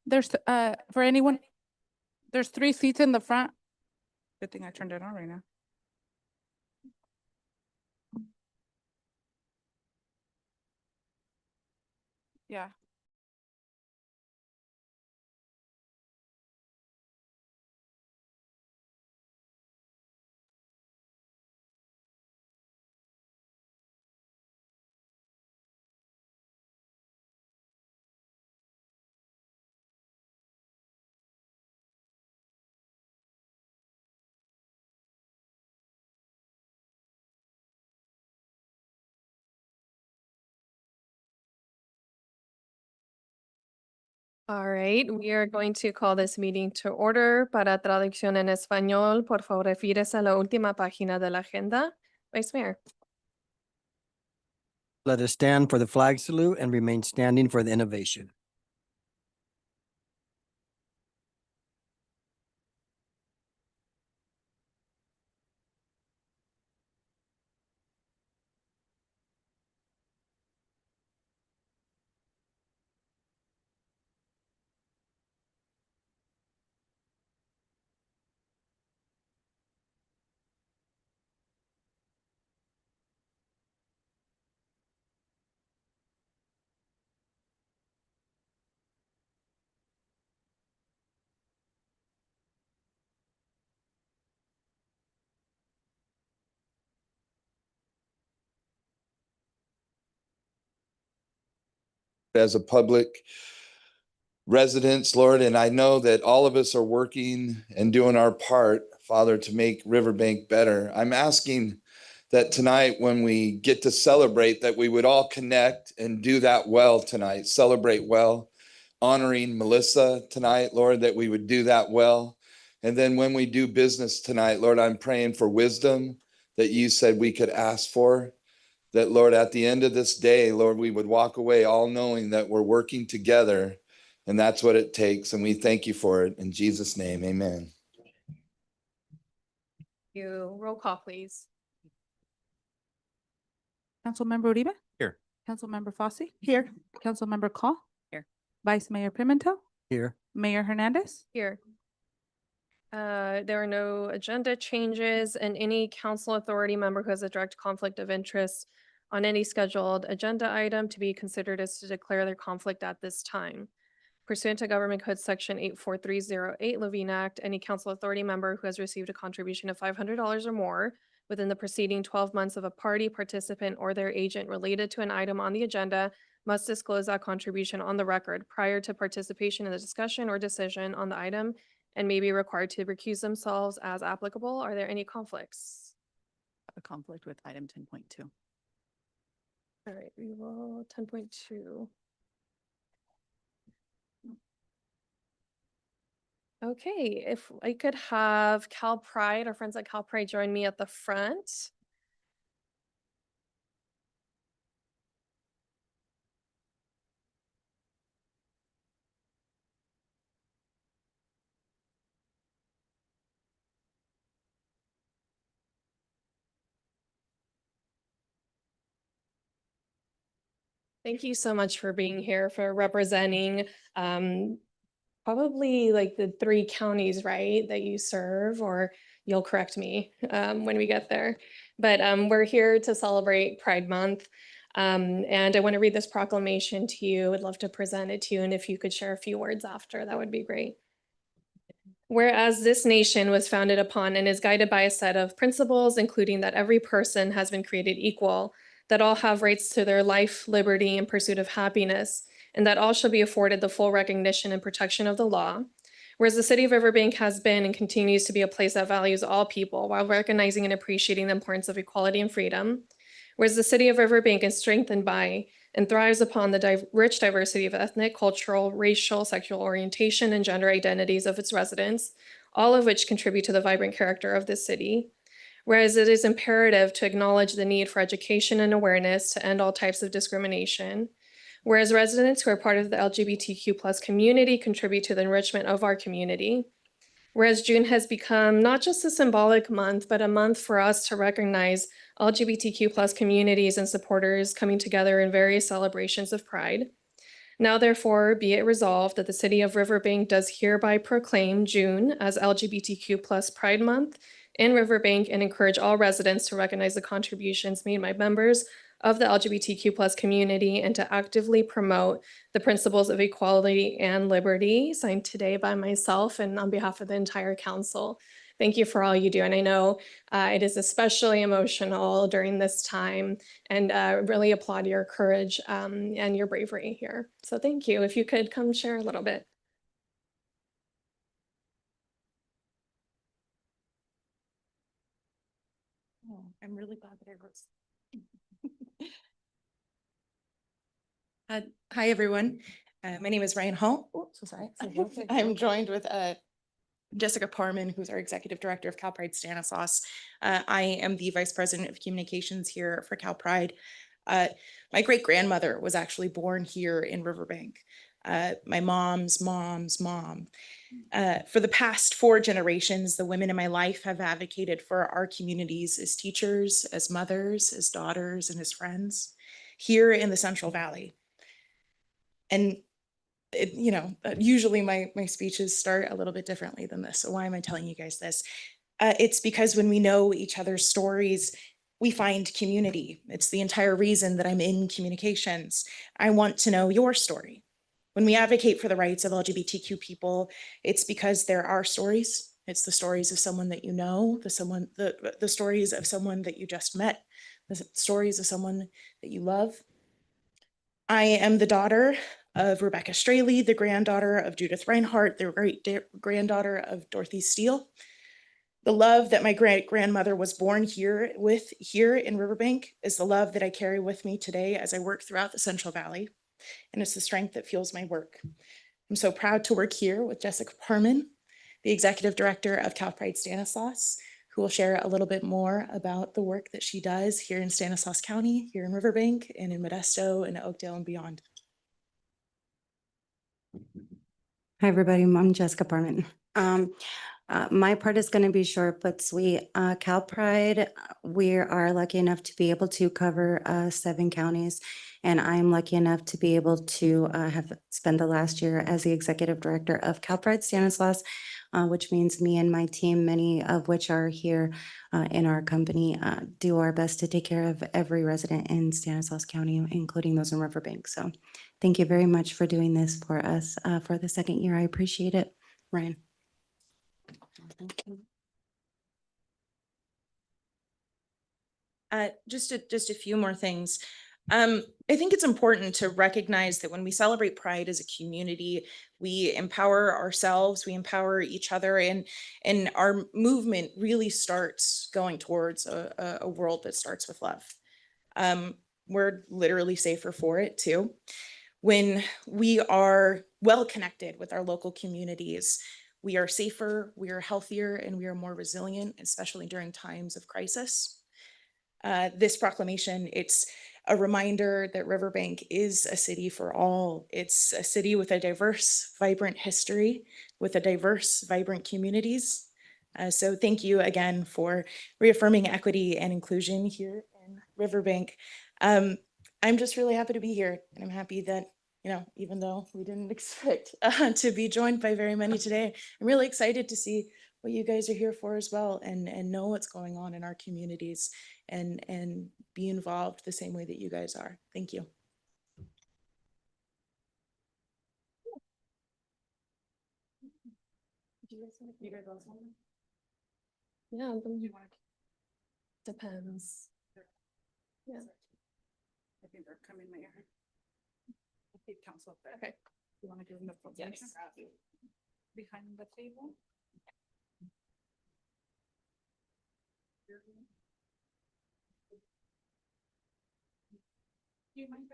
There's, for anyone, there's 3 seats in the front. Good thing I turned it on right now. Yeah. All right, we are going to call this meeting to order. Para traducción en español, por favor, refírese a la última página de la agenda. Vice Mayor. Let us stand for the flag salute and remain standing for the innovation. as a public residents, Lord, and I know that all of us are working and doing our part, Father, to make Riverbank better. I'm asking that tonight when we get to celebrate, that we would all connect and do that well tonight, celebrate well, honoring Melissa tonight, Lord, that we would do that well. And then when we do business tonight, Lord, I'm praying for wisdom that you said we could ask for. That, Lord, at the end of this day, Lord, we would walk away all knowing that we're working together, and that's what it takes. And we thank you for it. In Jesus' name, amen. You roll call, please. Councilmember Uribe? Here. Councilmember Fosse? Here. Councilmember Call? Here. Vice Mayor Pimentel? Here. Mayor Hernandez? Here. There are no agenda changes, and any council authority member who has a direct conflict of interest on any scheduled agenda item to be considered is to declare their conflict at this time. Pursuant to Government Code Section 84308 Levine Act, any council authority member who has received a contribution of $500 or more within the preceding 12 months of a party, participant, or their agent related to an item on the agenda must disclose that contribution on the record prior to participation in the discussion or decision on the item and may be required to recuse themselves as applicable. Are there any conflicts? A conflict with item 10.2. All right, we will 10.2. Okay, if I could have CalPride, our friends at CalPride, join me at the front. Thank you so much for being here, for representing probably like the 3 counties, right, that you serve, or you'll correct me when we get there. But we're here to celebrate Pride Month. And I want to read this proclamation to you. I'd love to present it to you. And if you could share a few words after, that would be great. Whereas this nation was founded upon and is guided by a set of principles, including that every person has been created equal, that all have rights to their life, liberty, and pursuit of happiness, and that all shall be afforded the full recognition and protection of the law. Whereas the city of Riverbank has been and continues to be a place that values all people while recognizing and appreciating the importance of equality and freedom. Whereas the city of Riverbank is strengthened by and thrives upon the rich diversity of ethnic, cultural, racial, sexual orientation, and gender identities of its residents, all of which contribute to the vibrant character of this city. Whereas it is imperative to acknowledge the need for education and awareness to end all types of discrimination. Whereas residents who are part of the LGBTQ+ community contribute to the enrichment of our community. Whereas June has become not just a symbolic month, but a month for us to recognize LGBTQ+ communities and supporters coming together in various celebrations of Pride. Now, therefore, be it resolved that the city of Riverbank does hereby proclaim June as LGBTQ+ Pride Month in Riverbank and encourage all residents to recognize the contributions made by members of the LGBTQ+ community and to actively promote the principles of equality and liberty, signed today by myself and on behalf of the entire council. Thank you for all you do. And I know it is especially emotional during this time, and really applaud your courage and your bravery here. So thank you. If you could come share a little bit. Oh, I'm really glad that I wrote. Hi, everyone. My name is Ryan Hall. Oh, so sorry. I'm joined with Jessica Parman, who's our Executive Director of CalPride Stanislaus. I am the Vice President of Communications here for CalPride. My great-grandmother was actually born here in Riverbank. My mom's mom's mom. For the past 4 generations, the women in my life have advocated for our communities as teachers, as mothers, as daughters, and as friends here in the Central Valley. And usually my speeches start a little bit differently than this. So why am I telling you guys this? It's because when we know each other's stories, we find community. It's the entire reason that I'm in communications. I want to know your story. When we advocate for the rights of LGBTQ people, it's because there are stories. It's the stories of someone that you know, the stories of someone that you just met, the stories of someone that you love. I am the daughter of Rebecca Straley, the granddaughter of Judith Reinhardt, the great-granddaughter of Dorothy Steele. The love that my great-grandmother was born here in Riverbank is the love that I carry with me today as I work throughout the Central Valley, and it's the strength that fuels my work. I'm so proud to work here with Jessica Parman, the Executive Director of CalPride Stanislaus, who will share a little bit more about the work that she does here in Stanislaus County, here in Riverbank, and in Modesto and Oakdale and beyond. Hi, everybody. I'm Jessica Parman. My part is going to be short but sweet. CalPride, we are lucky enough to be able to cover 7 counties, and I'm lucky enough to be able to have spent the last year as the executive director of CalPride Stanislaus, which means me and my team, many of which are here in our company, do our best to take care of every resident in Stanislaus County, including those in Riverbank. So thank you very much for doing this for us for the 2nd year. I appreciate it. Ryan. Just a few more things. I think it's important to recognize that when we celebrate Pride as a community, we empower ourselves, we empower each other, and our movement really starts going towards a world that starts with love. We're literally safer for it too. When we are well connected with our local communities, we are safer, we are healthier, and we are more resilient, especially during times of crisis. This proclamation, it's a reminder that Riverbank is a city for all. It's a city with a diverse, vibrant history, with a diverse, vibrant communities. So thank you again for reaffirming equity and inclusion here in Riverbank. I'm just really happy to be here, and I'm happy that, you know, even though we didn't expect to be joined by very many today, I'm really excited to see what you guys are here for as well, and know what's going on in our communities, and be involved the same way that you guys are. Thank you. Yeah, depends. Yeah. I think they're coming later. I think council up there. Okay. You want to give them the proclamation? Behind the table? Do you mind if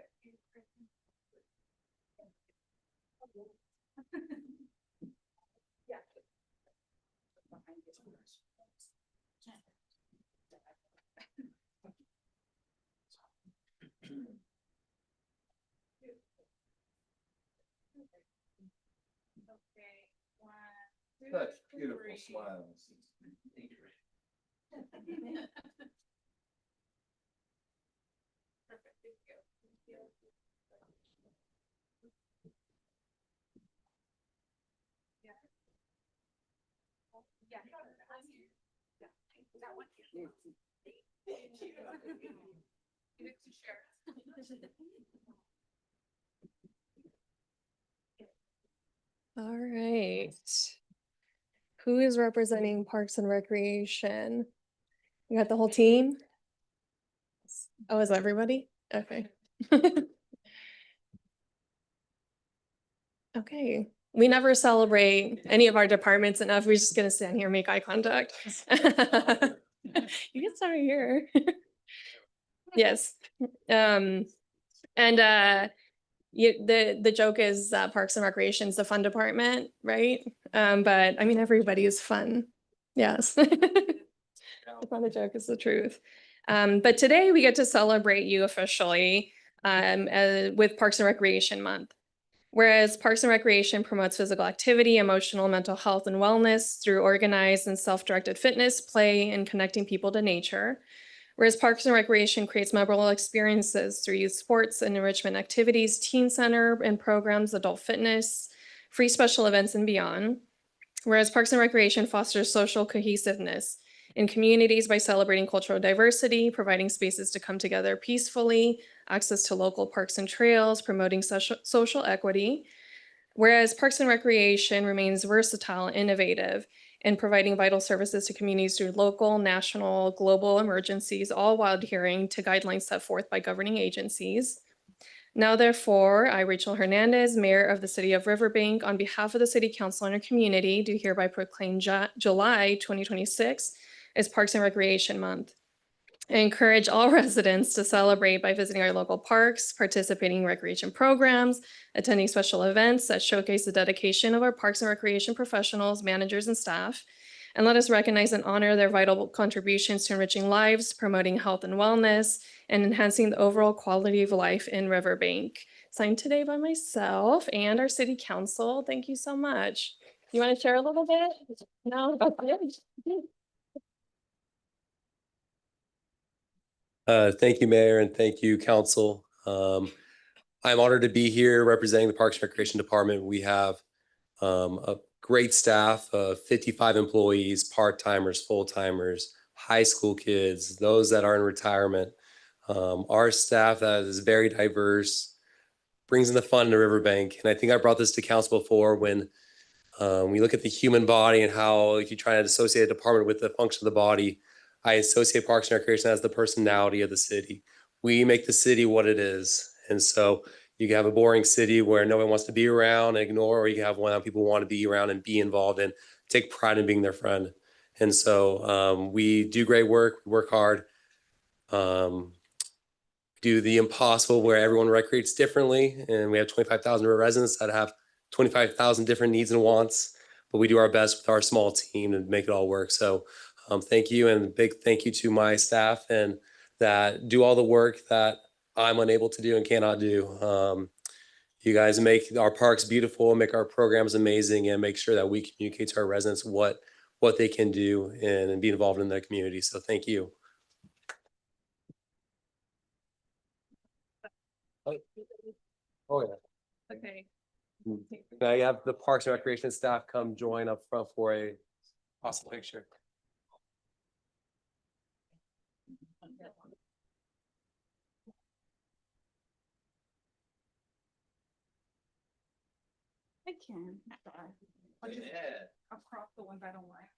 yeah. Okay, 1, 2, Such beautiful 3. smiles. Perfect, thank you. Yeah. Yeah. Yeah. That one. Thank you. Give it to Sharon. All right. Who is representing Parks and Recreation? You got the whole team? Oh, is everybody? Okay. Okay. We never celebrate any of our departments enough. We're just gonna stand here and make eye contact. You can start here. Yes. The joke is that Parks and Recreation is the fun department, right? But I mean, everybody is fun. Yes. It's not a joke, it's the truth. But today we get to celebrate you officially with Parks and Recreation Month. Whereas Parks and Recreation promotes physical activity, emotional, mental health, and wellness through organized and self-directed fitness, play, and connecting people to nature. Whereas Parks and Recreation creates memorable experiences through youth sports and enrichment activities, teen center and programs, adult fitness, free special events, and beyond. Whereas Parks and Recreation fosters social cohesiveness in communities by celebrating cultural diversity, providing spaces to come together peacefully, access to local parks and trails, promoting social equity. Whereas Parks and Recreation remains versatile and innovative in providing vital services to communities through local, national, global emergencies, all while adhering to guidelines set forth by governing agencies. Now therefore, I, Rachel Hernandez, Mayor of the City of Riverbank, on behalf of the City Council and our community, do hereby proclaim July 2026 as Parks and Recreation Month. I encourage all residents to celebrate by visiting our local parks, participating in recreation programs, attending special events that showcase the dedication of our parks and recreation professionals, managers, and staff. And let us recognize and honor their vital contributions to enriching lives, promoting health and wellness, and enhancing the overall quality of life in Riverbank. Signed today by myself and our city council. Thank you so much. You want to share a little bit? No? Thank you, Mayor, and thank you, Council. I'm honored to be here representing the Parks and Recreation Department. We have a great staff of 55 employees, part-timers, full-timers, high school kids, those that are in retirement. Our staff that is very diverse, brings in the fun to Riverbank. And I think I brought this to Council before when we look at the human body and how if you try to associate a department with the function of the body, I associate Parks and Recreation as the personality of the city. We make the city what it is. And so you can have a boring city where no one wants to be around, ignore, or you can have one that people want to be around and be involved in, take pride in being their friend. And so we do great work, we work hard, do the impossible where everyone recreates differently. And we have 25,000 residents that have 25,000 different needs and wants, but we do our best with our small team to make it all work. So thank you, and a big thank you to my staff and that do all the work that I'm unable to do and cannot do. You guys make our parks beautiful, make our programs amazing, and make sure that we communicate to our residents what they can do and be involved in the community. So thank you. Oh yeah. Okay. Can I have the Parks and Recreation staff come join up front for a awesome picture? I can. I'll just I'll crop the ones I don't like.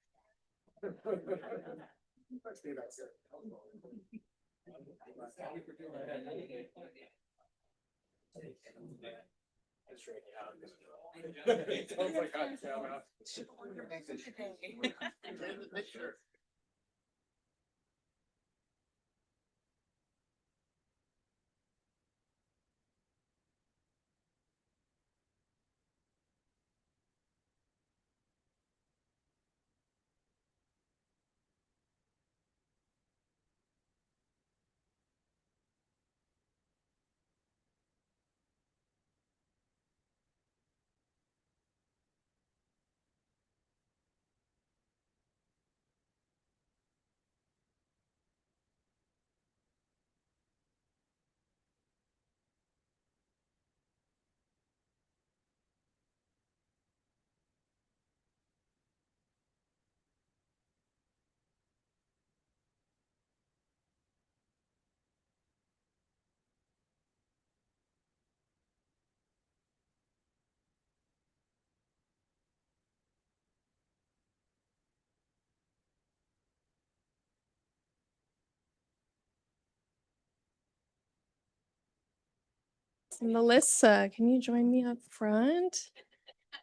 Melissa, can you join me up front?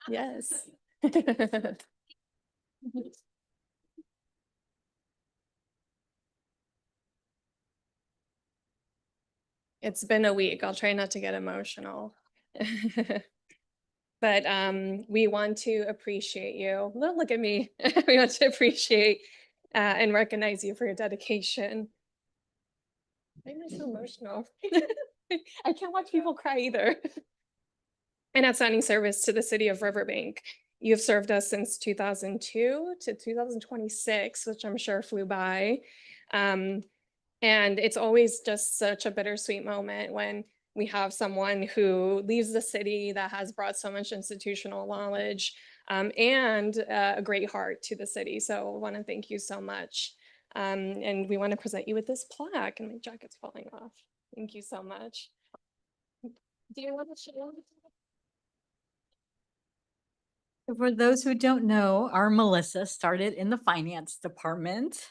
Yes. It's been a week. I'll try not to get emotional. But we want to appreciate you. Look at me. We want to appreciate and recognize you for your dedication. Why am I so emotional? I can't watch people cry either. And outstanding service to the city of Riverbank. You've served us since 2002 to 2026, which I'm sure flew by. And it's always just such a bittersweet moment when we have someone who leaves the city that has brought so much institutional knowledge and a great heart to the city. So I want to thank you so much. And we want to present you with this plaque, and my jacket's falling off. Thank you so much. Do you want to share? For those who don't know, our Melissa started in the finance department.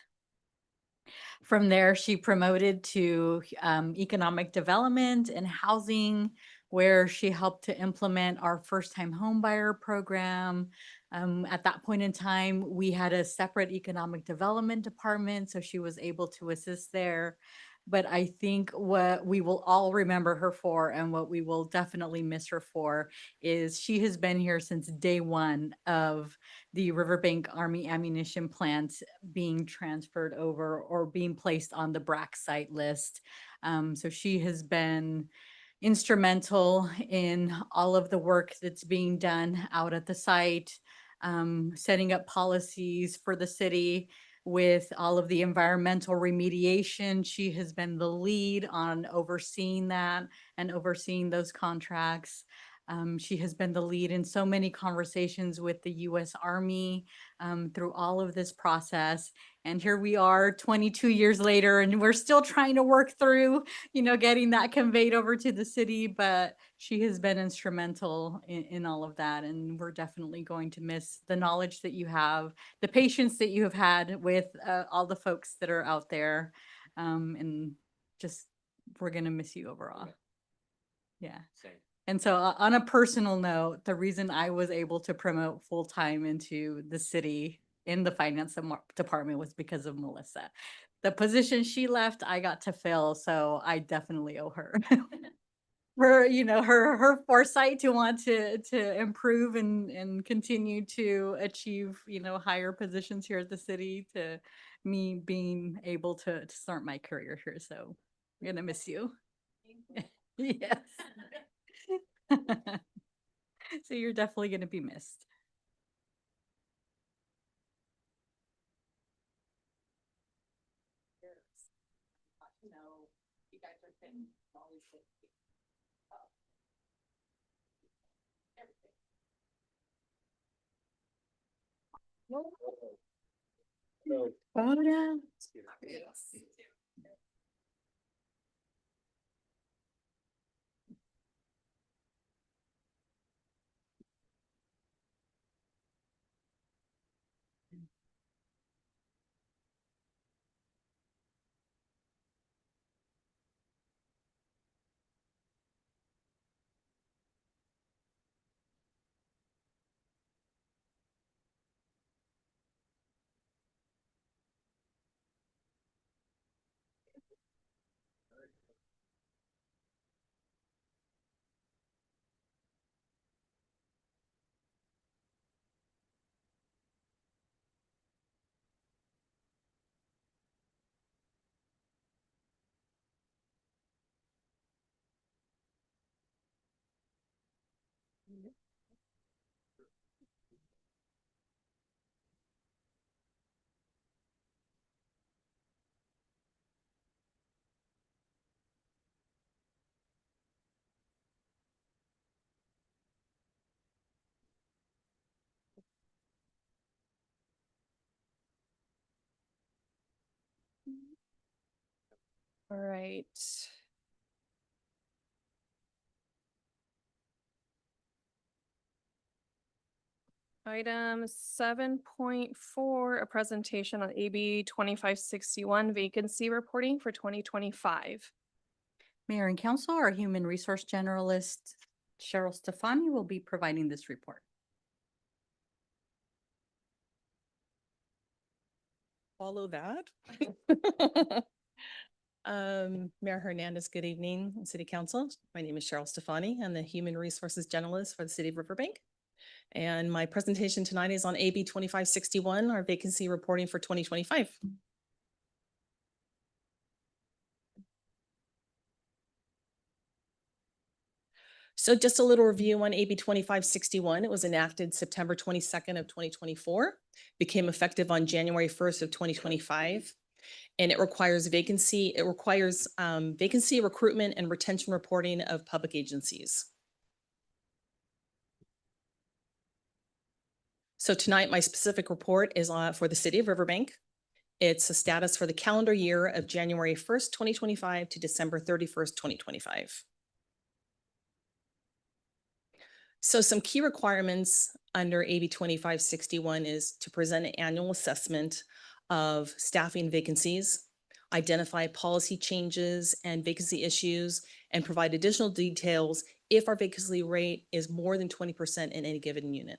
From there, she promoted to economic development and housing, where she helped to implement our first-time home buyer program. At that point in time, we had a separate economic development department, so she was able to assist there. But I think what we will all remember her for, and what we will definitely miss her for, is she has been here since day one of the Riverbank Army ammunition plant being transferred over or being placed on the BRAC site list. So she has been instrumental in all of the work that's being done out at the site, setting up policies for the city with all of the environmental remediation. She has been the lead on overseeing that and overseeing those contracts. She has been the lead in so many conversations with the U.S. Army through all of this process. And here we are 22 years later, and we're still trying to work through, getting that conveyed over to the city. But she has been instrumental in all of that. And we're definitely going to miss the knowledge that you have, the patience that you have had with all the folks that are out there. And just, we're going to miss you overall. Yeah. And so on a personal note, the reason I was able to promote full-time into the city in the finance department was because of Melissa. The position she left, I got to fill, so I definitely owe her. For, her foresight to want to improve and continue to achieve, higher positions here at the city, to me being able to start my career here. So I'm gonna miss you. Yes. So you're definitely going to be missed. Photo. All right. Item 7.4, a presentation on AB 2561 vacancy reporting for 2025. Mayor and Council, our Human Resource Generalist, Cheryl Stefani, will be providing this report. Follow that. Mayor Hernandez, good evening, City Council. My name is Cheryl Stefani. I'm the Human Resources Generalist for the City of Riverbank. And my presentation tonight is on AB 2561, our vacancy reporting for 2025. So just a little review on AB 2561. It was enacted September 22nd of 2024, became effective on January 1st of 2025. And it requires vacancy recruitment and retention reporting of public agencies. So tonight, my specific report is for the City of Riverbank. It's a status for the calendar year of January 1st, 2025 to December 31st, 2025. So some key requirements under AB 2561 is to present an annual assessment of staffing vacancies, identify policy changes and vacancy issues, and provide additional details if our vacancy rate is more than 20% in any given unit.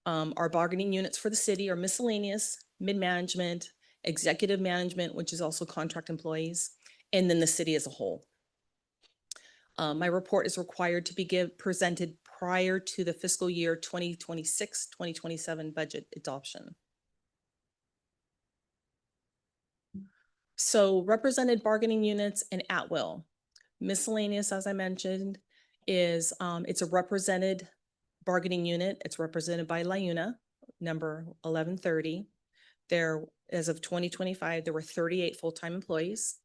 Our bargaining units for the city are miscellaneous, mid-management, executive management, which is also contract employees, and then the city as a whole. My report is required to be presented prior to the fiscal year 2026, 2027 budget adoption. So represented bargaining units and at will. Miscellaneous, as I mentioned, is it's a represented bargaining unit. It's represented by LIUNA, number 1130. There, as of 2025, there were 38 full-time employees.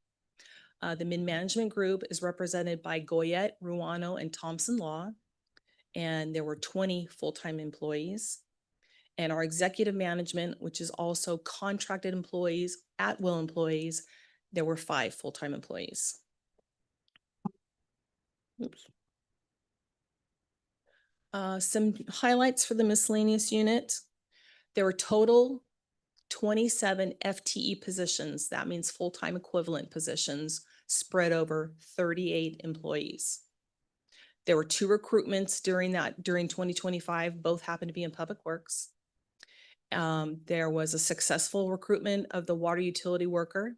The mid-management group is represented by Goyette, Ruano, and Thompson Law, and there were 20 full-time employees. And our executive management, which is also contracted employees, at-will employees, there were 5 full-time employees. Oops. Some highlights for the miscellaneous unit. There were total 27 FTE positions. That means full-time equivalent positions spread over 38 employees. There were 2 recruitments during 2025. Both happened to be in Public Works. There was a successful recruitment of the water utility worker.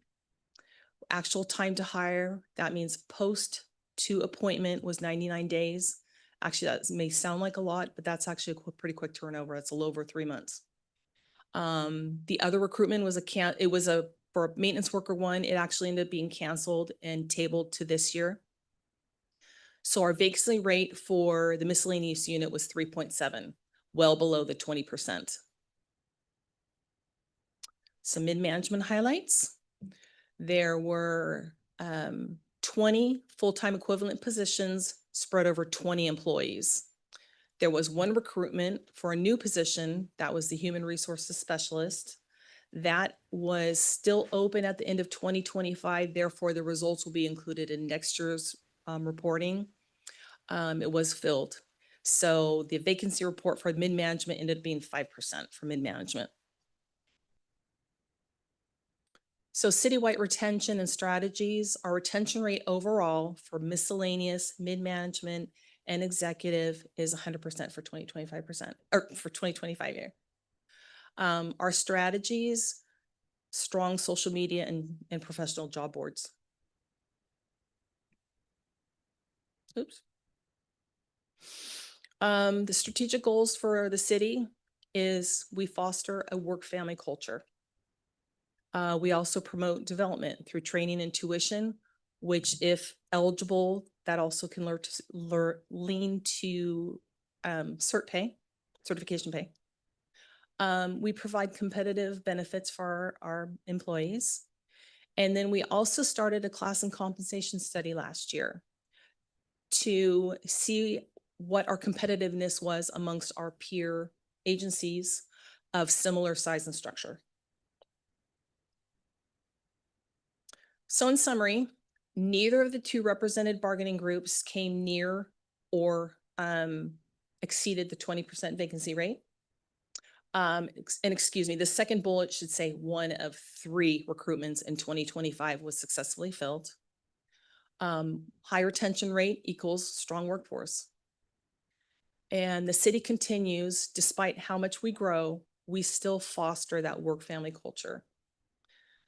Actual time to hire, that means post to appointment, was 99 days. Actually, that may sound like a lot, but that's actually a pretty quick turnover. It's a little over 3 months. The other recruitment was for a maintenance worker one. It actually ended up being canceled and tabled to this year. So our vacancy rate for the miscellaneous unit was 3.7, well below the 20%. Some mid-management highlights. There were 20 full-time equivalent positions spread over 20 employees. There was 1 recruitment for a new position. That was the human resources specialist. That was still open at the end of 2025. Therefore, the results will be included in next year's reporting. It was filled. So the vacancy report for mid-management ended up being 5% for mid-management. So citywide retention and strategies. Our retention rate overall for miscellaneous, mid-management, and executive is 100% for 2025%, or for 2025 year. Our strategies, strong social media and professional job boards. Oops. The strategic goals for the city is we foster a work-family culture. We also promote development through training and tuition, which if eligible, that also can lean to certification pay. We provide competitive benefits for our employees. And then we also started a class and compensation study last year to see what our competitiveness was amongst our peer agencies of similar size and structure. So in summary, neither of the 2 represented bargaining groups came near or exceeded the 20% vacancy rate. And excuse me, the second bullet should say 1 of 3 recruitments in 2025 was successfully filled. High retention rate equals strong workforce. And the city continues, despite how much we grow, we still foster that work-family culture.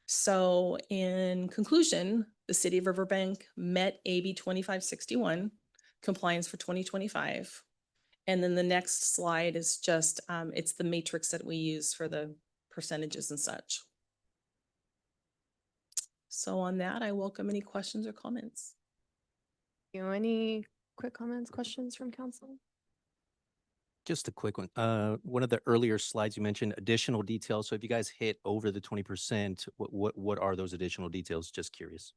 So in conclusion, the city of Riverbank met AB 2561 compliance for 2025. And then the next slide is just, it's the matrix that we use for the percentages and such. So on that, I welcome any questions or comments. Any quick comments, questions from council? Just a quick one. One of the earlier slides you mentioned additional details. So if you guys hit over the 20%, what are those additional details? Just curious.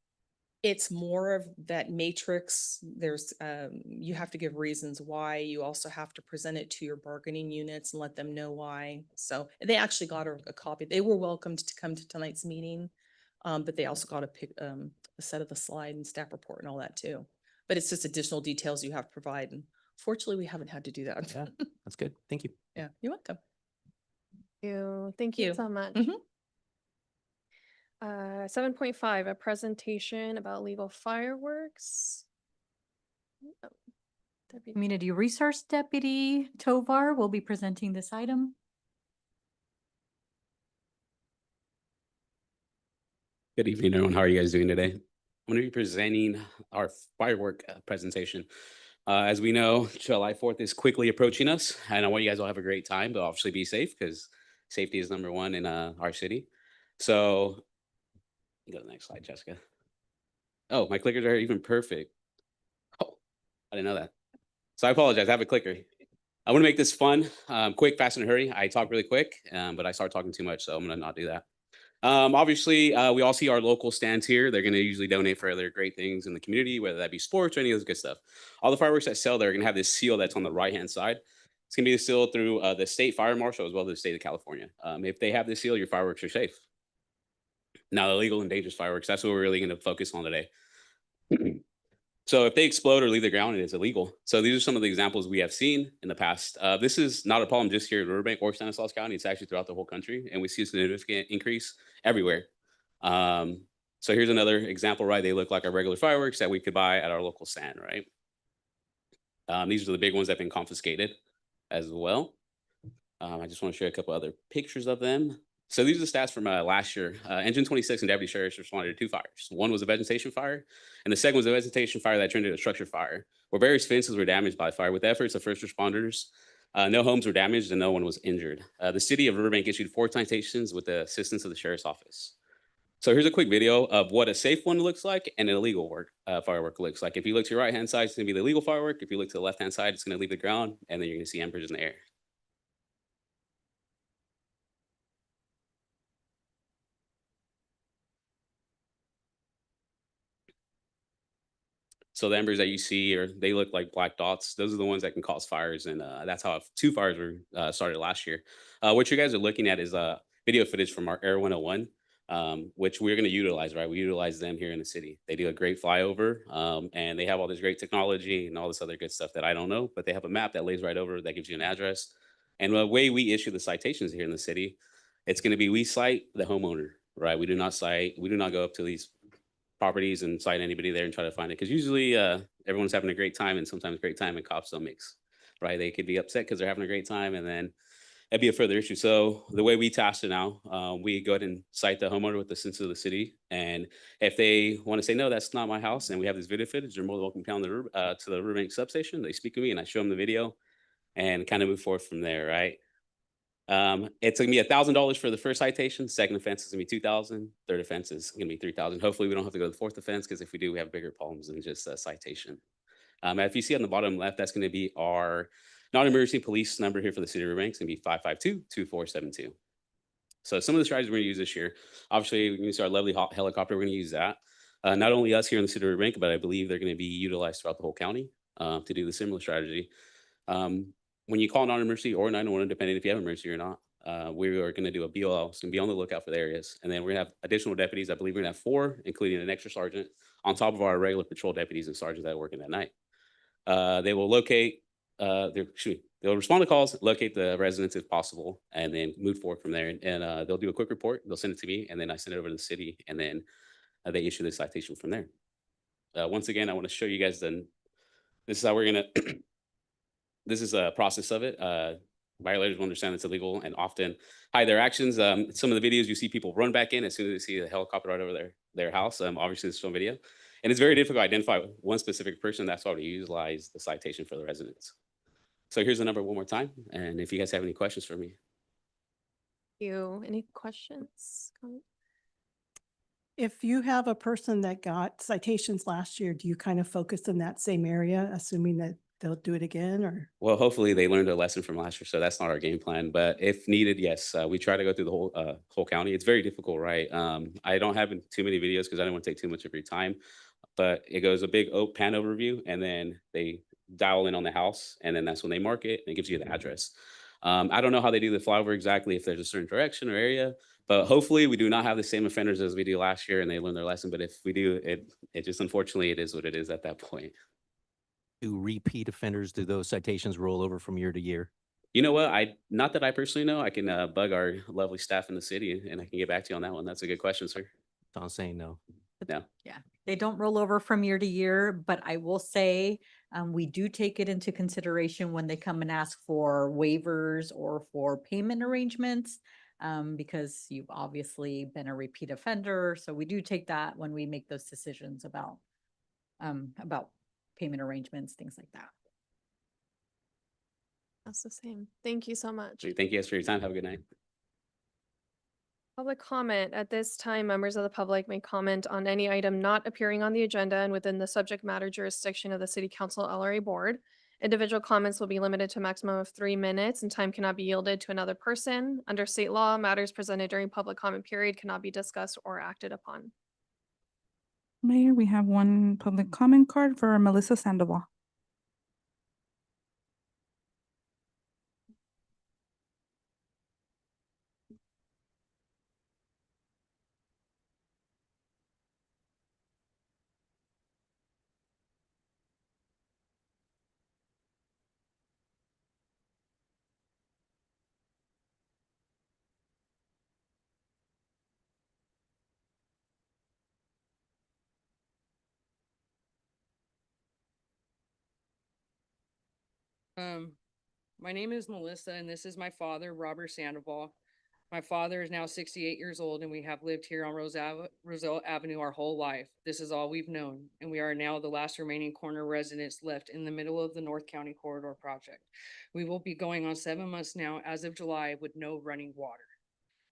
It's more of that matrix. There's, you have to give reasons why. You also have to present it to your bargaining units and let them know why. So they actually got a copy. They were welcomed to come to tonight's meeting, but they also got a set of the slide and staff report and all that too. But it's just additional details you have to provide. And fortunately, we haven't had to do that. Yeah, that's good. Thank you. Yeah, you're welcome. Thank you so much. 7.5, a presentation about legal fireworks. Oh, Deputy- Community Resource Deputy Tovar will be presenting this item. Good evening, everyone. How are you guys doing today? I'm going to be presenting our firework presentation. As we know, July 4th is quickly approaching us, and I want you guys all to have a great time, but obviously be safe because safety is number one in our city. So, go to the next slide, Jessica. Oh, my clickers are even perfect. Oh, I didn't know that. So I apologize. I have a clicker. I want to make this fun, quick, fast, and hurry. I talk really quick, but I start talking too much, so I'm going to not do that. Obviously, we all see our local stands here. They're going to usually donate for other great things in the community, whether that be sports or any of those good stuff. All the fireworks that sell, they're going to have this seal that's on the right-hand side. It's going to be the seal through the state fire marshal as well as the state of California. If they have this seal, your fireworks are safe. Now, illegal and dangerous fireworks, that's what we're really going to focus on today. So if they explode or leave the ground, it is illegal. So these are some of the examples we have seen in the past. This is not a problem just here in Riverbank or Stanislaus County. It's actually throughout the whole country, and we see a significant increase everywhere. So here's another example, right? They look like our regular fireworks that we could buy at our local stand, right? These are the big ones that have been confiscated as well. I just want to show you a couple other pictures of them. So these are the stats from last year. Engine 26 and deputy sheriffs responded to 2 fires. One was a vegetation fire, and the second was a vegetation fire that turned into a structure fire, where various fences were damaged by fire. With the efforts of first responders, no homes were damaged and no one was injured. The city of Riverbank issued 4 citations with the assistance of the sheriff's office. So here's a quick video of what a safe one looks like and an illegal firework looks like. If you look to your right-hand side, it's going to be the legal firework. If you look to the left-hand side, it's going to leave the ground, and then you're going to see embers in the air. So the embers that you see, they look like black dots. Those are the ones that can cause fires, and that's how 2 fires were started last year. What you guys are looking at is video footage from our Air 101, which we're going to utilize, right? We utilize them here in the city. They do a great flyover, and they have all this great technology and all this other good stuff that I don't know, but they have a map that lays right over that gives you an address. And the way we issue the citations here in the city, it's going to be we cite the homeowner, right? We do not go up to these properties and cite anybody there and try to find it, because usually everyone's having a great time, and sometimes great time and cops don't mix, right? They could be upset because they're having a great time, and then that'd be a further issue. So the way we task it now, we go ahead and cite the homeowner with the sense of the city, and if they want to say, no, that's not my house, and we have this video footage, they're more than welcome to come down to the Riverbank substation. They speak to me and I show them the video and kind of move forward from there, right? It's gonna be $1,000 for the first citation. Second offense is gonna be $2,000. Third offense is gonna be $3,000. Hopefully, we don't have to go to the 4th offense, because if we do, we have bigger problems than just a citation. If you see on the bottom left, that's gonna be our non-emergency police number here for the city of Riverbank. It's gonna be 552-2472. So some of the strategies we're gonna use this year, obviously, we're gonna use our lovely helicopter. We're gonna use that. Not only us here in the city of Riverbank, but I believe they're gonna be utilized throughout the whole county to do the similar strategy. When you call non-emergency or 911, depending if you have emergency or not, we are going to do a BOL. It's going to be on the lookout for the areas. And then we're going to have additional deputies. I believe we're going to have 4, including an extra sergeant, on top of our regular patrol deputies and sergeants that are working that night. They will locate, they'll respond to calls, locate the residents if possible, and then move forward from there. And they'll do a quick report. They'll send it to me, and then I send it over to the city, and then they issue the citation from there. Once again, I want to show you guys this is how we're going to this is a process of it. Violators will understand it's illegal and often hide their actions. Some of the videos you see people run back in as soon as they see the helicopter right over their house. Obviously, it's on video. And it's very difficult to identify one specific person. That's why we utilize the citation for the residents. So here's the number one more time. And if you guys have any questions for me. Any questions? If you have a person that got citations last year, do you kind of focus in that same area, assuming that they'll do it again, or? Well, hopefully they learned a lesson from last year, so that's not our game plan. But if needed, yes, we try to go through the whole county. It's very difficult, right? I don't have too many videos because I don't want to take too much of your time. But it goes a big pan overview, and then they dial in on the house, and then that's when they mark it, and it gives you the address. I don't know how they do the flyover exactly, if there's a certain direction or area, but hopefully we do not have the same offenders as we do last year, and they learn their lesson. But if we do, it just unfortunately it is what it is at that point. Do repeat offenders, do those citations roll over from year to year? You know what? Not that I personally know. I can bug our lovely staff in the city, and I can get back to you on that one. That's a good question, sir. Don's saying no. No. Yeah, they don't roll over from year to year, but I will say, we do take it into consideration when they come and ask for waivers or for payment arrangements. Because you've obviously been a repeat offender, so we do take that when we make those decisions about payment arrangements, things like that. That's the same. Thank you so much. Thank you guys for your time. Have a good night. Public comment. At this time, members of the public may comment on any item not appearing on the agenda and within the subject matter jurisdiction of the City Council LRA Board. Individual comments will be limited to a maximum of 3 minutes and time cannot be yielded to another person. Under state law, matters presented during public comment period cannot be discussed or acted upon. Mayor, we have one public comment card for Melissa Sandoval. My name is Melissa and this is my father, Robert Sandoval. My father is now 68 years old and we have lived here on Roselle Avenue our whole life. This is all we've known, and we are now the last remaining corner residents left in the middle of the North County Corridor project. We will be going on 7 months now as of July with no running water.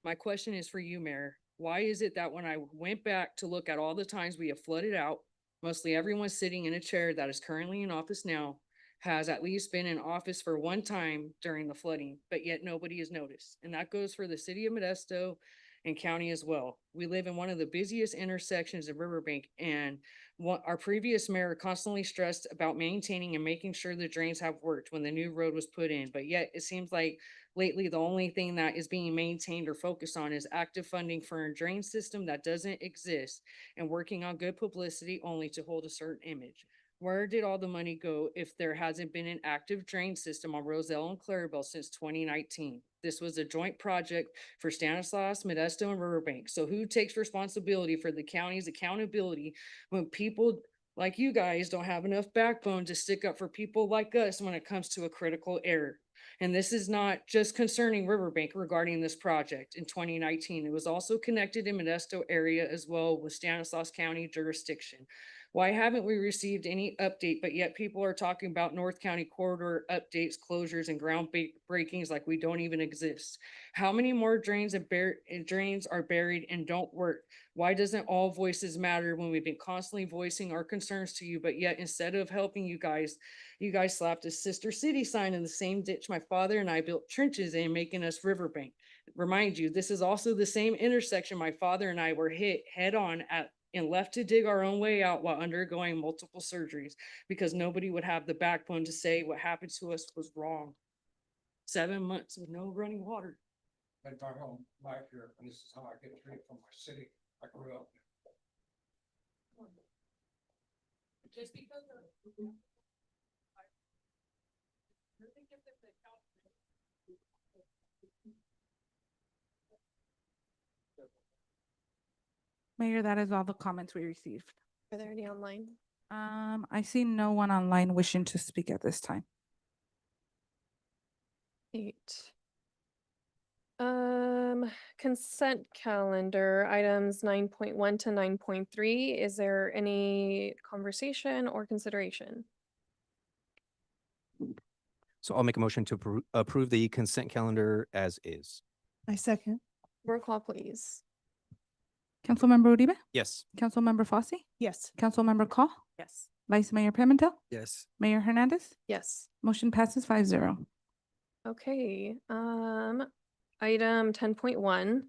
My question is for you, Mayor. Why is it that when I went back to look at all the times we have flooded out, mostly everyone sitting in a chair that is currently in office now has at least been in office for one time during the flooding, but yet nobody has noticed. And that goes for the city of Modesto and county as well. We live in one of the busiest intersections of Riverbank, and what our previous mayor constantly stressed about maintaining and making sure the drains have worked when the new road was put in. But yet it seems like lately the only thing that is being maintained or focused on is active funding for a drain system that doesn't exist and working on good publicity only to hold a certain image. Where did all the money go if there hasn't been an active drain system on Roselle and Clarabelle since 2019? This was a joint project for Stanislaus, Modesto, and Riverbank. So who takes responsibility for the county's accountability when people like you guys don't have enough backbone to stick up for people like us when it comes to a critical error? And this is not just concerning Riverbank regarding this project. In 2019, it was also connected in Modesto area as well with Stanislaus County jurisdiction. Why haven't we received any update, but yet people are talking about North County corridor updates, closures, and ground breakings like we don't even exist? How many more drains are buried and don't work? Why doesn't all voices matter when we've been constantly voicing our concerns to you, but yet instead of helping you guys slapped a sister city sign in the same ditch my father and I built trenches in, making us Riverbank. Remind you, this is also the same intersection my father and I were hit head on at and left to dig our own way out while undergoing multiple surgeries because nobody would have the backbone to say what happened to us was wrong. 7 months with no running water. Been my home life here, and this is how I get treated from my city. I grew up. Just because Mayor, that is all the comments we received. Are there any online? I see no one online wishing to speak at this time. 8. Consent calendar, items 9.1 to 9.3. Is there any conversation or consideration? So I'll make a motion to approve the consent calendar as is. I second. Roll call, please. Councilmember Uribe? Yes. Councilmember Fosse? Yes. Councilmember Call? Yes. Vice Mayor Pimentel? Yes. Mayor Hernandez? Yes. Motion passes 5-0. Okay, item 10.1,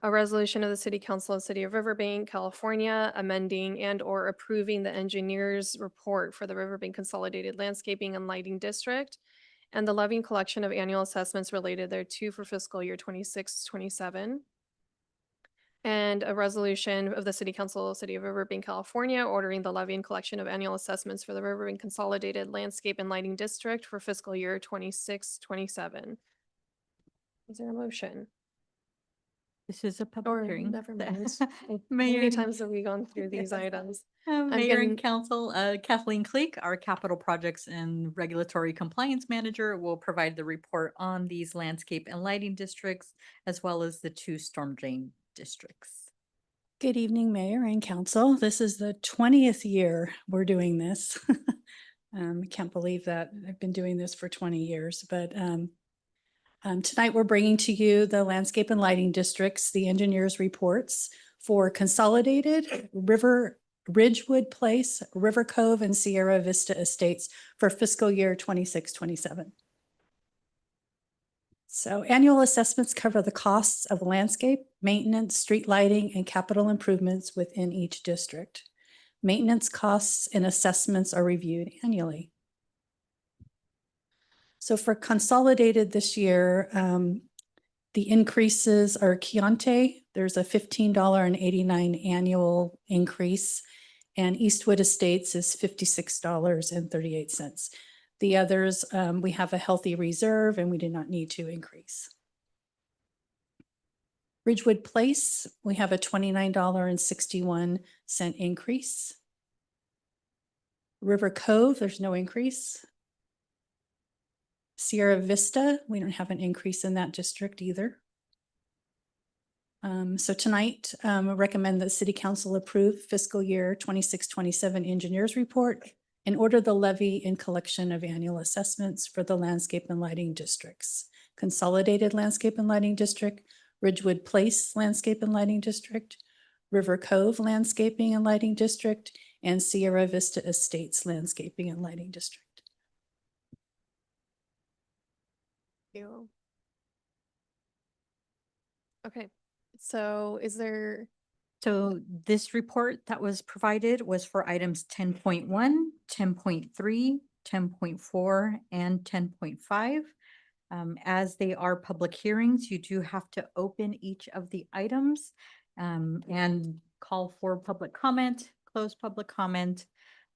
a resolution of the City Council of the City of Riverbank, California, amending and or approving the engineer's report for the Riverbank Consolidated Landscaping and Lighting District and the levying collection of annual assessments related thereto for fiscal year 26-27. And a resolution of the City Council of the City of Riverbank, California, ordering the levy and collection of annual assessments for the Riverbank Consolidated Landscape and Lighting District for fiscal year 26-27. Is there a motion? This is a Or public hearing. never mind. How Mayor many and- times have we gone through these Yes. items? Mayor getting- and Council, Kathleen Cleek, our Capital Projects and Regulatory Compliance Manager, will provide the report on these landscape and lighting districts, as well as the 2 storm drain districts. Good evening, Mayor and Council. This is the 20th year we're doing this. I can't believe that I've been doing this for 20 years, but tonight we're bringing to you the landscape and lighting districts, the engineers' reports for Consolidated, Ridgewood Place, River Cove, and Sierra Vista Estates for fiscal year 26-27. So annual assessments cover the costs of landscape, maintenance, street lighting, and capital improvements within each district. Maintenance costs and assessments are reviewed annually. So for Consolidated this year, the increases are Chianti, there's a $15.89 annual increase, and Eastwood Estates is $56.38. The others, we have a healthy reserve and we do not need to increase. Ridgewood Place, we have a $29.61 increase. River Cove, there's no increase. Sierra Vista, we don't have an increase in that district either. So tonight, I recommend that City Council approve fiscal year 26-27 engineers report and order the levy and collection of annual assessments for the landscape and lighting districts. Consolidated Landscape and Lighting District, Ridgewood Place Landscape and Lighting District, River Cove Landscaping and Lighting District, and Sierra Vista Estates Landscaping and Lighting District. You. Okay, so is there, So this report that was provided was for items 10.1, 10.3, 10.4, and 10.5. As they are public hearings, you do have to open each of the items and call for public comment, close public comment,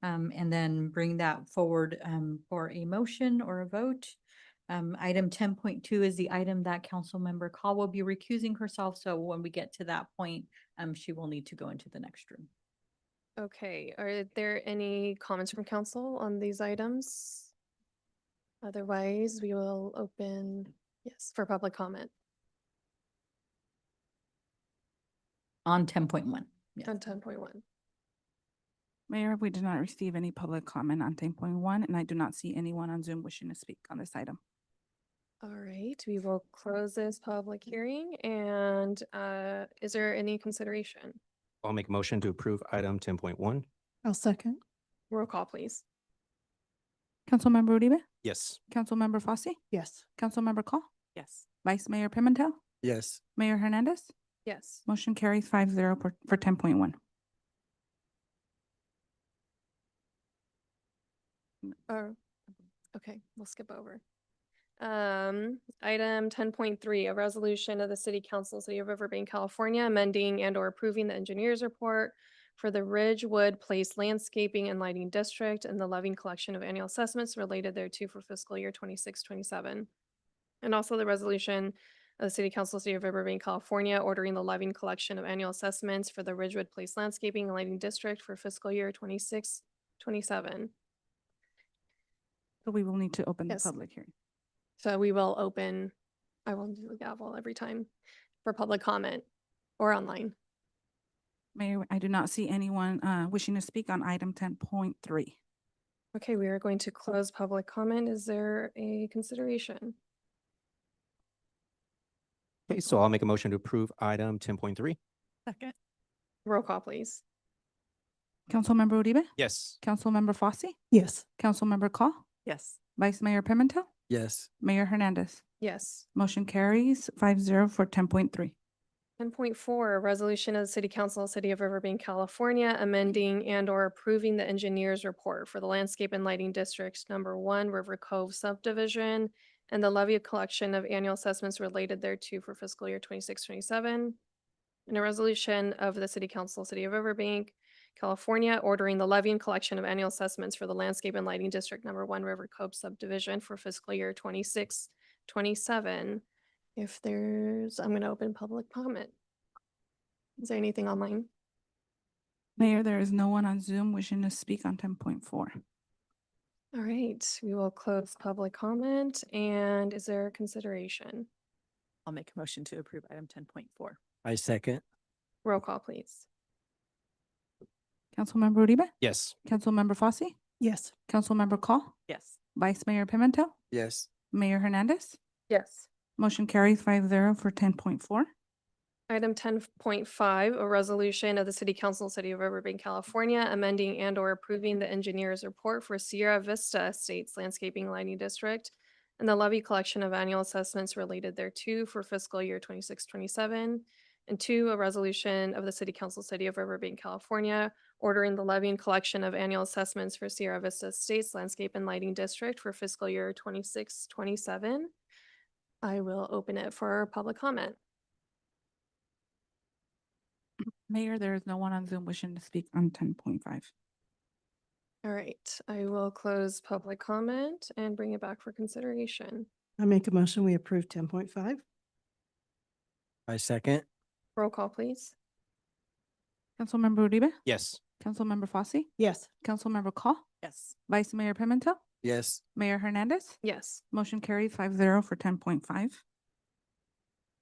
and then bring that forward for a motion or a vote. Item 10.2 is the item that Councilmember Call will be recusing herself. So when we get to that point, she will need to go into the next room. okay, are there any comments from council on these items? Otherwise, we will open, yes, for public comment On 10.1. Yes. on 10.1. Mayor, we did not receive any public comment on 10.1, and I do not see anyone on Zoom wishing to speak on this item. All right, we will close this public hearing and is there any consideration? I'll make a motion to approve item 10.1. I'll second. Roll call, please. Councilmember Uribe? Yes. Councilmember Fosse? Yes. Councilmember Call? Yes. Vice Mayor Pimentel? Yes. Mayor Hernandez? Yes. Motion carries 5-0 for 10.1. Okay, we'll skip over. Item 10.3, a resolution of the City Council, City of Riverbank, California, amending and or approving the engineer's report for the Ridgewood Place Landscaping and Lighting District and the levying collection of annual assessments related thereto for fiscal year 26-27. And also the resolution of the City Council, City of Riverbank, California, ordering the levying collection of annual assessments for the Ridgewood Place Landscaping and Lighting District for fiscal year 26-27. So we will need to open the Yes. public hearing. So we will open, I will do the gavel every time for public comment or online. Mayor, I do not see anyone wishing to speak on item 10.3. Okay, we are going to close public comment. Is there a consideration? Okay, so I'll make a motion to approve item 10.3. Second. Roll call, please. Councilmember Uribe? Yes. Councilmember Fosse? Yes. Councilmember Call? Yes. Vice Mayor Pimentel? Yes. Mayor Hernandez? Yes. Motion carries 5-0 for 10.3. 10.4, a resolution of the City Council, City of Riverbank, California, amending and or approving the engineer's report for the Landscape and Lighting Districts #1 River Cove subdivision and the levy collection of annual assessments related thereto for fiscal year 26-27. And a resolution of the City Council, City of Riverbank, California, ordering the levy and collection of annual assessments for the Landscape and Lighting District #1 River Cove subdivision for fiscal year 26-27. I'm gonna open public comment. Is there anything online? Mayor, there is no one on Zoom wishing to speak on 10.4. All right, we will close public comment. And is there consideration? I'll make a motion to approve item 10.4. I second. Roll call, please. Councilmember Uribe? Yes. Councilmember Fosse? Yes. Councilmember Call? Yes. Vice Mayor Pimentel? Yes. Mayor Hernandez? Yes. Motion carries 5-0 for 10.4. Item 10.5, a resolution of the City Council, City of Riverbank, California, amending and or approving the engineer's report for Sierra Vista Estates Landscaping Lighting District and the levy collection of annual assessments related thereto for fiscal year 26-27. And 2, a resolution of the City Council, City of Riverbank, California, ordering the levy and collection of annual assessments for Sierra Vista Estates Landscape and Lighting District for fiscal year 26-27. I will open it for public comment. Mayor, there is no one on Zoom wishing to speak on 10.5. All right, I will close public comment and bring it back for consideration. I make a motion, we approve 10.5. I second. Roll call, please. Councilmember Uribe? Yes. Councilmember Fosse? Yes. Councilmember Call? Yes. Vice Mayor Pimentel? Yes. Mayor Hernandez? Yes. Motion carries 5-0 for 10.5.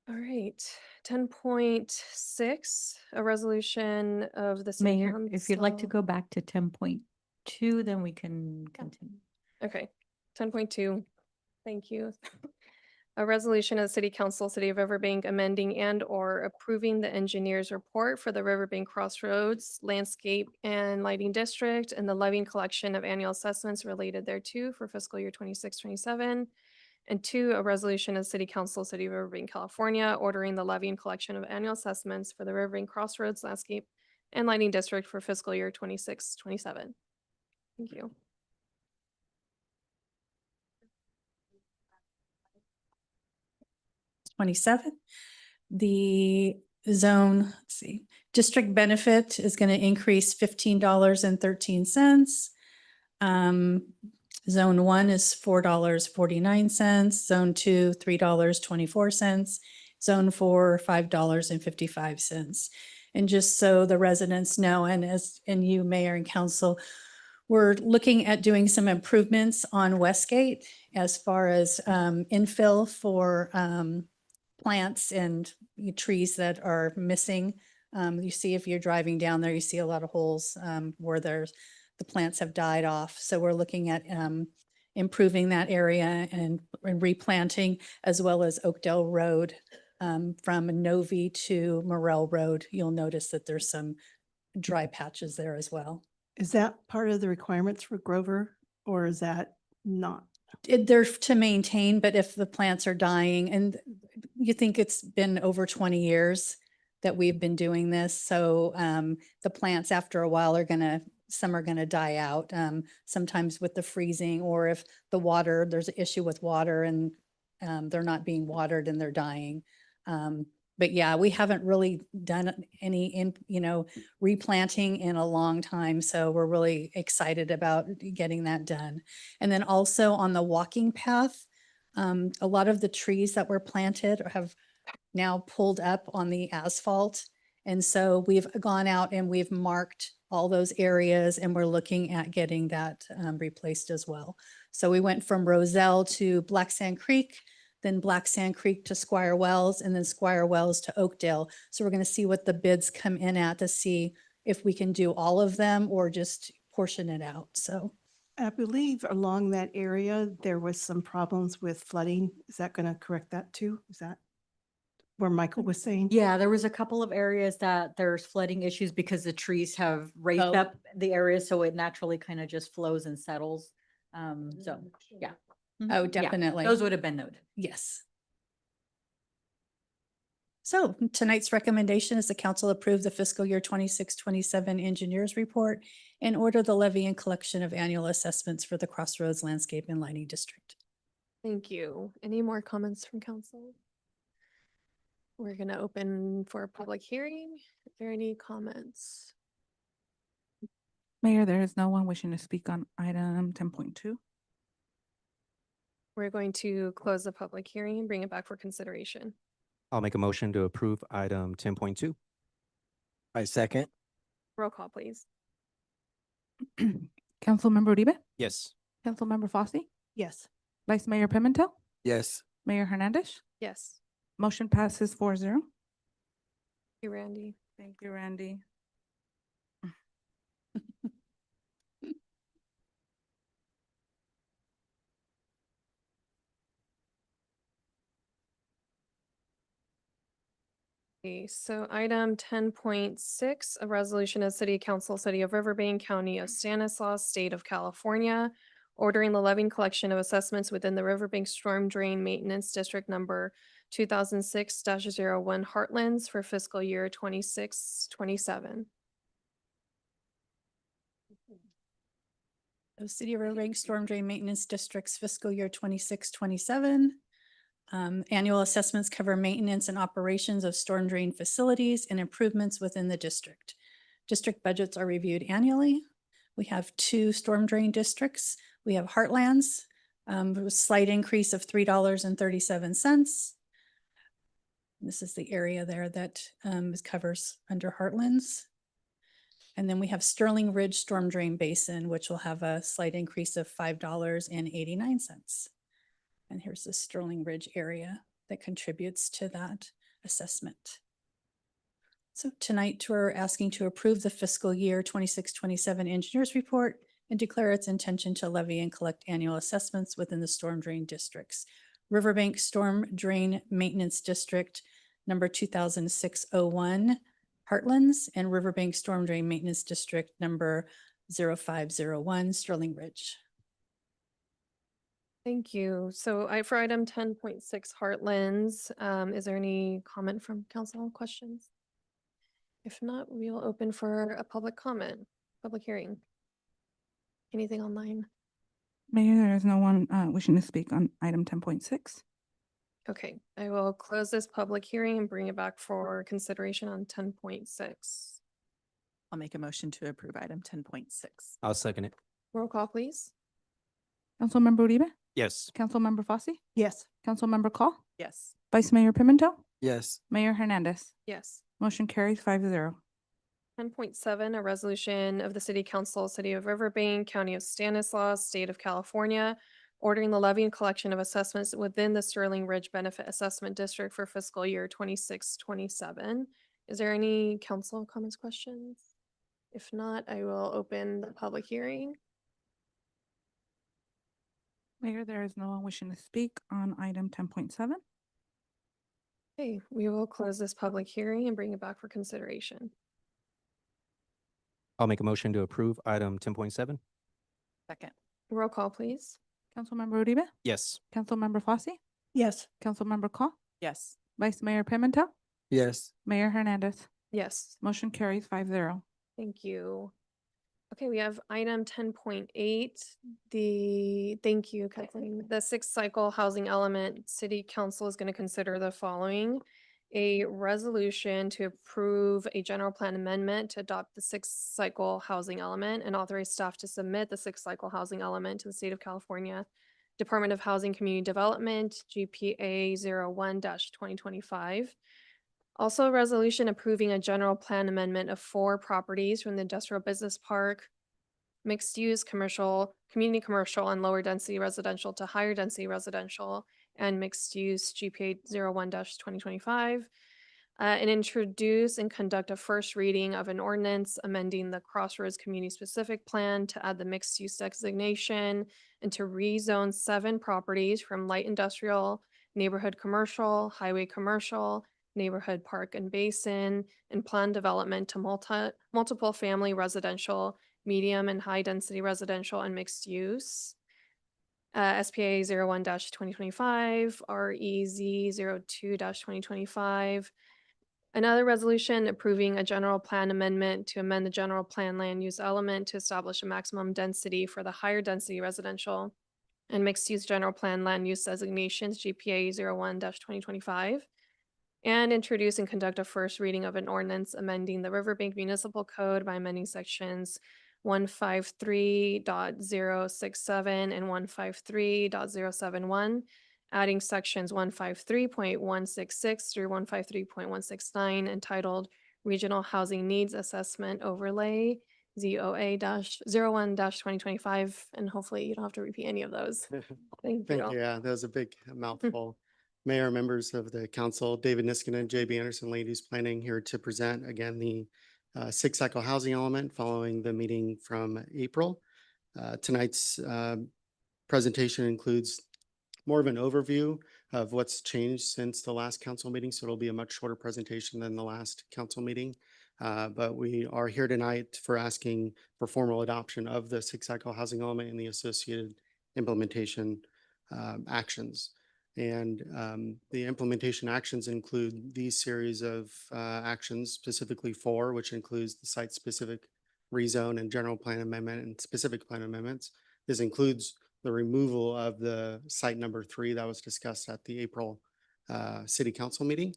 All right, 10.6, a resolution of the City Mayor, if you'd like to Council- go back to 10.2, then we can continue. Okay, 10.2, thank you. A resolution of the City Council, City of Riverbank, amending and or approving the engineer's report for the Riverbank Crossroads Landscape and Lighting District and the levy and collection of annual assessments related thereto for fiscal year 26-27. And 2, a resolution of the City Council, City of Riverbank, California, ordering the levy and collection of annual assessments for the Riverbank Crossroads Landscape and Lighting District for fiscal year 26-27. Thank you. The zone, let's see, district benefit is going to increase $15.13. Zone 1 is $4.49. Zone 2, $3.24. Zone 4, $5.55. And just so the residents know, and you, Mayor and Council, we're looking at doing some improvements on Westgate as far as infill for plants and trees that are missing. You see, if you're driving down there, you see a lot of holes where the plants have died off. So we're looking at improving that area and replanting, as well as Oakdale Road from Novi to Morel Road. You'll notice that there's some dry patches there as well. Is that part of the requirements for Grover, or is that not? They're to maintain, but if the plants are dying, and you think it's been over 20 years that we've been doing this, so the plants after a while some are gonna die out, sometimes with the freezing, or if there's an issue with water and they're not being watered and they're dying. But yeah, we haven't really done any replanting in a long time. So we're really excited about getting that done. And then also on the walking path, a lot of the trees that were planted have now pulled up on the asphalt. And so we've gone out and we've marked all those areas, and we're looking at getting that replaced as well. So we went from Roselle to Black Sand Creek, then Black Sand Creek to Squire Wells, and then Squire Wells to Oakdale. So we're going to see what the bids come in at to see if we can do all of them or just portion it out. So I believe along that area, there was some problems with flooding. Is that going to correct that too? Is that where Michael was saying? Yeah, there was a couple of areas that there's flooding issues because the trees have raised Oh. up the area, so it naturally kind of just flows and settles. So, yeah. Mhm. Oh, Yeah, definitely. those would have been noted. yes. So tonight's recommendation is the council approve the fiscal year 26-27 engineers report and order the levy and collection of annual assessments for the Crossroads Landscape and Lighting District. Thank you. Any more comments from council? We're gonna open for a public hearing. Are there any comments? Mayor, there is no one wishing to speak on item 10.2. We're going to close the public hearing and bring it back for consideration. I'll make a motion to approve item 10.2. I second. Roll call, please. Councilmember Uribe, Yes. Councilmember Fosse, Yes. Vice Mayor Pimentel, Yes. Mayor Hernandez. Yes. Motion passes 4-0. Thank you, Randy. Thank you, Randy. Okay, so item 10.6, a resolution of City Council, City of Riverbank, County of Stanislaus, State of California, ordering the levy and collection of assessments within the Riverbank Storm Drain Maintenance District number 2006-01 Heartlands for fiscal year 26-27. The City of Riverbank Storm Drain Maintenance District's fiscal year 26-27. Annual assessments cover maintenance and operations of storm drain facilities and improvements within the district. District budgets are reviewed annually. We have 2 storm drain districts. We have Heartlands, with a slight increase of $3.37. This is the area there that covers under Heartlands. And then we have Sterling Ridge Storm Drain Basin, which will have a slight increase of $5.89. And here's the Sterling Ridge area that contributes to that assessment. So tonight we're asking to approve the fiscal year 26-27 engineers report and declare its intention to levy and collect annual assessments within the storm drain districts. Riverbank Storm Drain Maintenance District number 2006-01 Heartlands and Riverbank Storm Drain Maintenance District number 0501 Sterling Ridge. Thank you. So for item 10.6 Heartlands, is there any comment from council, questions? If not, we will open for a public comment, public hearing. Anything online? Mayor, there is no one wishing to speak on item 10.6. Okay, I will close this public hearing and bring it back for consideration on 10.6. I'll make a motion to approve item 10.6. I'll second it. Roll call, please. Councilmember Uribe, Yes. Councilmember Fosse, Yes. Councilmember Call, Yes. Vice Mayor Pimentel, Yes. Mayor Hernandez. Yes. Motion carries 5-0. 10.7, a resolution of the City Council, City of Riverbank, County of Stanislaus, State of California, ordering the levy and collection of assessments within the Sterling Ridge Benefit Assessment District for fiscal year 26-27. Is there any council comments, questions? If not, I will open the public hearing. Mayor, there is no one wishing to speak on item 10.7. Okay, we will close this public hearing and bring it back for consideration. I'll make a motion to approve item 10.7. Second. Roll call, please. Councilmember Uribe, Yes. Councilmember Fosse, Yes. Councilmember Call, Yes. Vice Mayor Pimentel, Yes. Mayor Hernandez. Yes. Motion carries 5-0. Thank you. Okay, we have item 10.8, thank you, Kathleen. The 6th cycle housing element, City Council is going to consider the following. A resolution to approve a general plan amendment to adopt the 6th cycle housing element and authorize staff to submit the 6th cycle housing element to the State of California Department of Housing Community Development, GPA 01-2025. Also, a resolution approving a general plan amendment of 4 properties from the Industrial Business Park, mixed use commercial, community commercial, and lower density residential to higher density residential and mixed use GPA 01-2025. And introduce and conduct a first reading of an ordinance amending the Crossroads Community Specific Plan to add the mixed use designation and to rezone 7 properties from light industrial, neighborhood commercial, highway commercial, neighborhood park and basin, and plan development to multiple family residential, medium and high density residential and mixed use. SPA 01-2025, REZ 02-2025. Another resolution approving a general plan amendment to amend the general plan land use element to establish a maximum density for the higher density residential and mixed use general plan land use designations GPA 01-2025. And introduce and conduct a first reading of an ordinance amending the Riverbank Municipal Code by amending sections 153.067 and 153.071, adding sections 153.166 through 153.169 entitled Regional Housing Needs Assessment Overlay, ZOA-01-2025, and hopefully you don't have to repeat any of those. Thank you. Yeah, that was a big mouthful. Mayor, members of the council, David Niskanen, JB Anderson, Land Use Planning, here to present again the six cycle housing element following the meeting from April. Tonight's presentation includes more of an overview of what's changed since the last council meeting. So it'll be a much shorter presentation than the last council meeting. But we are here tonight for asking for formal adoption of the six cycle housing element and the associated implementation actions. And the implementation actions include these series of actions, specifically four, which includes the site-specific rezone and general plan amendment and specific plan amendments. This includes the removal of the site number 3 that was discussed at the April city council meeting.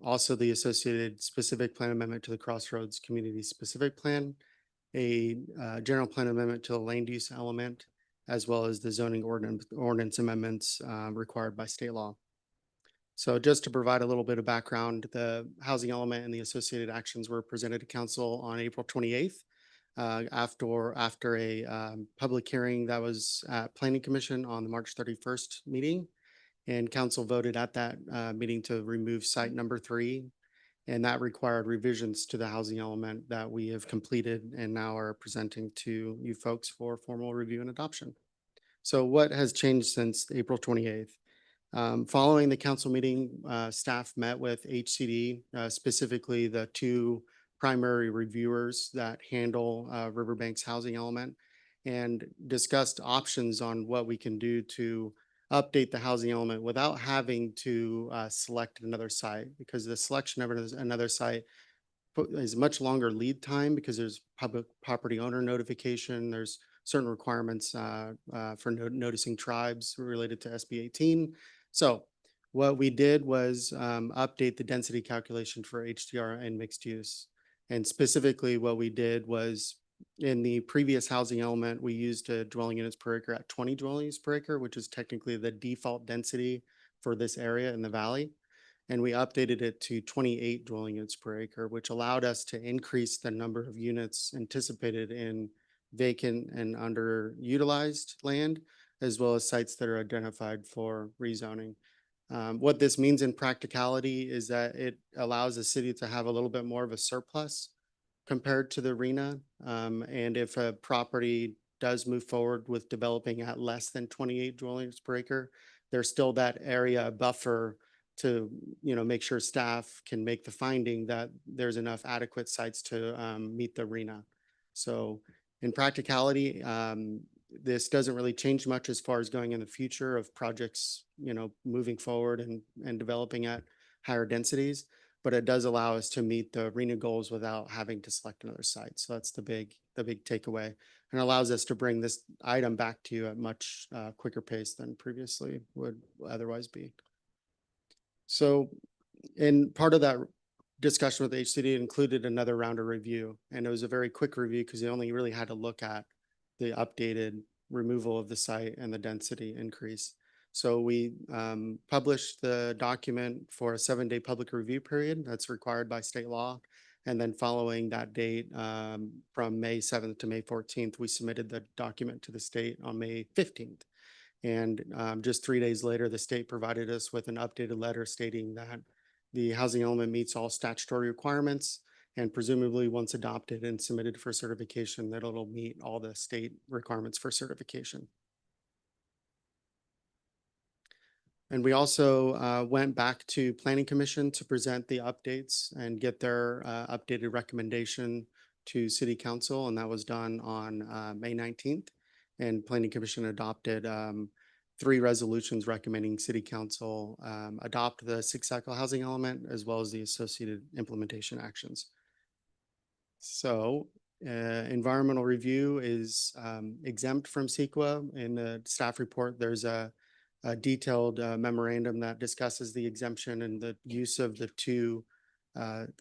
Also the associated specific plan amendment to the Crossroads Community Specific Plan, a general plan amendment to the land use element, as well as the zoning ordinance amendments required by state law. So just to provide a little bit of background, the housing element and the associated actions were presented to council on April 28th. After a public hearing that was at Planning Commission on the March 31st meeting. And council voted at that meeting to remove site number 3. And that required revisions to the housing element that we have completed and now are presenting to you folks for formal review and adoption. So what has changed since April 28th? Following the council meeting, staff met with HCD, specifically the 2 primary reviewers that handle Riverbank's housing element, and discussed options on what we can do to update the housing element without having to select another site, because the selection of another site is much longer lead time because there's public property owner notification. There's certain requirements for noticing tribes related to SB 18. So what we did was update the density calculation for HDR and mixed use. And specifically what we did was, in the previous housing element, we used dwelling units per acre at 20 dwelling units per acre, which is technically the default density for this area in the valley. And we updated it to 28 dwelling units per acre, which allowed us to increase the number of units anticipated in vacant and underutilized land, as well as sites that are identified for rezoning. What this means in practicality is that it allows the city to have a little bit more of a surplus compared to the RENA. And if a property does move forward with developing at less than 28 dwellings per acre, there's still that area buffer to, make sure staff can make the finding that there's enough adequate sites to meet the RENA. So in practicality, this doesn't really change much as far as going in the future of projects, moving forward and developing at higher densities. But it does allow us to meet the RENA goals without having to select another site. So that's the big takeaway, and allows us to bring this item back to you at much quicker pace than previously would otherwise be. So in part of that discussion with HCD included another round of review, and it was a very quick review because they only really had to look at the updated removal of the site and the density increase. So we published the document for a 7-day public review period that's required by state law. And then following that date, from May 7th to May 14th, we submitted the document to the state on May 15th. And just 3 days later, the state provided us with an updated letter stating that the housing element meets all statutory requirements, and presumably once adopted and submitted for certification, that it'll meet all the state requirements for certification. And we also went back to Planning Commission to present the updates and get their updated recommendation to City Council, and that was done on May 19th. And Planning Commission adopted 3 resolutions recommending City Council adopt the 6-cycle housing element as well as the associated implementation actions. So environmental review is exempt from CEQA. In the staff report, there's a detailed memorandum that discusses the exemption and the use of the 2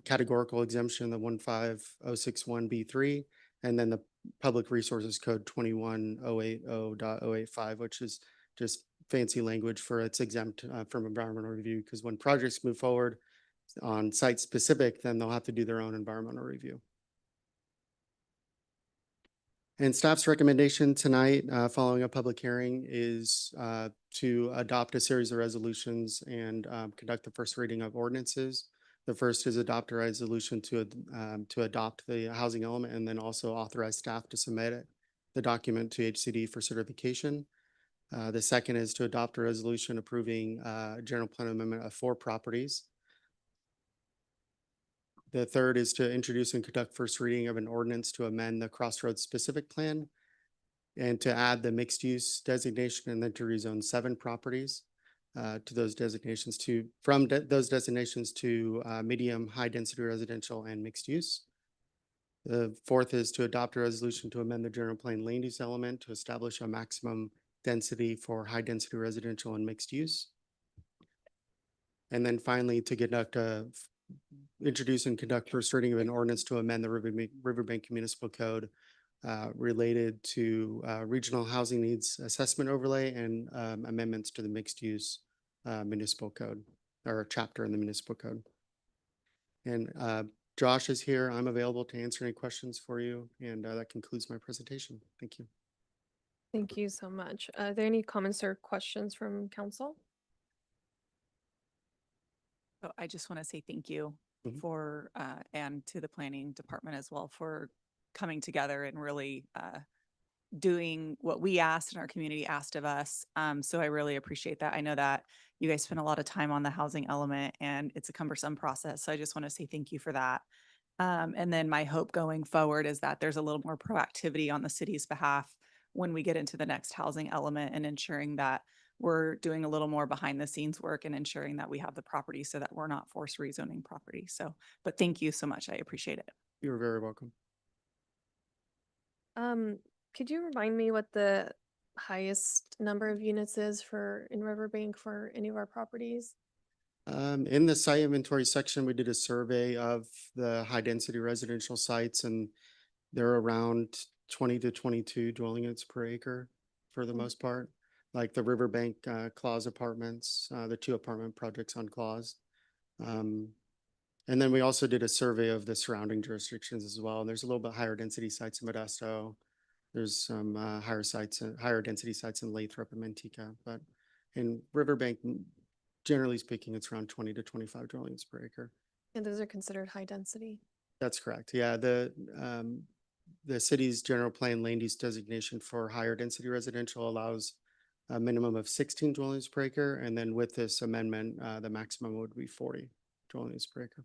categorical exemption, the 15061B3 And then the Public Resources Code 21080.085, which is just fancy language for it's exempt from environmental review, because when projects move forward on site specific, then they'll have to do their own environmental review. And staff's recommendation tonight, following a public hearing, is to adopt a series of resolutions and conduct the first reading of ordinances. The first is adopt a resolution to adopt the housing element, and then also authorize staff to submit the document to HCD for certification. The second is to adopt a resolution approving general plan amendment of 4 properties. The third is to introduce and conduct first reading of an ordinance to amend the Crossroads specific plan and to add the mixed use designation, and then to rezone 7 properties to those designations those designations to medium high density residential and mixed use. The fourth is to adopt a resolution to amend the general plan land use element to establish a maximum density for high density residential and mixed use. And then finally, to introduce and conduct first reading of an ordinance to amend the Riverbank Municipal Code related to regional housing needs assessment overlay and amendments to the mixed use municipal code, or chapter in the municipal code. And Josh is here. I'm available to answer any questions for you. And that concludes my presentation. Thank you. Thank you so much. Are there any comments or questions from council? So I just want to say thank you Mhm. for, and to the planning department as well for coming together and really doing what we asked and our community asked of us. So I really appreciate that. I know that you guys spend a lot of time on the housing element and it's a cumbersome process. So I just want to say thank you for that. And then my hope going forward is that there's a little more proactivity on the city's behalf when we get into the next housing element and ensuring that we're doing a little more behind the scenes work and ensuring that we have the property so that we're not forced rezoning property. So, but thank you so much. I appreciate it. You're very welcome. Could you remind me what the highest number of units is in Riverbank for any of our properties? In the site inventory section, we did a survey of the high density residential sites, and they're around 20 to 22 dwelling units per acre for the most part, like the Riverbank Clause apartments, the 2 apartment projects on Clause. And then we also did a survey of the surrounding jurisdictions as well. And there's a little bit higher density sites in Modesto. There's some higher density sites in Lathrop and Manteca, but in Riverbank, generally speaking, it's around 20 to 25 dwelling units per acre. And those are considered high density. That's correct. Yeah, the city's general plan land use designation for higher density residential allows a minimum of 16 dwellings per acre, and then with this amendment, the maximum would be 40 dwellings per acre.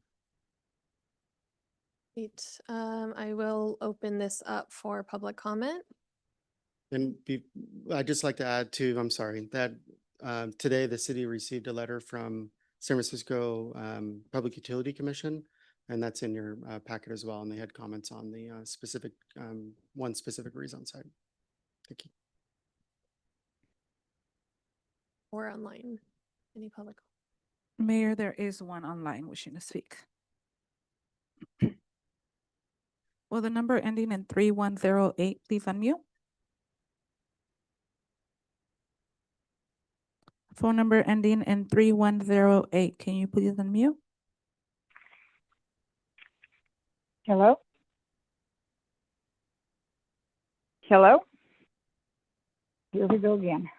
Great. I will open this up for public comment. And I'd just like to add too, I'm sorry, that today the city received a letter from San Francisco Public Utility Commission, and that's in your packet as well. And they had comments on the one specific rezone site. Thank you. Or online, any public. Mayor, there is one online wishing to speak. Will the number ending in 3108 please unmute? Phone number ending in 3108. Can you please unmute? Hello? Hello? Here we go again.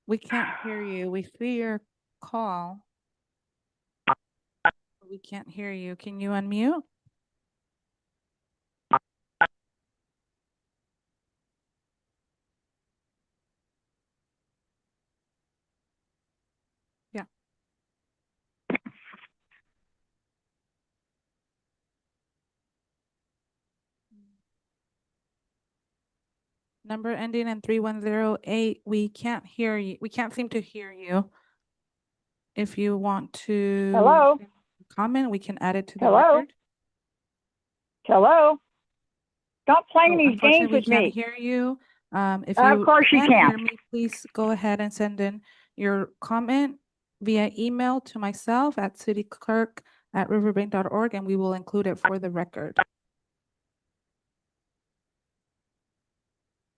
We can't hear you. We see your call. We can't hear you. Can you unmute? Yeah. Number ending in 3108. We can't hear you. We can't seem to hear you. If you want to Hello? comment, we can add it to the Hello? record. Hello? Stop playing Oh, these games unfortunately, with we can't me. hear you. If Of you course you can hear can't. me, please go ahead and send in your comment via email to myself at cityclerk@riverbank.org, and we will include it for the record.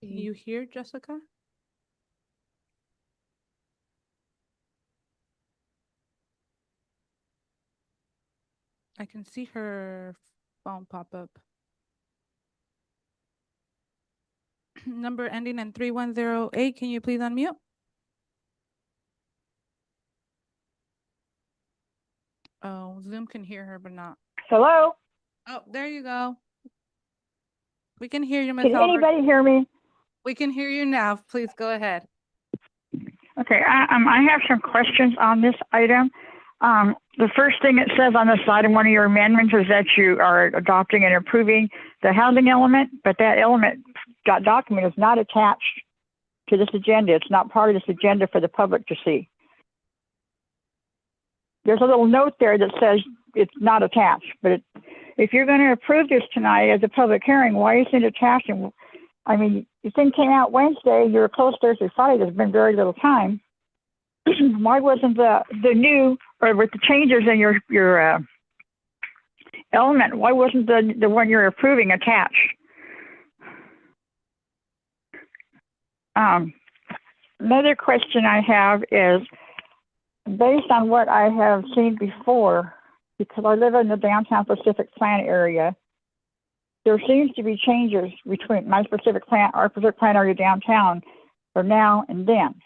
Can you hear Jessica? I can see her phone pop up. Number ending in 3108, can you please unmute? Oh, Zoom can hear her, but not. Hello? Oh, there you go. We can hear you, Ms. Can Albert. anybody hear me? We can hear you now. Please go ahead. Okay, I have some questions on this item. The first thing it says on this item, one of your amendments is that you are adopting and approving the housing element, but that document is not attached to this agenda. It's not part of this agenda for the public to see. There's a little note there that says it's not attached, but if you're going to approve this tonight as a public hearing, why isn't it attached? And I mean, the thing came out Wednesday, you were closed Thursday, Friday, there's been very little time. Why wasn't the new, or with the changes in your element, why wasn't the one you're approving attached? Another question I have is, based on what I have seen before, because I live in the downtown Pacific Plan area, there seems to be changes between my specific plan, our specific plan area downtown, for now and then.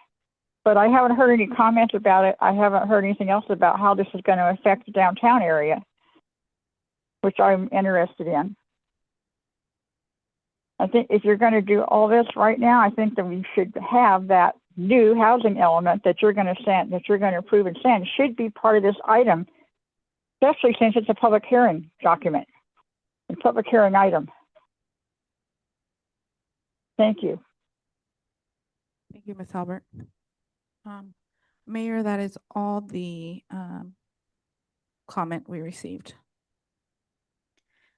But I haven't heard any comments about it. I haven't heard anything else about how this is going to affect the downtown area, which I'm interested in. I think if you're going to do all this right now, I think that we should have that new housing element that you're going to send, that you're going to approve and send, should be part of this item, especially since it's a public hearing document, a public hearing item. Thank you. Thank you, Ms. Albert. Mayor, that is all the comment we received.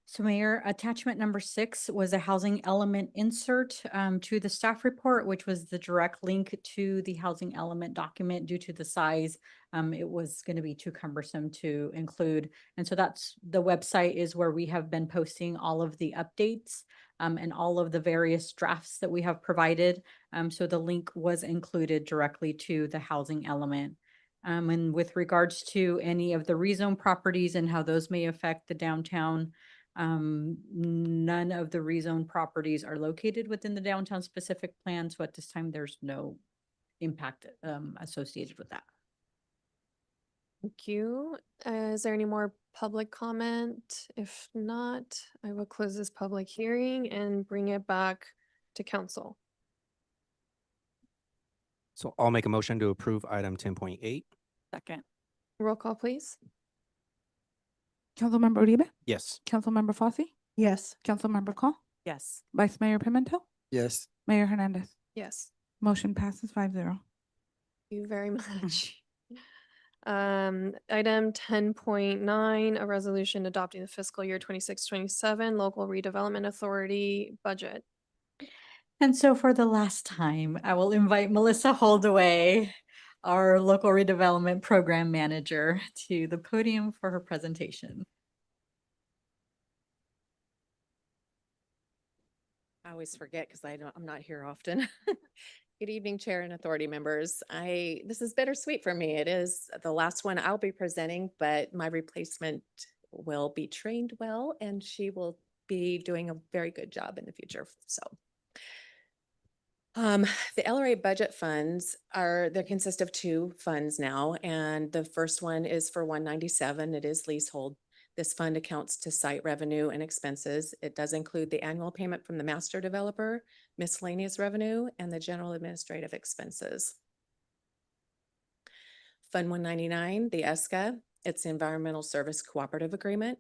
So Mayor, attachment number 6 was a housing element insert to the staff report, which was the direct link to the housing element document. Due to the size, it was going to be too cumbersome to include. And so that's the website is where we have been posting all of the updates and all of the various drafts that we have provided. So the link was included directly to the housing element. And with regards to any of the rezone properties and how those may affect the downtown, none of the rezone properties are located within the downtown specific plan. So at this time, there's no impact associated with that. Thank you. Is there any more public comment? If not, I will close this public hearing and bring it back to council. So I'll make a motion to approve item 10.8. Second. Roll call, please. Councilmember Uribe? Yes. Councilmember Fossey? Yes. Councilmember Call? Yes. Vice Mayor Pimentel? Yes. Mayor Hernandez? Yes. Motion passes 5-0. Thank you very much. Item 10.9, a resolution adopting the fiscal year 26-27 local redevelopment authority budget. And so for the last time, I will invite Melissa Holdaway, our local redevelopment program manager, to the podium for her presentation. I always forget because I'm not here often. Good evening, Chair and Authority members. This is bittersweet for me. It is the last one I'll be presenting, but my replacement will be trained well and she will be doing a very good job in the future. So the LRA budget funds they consist of 2 funds now, and the first one is for 197. It is leasehold. This fund accounts to site revenue and expenses. It does include the annual payment from the master developer, miscellaneous revenue, and the general administrative expenses. Fund 199, the ESCA, it's the Environmental Service Cooperative Agreement.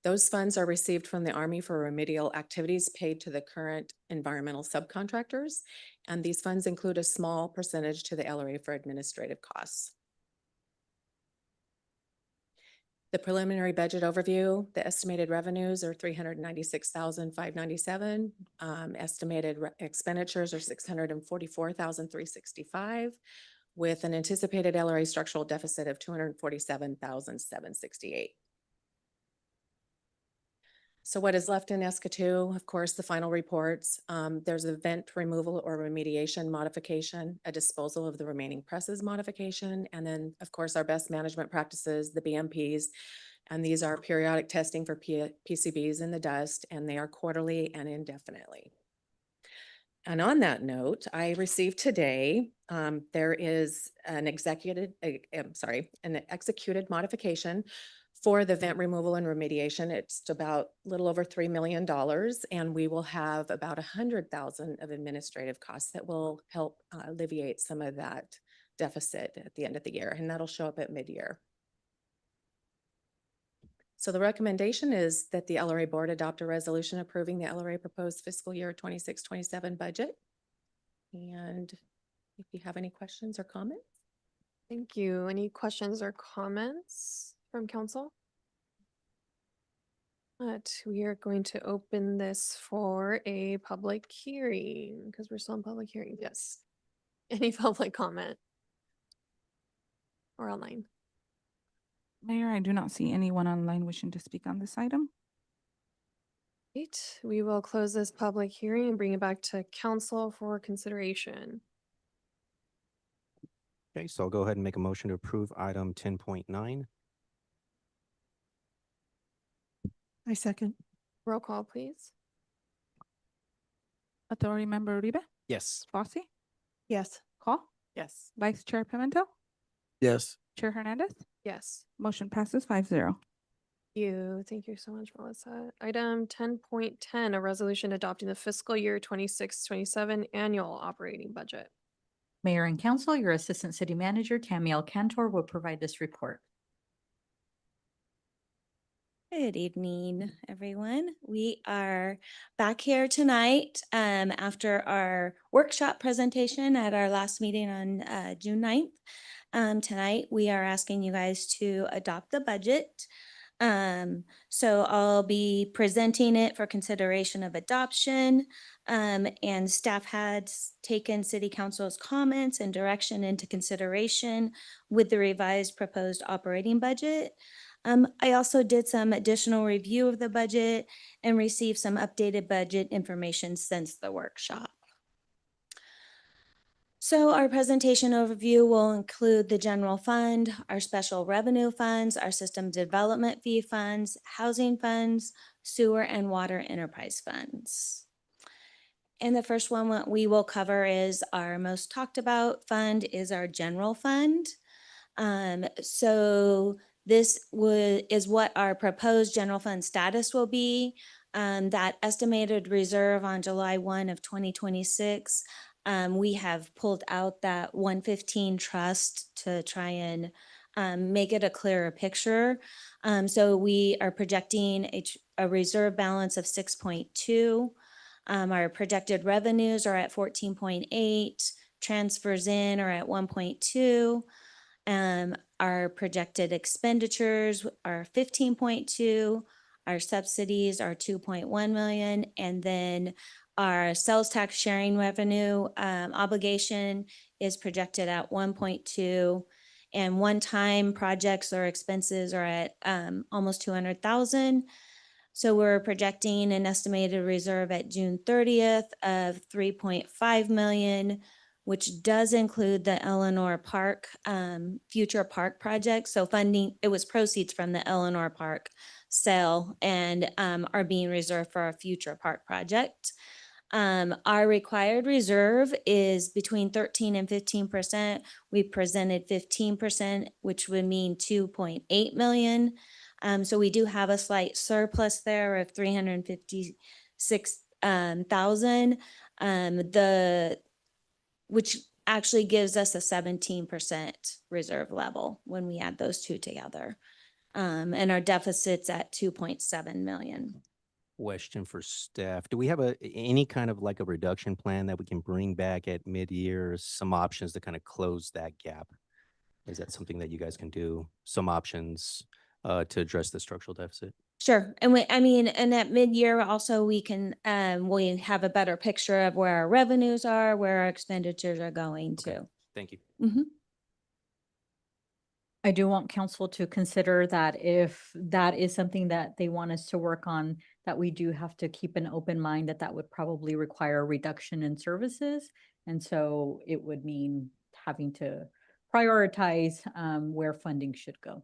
Those funds are received from the Army for remedial activities paid to the current environmental subcontractors, and these funds include a small percentage to the LRA for administrative costs. The preliminary budget overview, the estimated revenues are $396,597. Estimated expenditures are $644,365, with an anticipated LRA structural deficit of $247,768. So what is left in SK2, of course, the final reports, there's a vent removal or remediation modification, a disposal of the remaining presses modification, and then, of course, our best management practices, the BMPs. And these are periodic testing for PCBs in the dust, and they are quarterly and indefinitely. And on that note, I received today, there is an executed modification for the vent removal and remediation. It's about a little over $3 million, and we will have about 100,000 of administrative costs that will help alleviate some of that deficit at the end of the year, and that'll show up at mid-year. So the recommendation is that the LRA board adopt a resolution approving the LRA proposed fiscal year 26-27 budget. And if you have any questions or comments. Thank you. Any questions or comments from council? But we are going to open this for a public hearing because we're still in public hearing. Yes. Any public comment? Or online? Mayor, I do not see anyone online wishing to speak on this item. Right, we will close this public hearing and bring it back to council for consideration. Okay, so I'll go ahead and make a motion to approve item 10.9. I second. Roll call, please. Authority Member Uribe, Yes. Fosse, Yes. Call, Yes. Vice Chair Pimentel, Yes. Chair Hernandez. Yes. Motion passes 5-0. Thank you so much, Melissa. Item 10.10, a resolution adopting the fiscal year 26-27 annual operating budget. Mayor and council, your Assistant City Manager, Tamiel Cantor, will provide this report. Good evening, everyone. We are back here tonight after our workshop presentation at our last meeting on June 9th. Tonight, we are asking you guys to adopt the budget. So I'll be presenting it for consideration of adoption. And staff had taken City Council's comments and direction into consideration with the revised proposed operating budget. I also did some additional review of the budget and received some updated budget information since the workshop. So our presentation overview will include the general fund, our special revenue funds, our system development fee funds, housing funds, sewer and water enterprise funds. And the first one what we will cover is our most talked about fund is our general fund. So this is what our proposed general fund status will be. That estimated reserve on July 1 of 2026. We have pulled out that 115 trust to try and make it a clearer picture. So we are projecting a reserve balance of 6.2. Our projected revenues are at 14.8. Transfers in are at 1.2. Our projected expenditures are 15.2. Our subsidies are 2.1 million. And then our sales tax sharing revenue obligation is projected at 1.2. And one-time projects or expenses are at almost 200,000. So we're projecting an estimated reserve at June 30th of 3.5 million, which does include the Eleanor Park future park project. So funding, it was proceeds from the Eleanor Park sale and are being reserved for our future park project. Our required reserve is between 13 and 15%. We presented 15%, which would mean 2.8 million. So we do have a slight surplus there of 356,000. Which actually gives us a 17% reserve level when we add those two together. And our deficit's at 2.7 million. Question for staff. Do we have any kind of like a reduction plan that we can bring back at mid-year, some options to kind of close that gap? Is that something that you guys can do? Some options to address the structural deficit? Sure. And and at mid-year also we can, we have a better picture of where our revenues are, where our expenditures are going to. Thank you. Mm-hmm. I do want council to consider that if that is something that they want us to work on, that we do have to keep an open mind that that would probably require a reduction in services. And so it would mean having to prioritize where funding should go.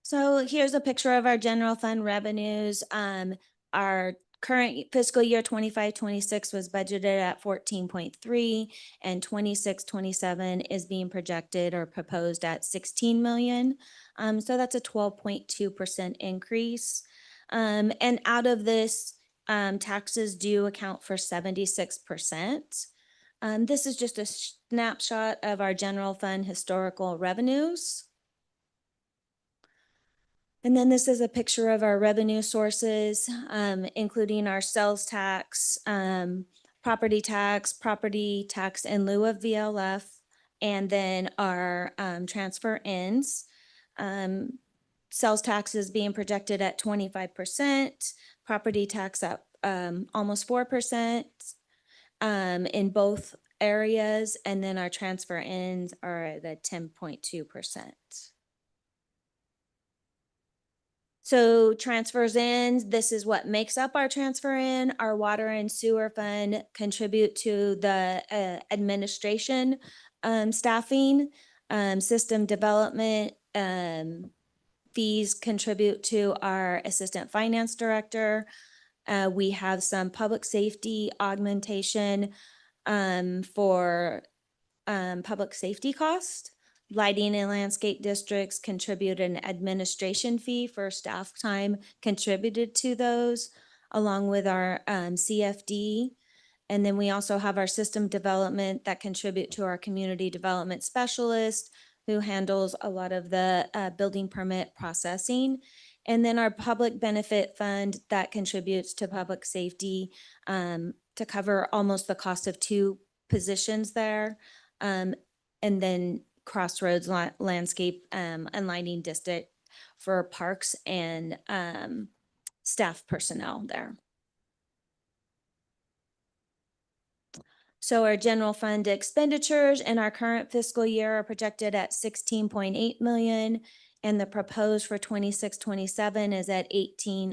So here's a picture of our general fund revenues. Our current fiscal year 25-26 was budgeted at 14.3, and 26-27 is being projected or proposed at 16 million. So that's a 12.2% increase. And out of this, taxes do account for 76%. This is just a snapshot of our general fund historical revenues. And then this is a picture of our revenue sources, including our sales tax, property tax in lieu of VLF, and then our transfer ins. Sales tax is being projected at 25%, property tax at almost 4% in both areas, and then our transfer ins are at 10.2%. So transfers in, this is what makes up our transfer in. Our water and sewer fund contribute to the administration staffing, system development fees contribute to our assistant finance director. We have some public safety augmentation for public safety cost. Lighting and landscape districts contribute an administration fee for staff time contributed to those, along with our CFD. And then we also have our system development that contribute to our community development specialist, who handles a lot of the building permit processing. And then our public benefit fund that contributes to public safety to cover almost the cost of 2 positions there. And then Crossroads Landscape and Lighting District for parks and staff personnel there. So our general fund expenditures in our current fiscal year are projected at 16.8 million, and the proposed for 26-27 is at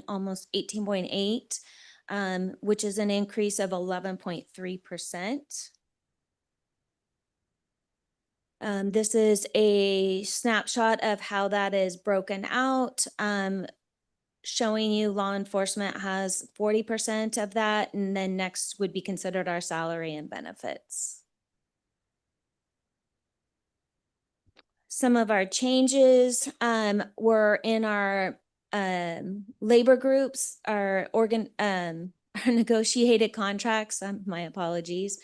almost 18.8, which is an increase of 11.3%. This is a snapshot of how that is broken out, showing you law enforcement has 40% of that, and then next would be considered our salary and benefits. Some of our changes were in our labor groups, our negotiated contracts, my apologies.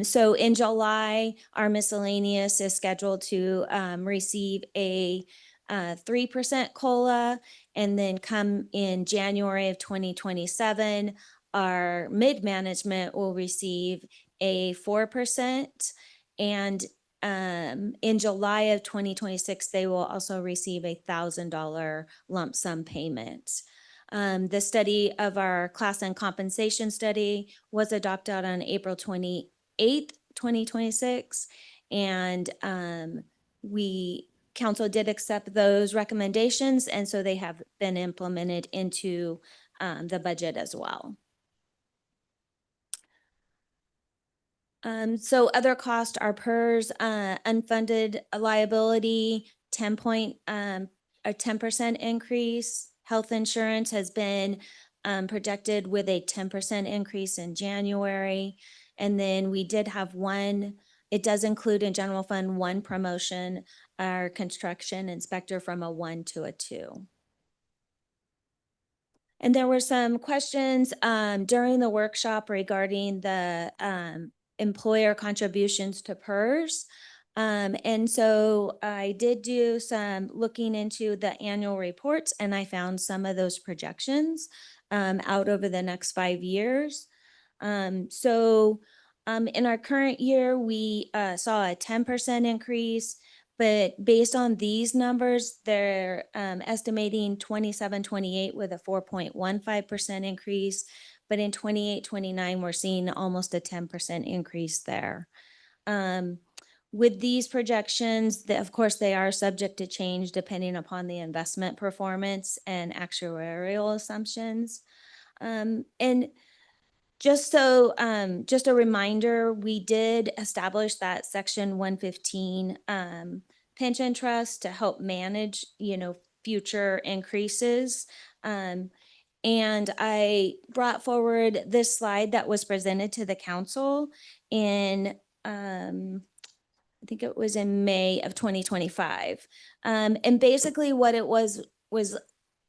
So in July, our miscellaneous is scheduled to receive a 3% COLA, and then come in January of 2027, our mid-management will receive a 4%, and in July of 2026, they will also receive $1,000 lump sum payment. The study of our class and compensation study was adopted on April 28th, 2026. And council did accept those recommendations, and so they have been implemented into the budget as well. So other costs are PERS, unfunded liability, a 10% increase. Health insurance has been projected with a 10% increase in January. And then we did have it does include in general fund 1 promotion, our construction inspector from a 1 to a 2. And there were some questions during the workshop regarding the employer contributions to PERS. And so I did do some looking into the annual reports, and I found some of those projections out over the next 5 years. So in our current year, we saw a 10% increase, but based on these numbers, they're estimating 27-28 with a 4.15% increase. But in 28-29, we're seeing almost a 10% increase there. with these projections, of course, they are subject to change depending upon the investment performance and actuarial assumptions. And just a reminder, we did establish that Section 115 pension trust to help manage, future increases. And I brought forward this slide that was presented to the council in, I think it was in May of 2025. And basically what it was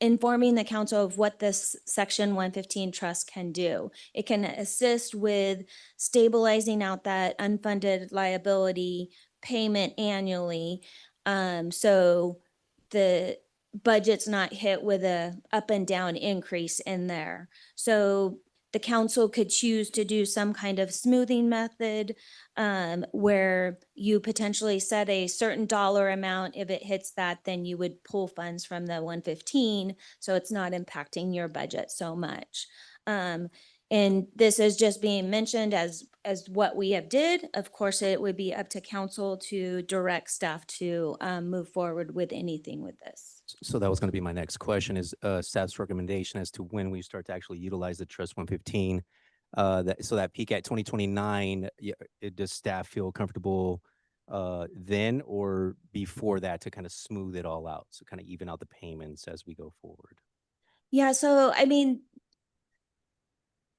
informing the council of what this Section 115 trust can do. It can assist with stabilizing out that unfunded liability payment annually. So the budget's not hit with a up and down increase in there. So the council could choose to do some kind of smoothing method where you potentially set a certain dollar amount. If it hits that, then you would pull funds from the 115, so it's not impacting your budget so much. And this is just being mentioned as what we have did. Of course, it would be up to council to direct staff to move forward with anything with this. So that was going to be my next question is staff's recommendation as to when we start to actually utilize the Trust 115. So that peak at 2029, does staff feel comfortable then or before that to kind of smooth it all out? So kind of even out the payments as we go forward. Yeah, so I mean,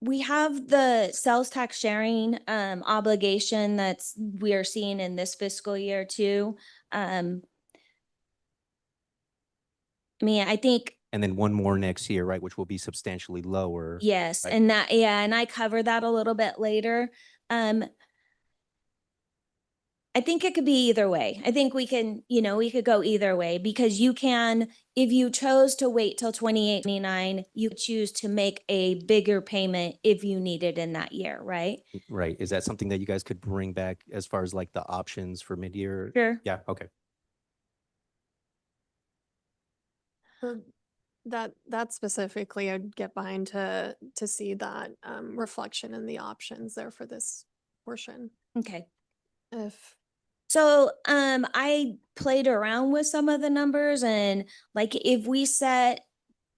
we have the sales tax sharing obligation we are seeing in this fiscal year too. I mean, I think. And then one more next year, right? Which will be substantially lower. Yes, right? and and I cover that a little bit later. I think it could be either way. I think we can, we could go either way because you can, if you chose to wait till 28-29, you could choose to make a bigger payment if you need it in that year, right? Right. Is that something that you guys could bring back as far as like the options for mid-year? Sure. Yeah. Okay. That specifically, I'd get behind to see that reflection in the options there for this portion. Okay. So I played around with some of the numbers and like if we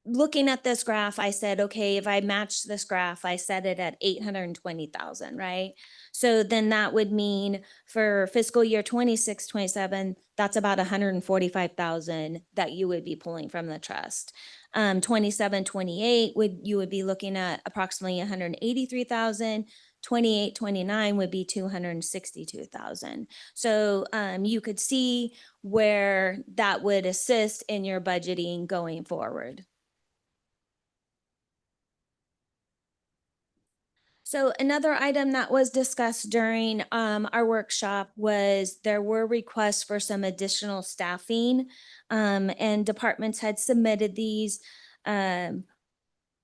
looking at this graph, I said, okay, if I match this graph, I set it at 820,000, right? So then that would mean for fiscal year 26, 27, that's about 145,000 that you would be pulling from the trust. 27, 28 you would be looking at approximately 183,000. 28, 29 would be 262,000. So you could see where that would assist in your budgeting going forward. So another item that was discussed during our workshop was there were requests for some additional staffing and departments had submitted these.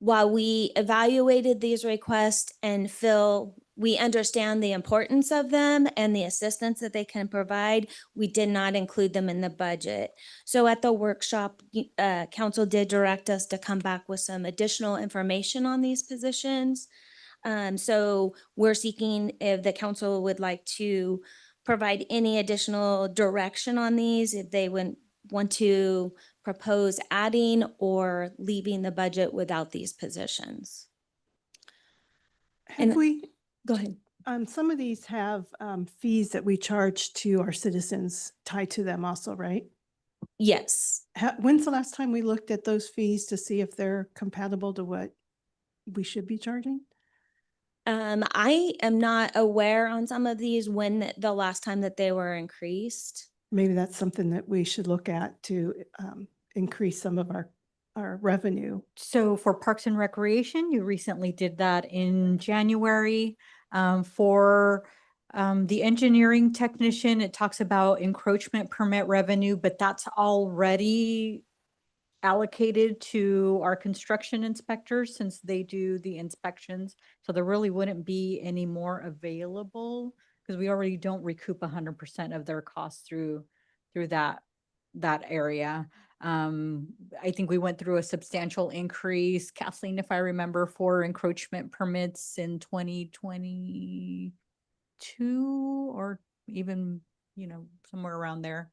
While we evaluated these requests and feel we understand the importance of them and the assistance that they can provide, we did not include them in the budget. So at the workshop, council did direct us to come back with some additional information on these positions. So we're seeking if the council would like to provide any additional direction on these, if they would want to propose adding or leaving the budget without these positions. Have we? Go ahead. Some of these have fees that we charge to our citizens tied to them also, right? Yes. When's the last time we looked at those fees to see if they're compatible to what we should be charging? I am not aware on some of these when the last time that they were increased. Maybe that's something that we should look at to increase some of our revenue. So for Parks and Recreation, you recently did that in January. For the engineering technician, it talks about encroachment permit revenue, but that's already allocated to our construction inspectors since they do the inspections. So there really wouldn't be any more available because we already don't recoup 100% of their costs through that area. I think we went through a substantial increase, Kathleen, if I remember, for encroachment permits in 2022 or even somewhere around there.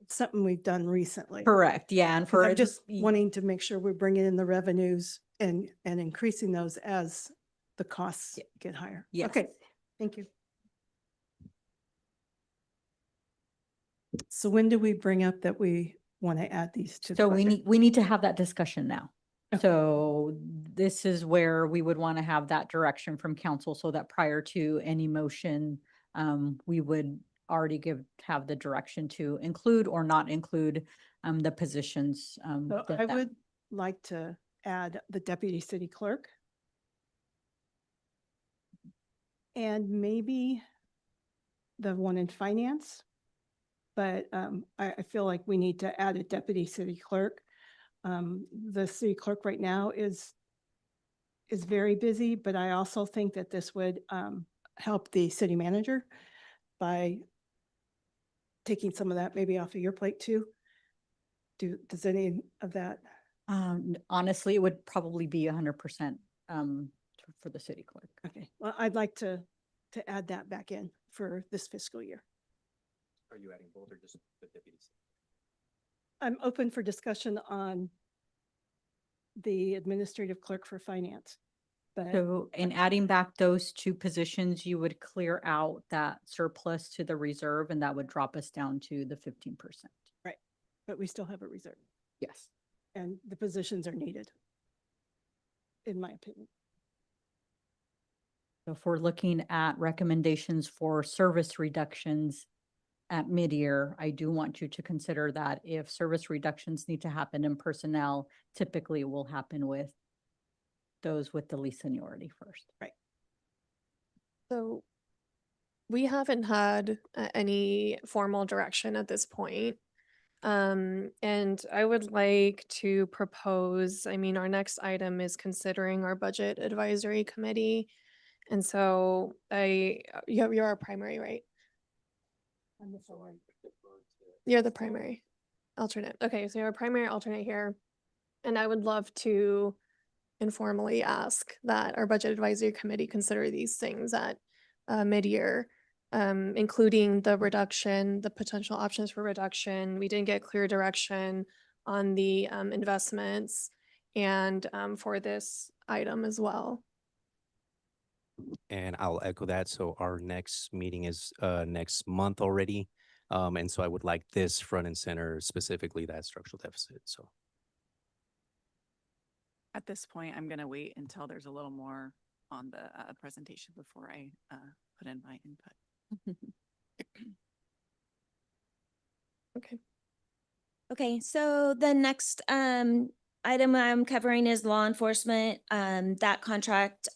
It's something we've done recently. Correct, yeah, and 'Cause for I'm it- just wanting to make sure we're bringing in the revenues and increasing those as the costs get higher. Yes. Okay, thank you. So when do we bring up that we want to add these to? the So budget? we need to have that discussion now. Okay. So this is where we would want to have that direction from council so that prior to any motion, we would already have the direction to include or not include the positions. So I would like to add the deputy city clerk. And maybe the one in finance. But I feel like we need to add a deputy city clerk. The city clerk right now is very busy, but I also think that this would help the city manager by taking some of that maybe off of your plate too. Does any of that? Honestly, it would probably be 100% for the city clerk. Okay, well, I'd like to add that back in for this fiscal year. Are you adding both or just the deputies? I'm open for discussion on the administrative clerk for finance. But So in adding back those two positions, you would clear out that surplus to the reserve and that would drop us down to the 15%. right, but we still have a reserve. Yes. And the positions are needed, in my opinion. So if we're looking at recommendations for service reductions at mid-year, I do want you to consider that if service reductions need to happen in personnel, typically it will happen with those with the least seniority first. Right. So we haven't had any formal direction at this point. And I would like to propose, I mean, our next item is considering our budget advisory committee. And so you're our primary, right? You're the primary alternate. Okay, so you're a primary alternate here. And I would love to informally ask that our budget advisory committee consider these things at mid-year, including the reduction, the potential options for reduction. We didn't get clear direction on the investments and for this item as well. And I'll echo that. So our next meeting is next month already. And so I would like this front and center, specifically that structural deficit. So At this point, I'm going to wait until there's a little more on the presentation before I put in my input. Okay. Okay, so the next item I'm covering is law enforcement. That contract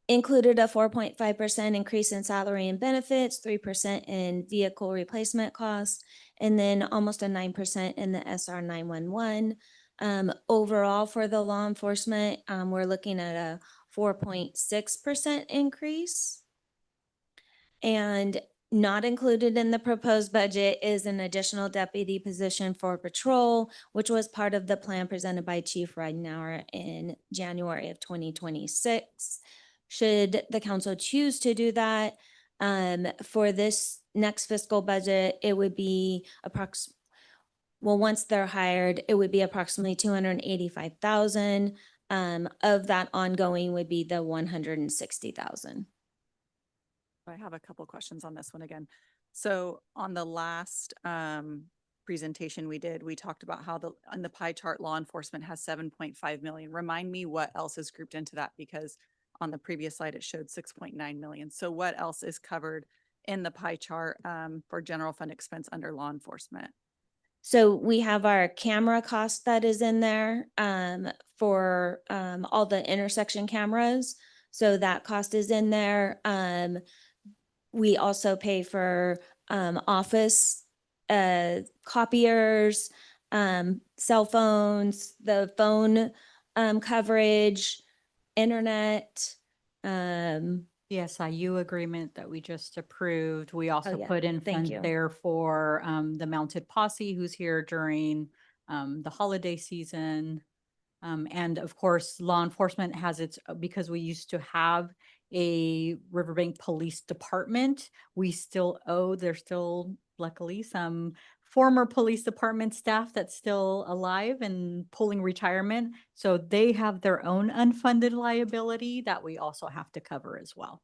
included a 4.5% increase in salary and benefits, 3% in vehicle replacement costs, and then almost a 9% in the SR 911. Overall for the law enforcement, we're looking at a 4.6% increase. And not included in the proposed budget is an additional deputy position for patrol, which was part of the plan presented by Chief Ridenour in January of 2026. Should the council choose to do that, for this next fiscal budget, it would be once they're hired, it would be approximately 285,000. Of that ongoing would be the 160,000. I have a couple questions on this one again. So on the last presentation we did, we talked about how on the pie chart, law enforcement has 7.5 million. Remind me what else is grouped into that, because on the previous slide, it showed 6.9 million. So what else is covered in the pie chart for general fund expense under law enforcement? So we have our camera cost that is in there for all the intersection cameras. So that cost is in there. We also pay for office copiers, cell phones, the phone coverage, internet. The SIU agreement that we just approved. We also yeah. put in Thank funds you. there for the mounted posse who's here during the holiday season. And of course, law enforcement has because we used to have a Riverbank Police Department. We still owe, there's still luckily some former police department staff that's still alive and pulling retirement. So they have their own unfunded liability that we also have to cover as well.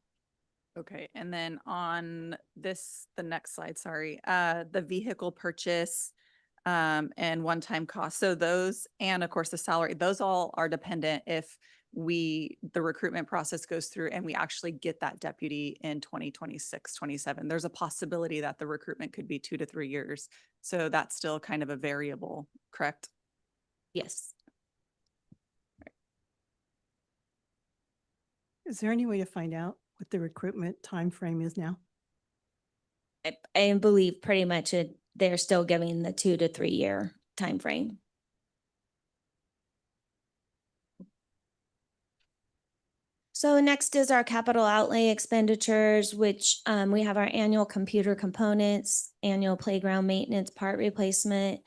Okay, and then on this, the next slide, sorry, the vehicle purchase and one-time cost. So those, and of course the salary, those all are dependent if the recruitment process goes through and we actually get that deputy in 2026, 27. There's a possibility that the recruitment could be 2 to 3 years. So that's still kind of a variable, correct? Yes. Is there any way to find out what the recruitment time frame is now? I believe pretty much they're still giving the 2 to 3 year time frame. So next is our capital outlay expenditures, which we have our annual computer components, annual playground maintenance, part replacement,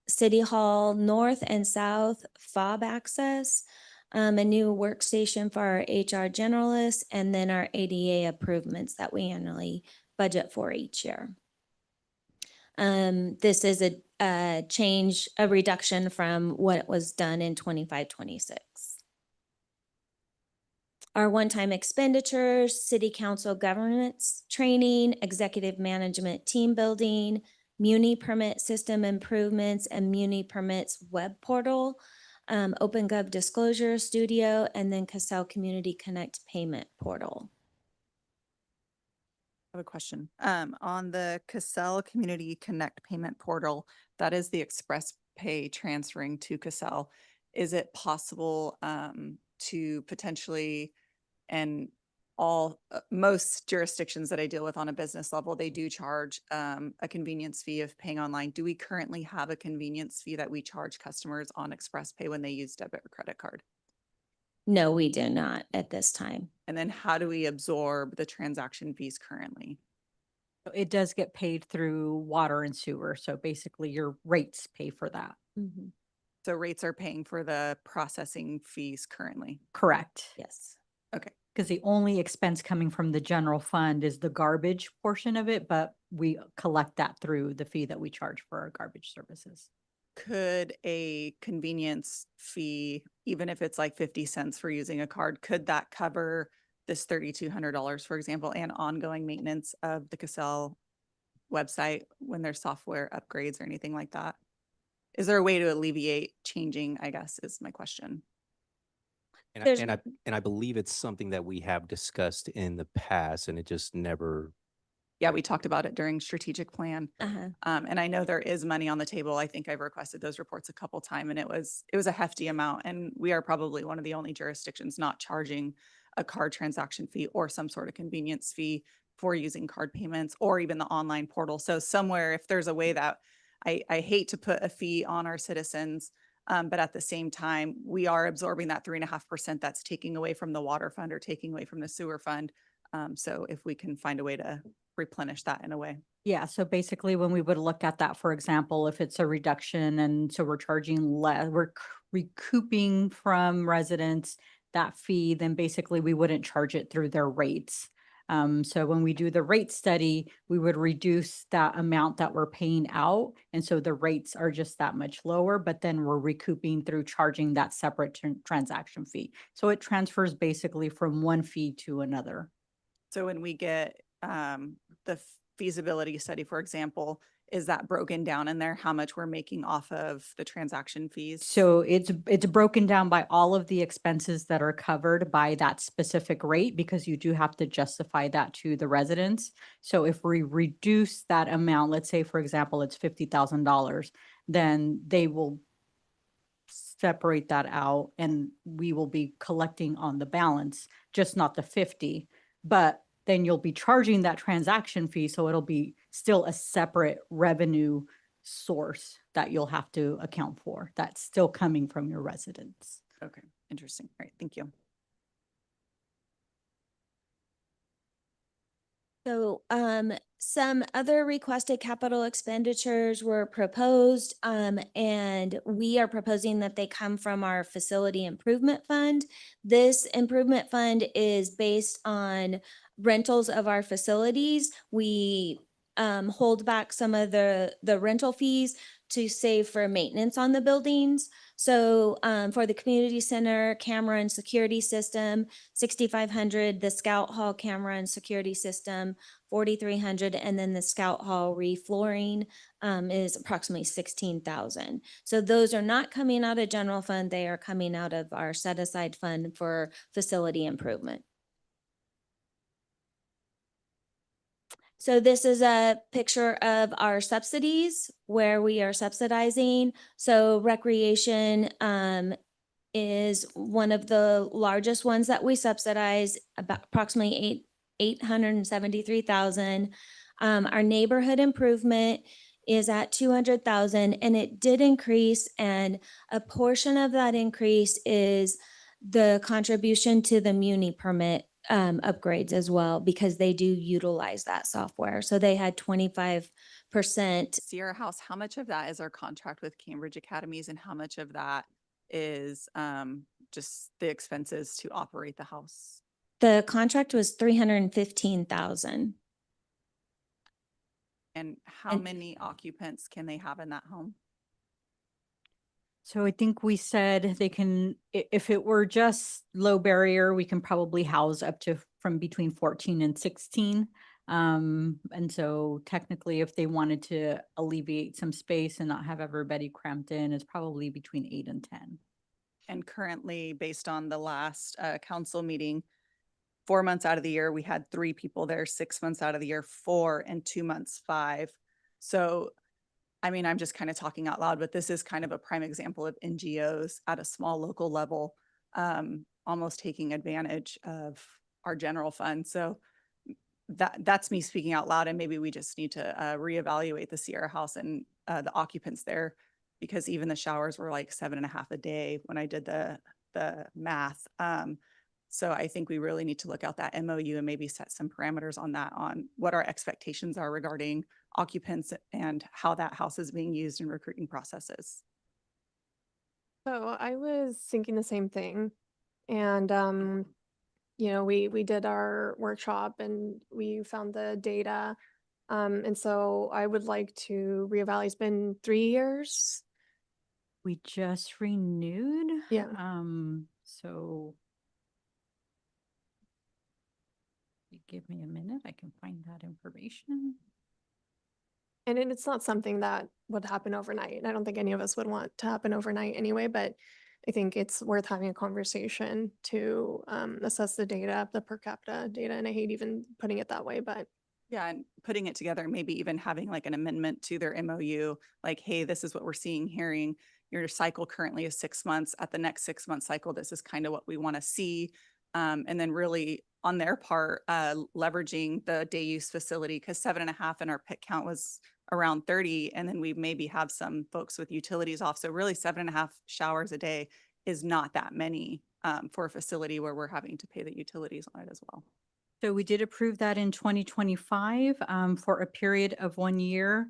City Hall North and South fob access, a new workstation for our HR generalists, and then our ADA improvements that we annually budget for each year. This is a change, a reduction from what was done in 25-26. Our one-time expenditures, city council governance training, executive management team building, Muni permit system improvements, and Muni permits web portal, OpenGov disclosure studio, and then Casell Community Connect payment portal. I have a question. On the Casell Community Connect payment portal, that is the express pay transferring to Casell. Is it possible to potentially, and most jurisdictions that I deal with on a business level, they do charge a convenience fee of paying online. Do we currently have a convenience fee that we charge customers on express pay when they use debit or credit card? No, we do not at this time. And then how do we absorb the transaction fees currently? It does get paid through water and sewer. So basically your rates pay for that. Mm-hmm. So rates are paying for the processing fees currently? Correct. Yes. Okay. Because the only expense coming from the general fund is the garbage portion of it, but we collect that through the fee that we charge for our garbage services. Could a convenience fee, even if it's like 50 cents for using a card, could that cover this $3,200, for example, and ongoing maintenance of the Casell website when there's software upgrades or anything like that? Is there a way to alleviate changing, I guess, is my question. And I believe it's something that we have discussed in the past, and it just never. Yeah, we talked about it during strategic plan. And I know there is money on the table. I think I've requested those reports a couple times, and it was a hefty amount. And we are probably one of the only jurisdictions not charging a card transaction fee or some sort of convenience fee for using card payments or even the online portal. So somewhere, if there's a way that I hate to put a fee on our citizens, but at the same time, we are absorbing that 3.5% that's taking away from the water fund or taking away from the sewer fund. So if we can find a way to replenish that in a way. Yeah, so basically when we would look at that, for example, if it's a reduction and so we're charging less, we're recouping from residents that fee, then basically we wouldn't charge it through their rates. So when we do the rate study, we would reduce that amount that we're paying out. And so the rates are just that much lower, but then we're recouping through charging that separate transaction fee. So it transfers basically from one fee to another. So when we get the feasibility study, for example, is that broken down in there, how much we're making off of the transaction fees? So it's broken down by all of the expenses that are covered by that specific rate, because you do have to justify that to the residents. So if we reduce that amount, let's say, for example, it's $50,000, then they will separate that out and we will be collecting on the balance, just not the 50, but then you'll be charging that transaction fee. So it'll be still a separate revenue source that you'll have to account for. That's still coming from your residents. Okay, interesting. All right, thank you. So, some other requested capital expenditures were proposed, and we are proposing that they come from our facility improvement fund. This improvement fund is based on rentals of our facilities. We, hold back some of the rental fees to save for maintenance on the buildings. So, for the community center camera and security system, 6,500, the Scout Hall camera and security system, 4,300, and then the Scout Hall reflooring is approximately 16,000. So those are not coming out of general fund, they are coming out of our set aside fund for facility improvement. So this is a picture of our subsidies where we are subsidizing. So recreation is one of the largest ones that we subsidize, about approximately 873,000. Our neighborhood improvement is at 200,000, and it did increase, and a portion of that increase is the contribution to the muni permit upgrades as well, because they do utilize that software. So they had 25%. Sierra House, how much of that is our contract with Cambridge Academies and how much of that is just the expenses to operate the house? The contract was 315,000. And how many occupants can they have in that home? So I think we said they can, if it were just low barrier, we can probably house up to from between 14 and 16. And so technically, if they wanted to alleviate some space and not have everybody cramped in, it's probably between 8 and 10. And currently, based on the last council meeting, 4 months out of the year, we had 3 people there, 6 months out of the year, 4, and 2 months, 5. So, I mean, I'm just kind of talking out loud, but this is kind of a prime example of NGOs at a small local level, almost taking advantage of our general fund. So that's me speaking out loud, and maybe we just need to reevaluate the Sierra House and the occupants there, because even the showers were like 7.5 a day when I did the math. So I think we really need to look out that MOU and maybe set some parameters on that, on what our expectations are regarding occupants and how that house is being used in recruiting processes. So I was thinking the same thing. And, you know, we did our workshop and we found the data. And so I would like to reevaluate. It's been 3 years. We just renewed. Yeah. So give me a minute, I can find that information. And it's not something that would happen overnight. I don't think any of us would want to happen overnight anyway, but I think it's worth having a conversation to assess the data, the per capita data. And I hate even putting it that way, but yeah, and putting it together, maybe even having like an amendment to their MOU, like, hey, this is what we're seeing, hearing. Your cycle currently is 6 months. At the next 6-month cycle, this is kind of what we want to see. And then really on their part, leveraging the day use facility, because 7.5 and our pit count was around 30. And then we maybe have some folks with utilities off. So really 7.5 showers a day is not that many for a facility where we're having to pay the utilities on it as well. So we did approve that in 2025 for a period of 1 year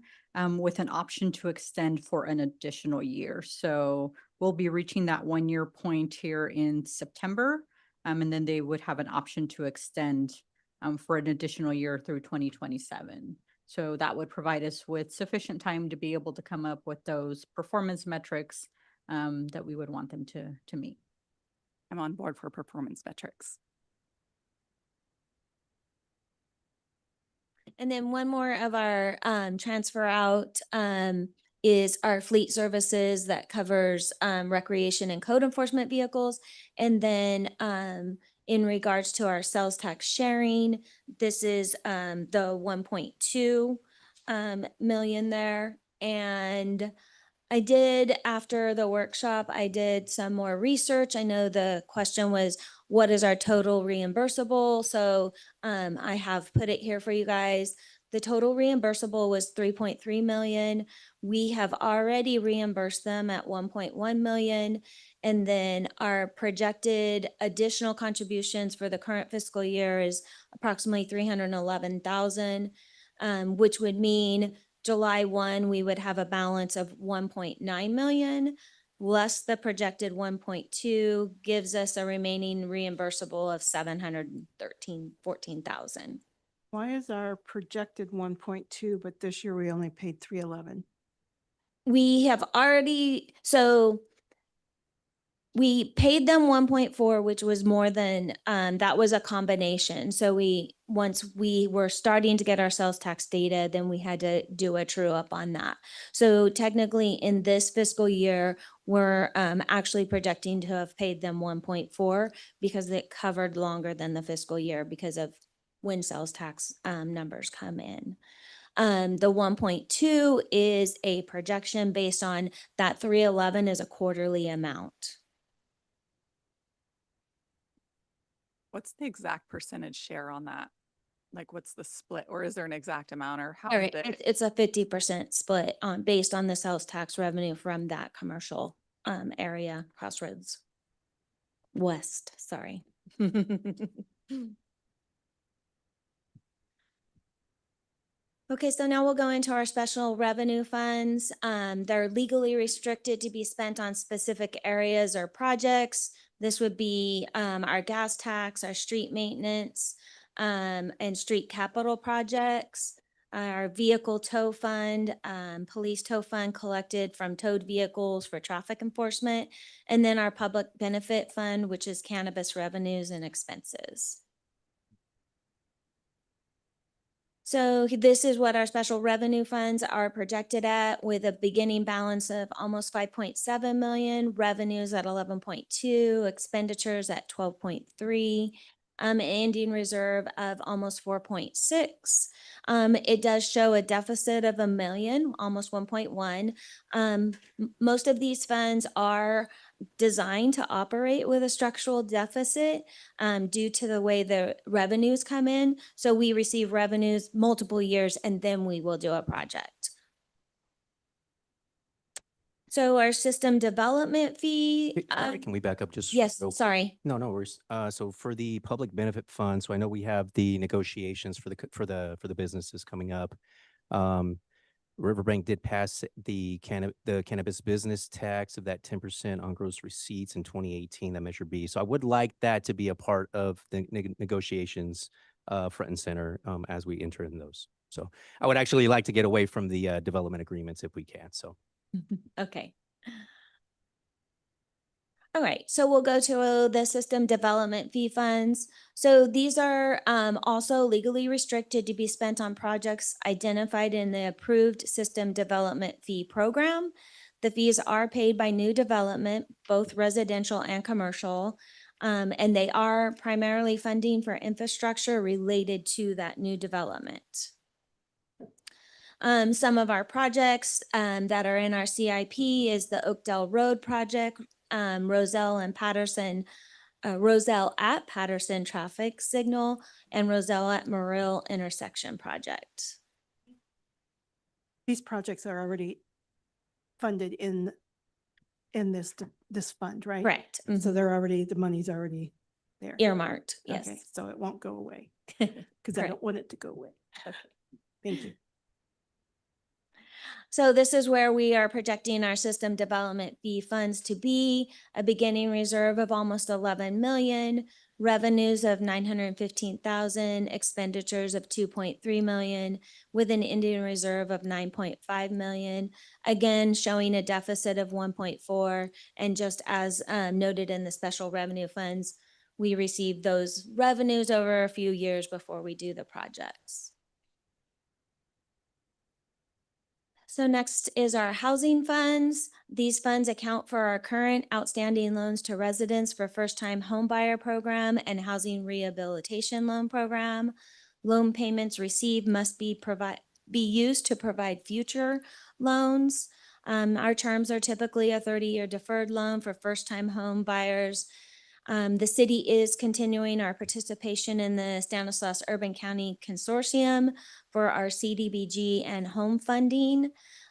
with an option to extend for an additional year. So we'll be reaching that 1 year point here in September. And then they would have an option to extend for an additional year through 2027. So that would provide us with sufficient time to be able to come up with those performance metrics that we would want them to meet. I'm on board for performance metrics. And then one more of our transfer out is our fleet services that covers recreation and code enforcement vehicles. And then in regards to our sales tax sharing, this is the 1.2 million there. And I did, after the workshop, I did some more research. I know the question was, what is our total reimbursable? So I have put it here for you guys. The total reimbursable was 3.3 million. We have already reimbursed them at 1.1 million. And then our projected additional contributions for the current fiscal year is approximately 311,000, which would mean July 1, we would have a balance of 1.9 million, less the projected 1.2 gives us a remaining reimbursable of 14,000. Why is our projected 1.2, but this year we only paid 311? We have already, so we paid them 1.4, which was more than, that was a combination. So once we were starting to get our sales tax data, then we had to do a true up on that. So technically in this fiscal year, we're actually projecting to have paid them 1.4 because it covered longer than the fiscal year because of when sales tax numbers come in. The 1.2 is a projection based on that 311 is a quarterly amount. What's the exact percentage share on that? Like, what's the split, or is there an exact amount, or how All is right, it? it's a 50% split based on the sales tax revenue from that commercial area, Crossroads West, sorry. Okay, so now we'll go into our special revenue funds. They're legally restricted to be spent on specific areas or projects. This would be our gas tax, our street maintenance, and street capital projects, our vehicle tow fund, police tow fund collected from towed vehicles for traffic enforcement, and then our public benefit fund, which is cannabis revenues and expenses. So this is what our special revenue funds are projected at, with a beginning balance of almost 5.7 million, revenues at 11.2, expenditures at 12.3, ending reserve of almost 4.6. It does show a deficit of 1 million, almost 1.1. Most of these funds are designed to operate with a structural deficit due to the way the revenues come in. So we receive revenues multiple years and then we will do a project. So our system development fee. Sorry, can we back up just? Yes, sorry. No, no worries. So for the public benefit fund, so I know we have the negotiations for the businesses coming up. Riverbank did pass the cannabis business tax of that 10% on gross receipts in 2018, that Measure B. So I would like that to be a part of the negotiations front and center as we enter in those. So I would actually like to get away from the development agreements if we can. So. Okay. All right, so we'll go to the system development fee funds. So these are also legally restricted to be spent on projects identified in the approved system development fee program. The fees are paid by new development, both residential and commercial, and they are primarily funding for infrastructure related to that new development. Some of our projects that are in our CIP is the Oakdale Road project, Roselle at Patterson traffic signal, and Roselle at Morill intersection project. These projects are already funded in this fund, right? Correct. So they're already, the money's already there. Earmarked, yes. Okay, so it won't go away because I don't want it to go away. Okay, thank you. So this is where we are projecting our system development fee funds to be: a beginning reserve of almost 11 million, revenues of 915,000, expenditures of 2.3 million, with an ending reserve of 9.5 million. Again, showing a deficit of 1.4. And just as noted in the special revenue funds, we receive those revenues over a few years before we do the projects. So next is our housing funds. These funds account for our current outstanding loans to residents for first-time home buyer program and housing rehabilitation loan program. Loan payments received must be used to provide future loans. Our terms are typically a 30-year deferred loan for first-time home buyers. The city is continuing our participation in the Stanislaus Urban County Consortium for our CDBG and home funding.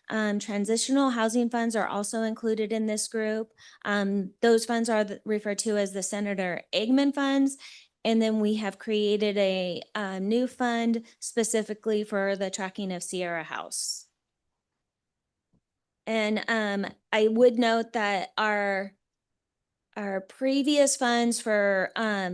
Transitional housing funds are also included in this group. Those funds are referred to as the Senator Eggman funds. And then we have created a new fund specifically for the tracking of Sierra House. And I would note that our previous funds for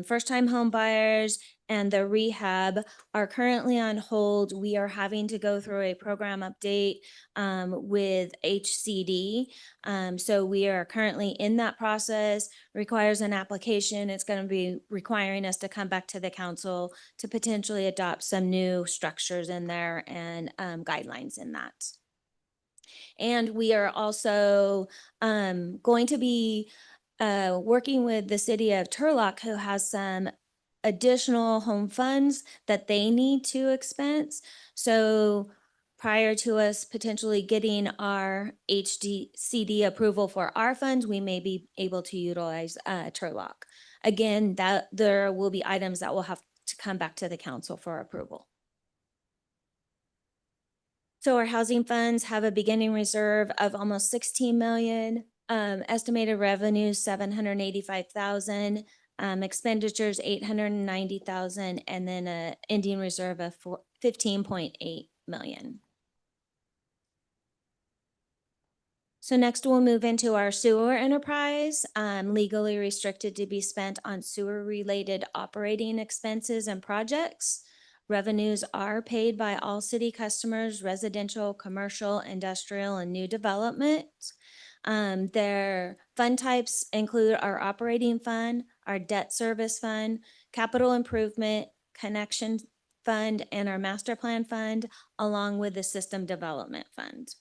first-time home buyers and the rehab are currently on hold. We are having to go through a program update with HCD. So we are currently in that process, requires an application. It's going to be requiring us to come back to the council to potentially adopt some new structures in there and guidelines in that. And we are also going to be working with the city of Turlock, who has some additional home funds that they need to expense. So prior to us potentially getting our HDCD approval for our funds, we may be able to utilize Turlock. Again, that there will be items that will have to come back to the council for approval. So our housing funds have a beginning reserve of almost 16 million, estimated revenues 785,000, expenditures 890,000, and then a ending reserve of 15.8 million. So next we'll move into our sewer enterprise, legally restricted to be spent on sewer related operating expenses and projects. Revenues are paid by all city customers, residential, commercial, industrial, and new development. Their fund types include our operating fund, our debt service fund, capital improvement, connection fund, and our master plan fund, along with the system development fund.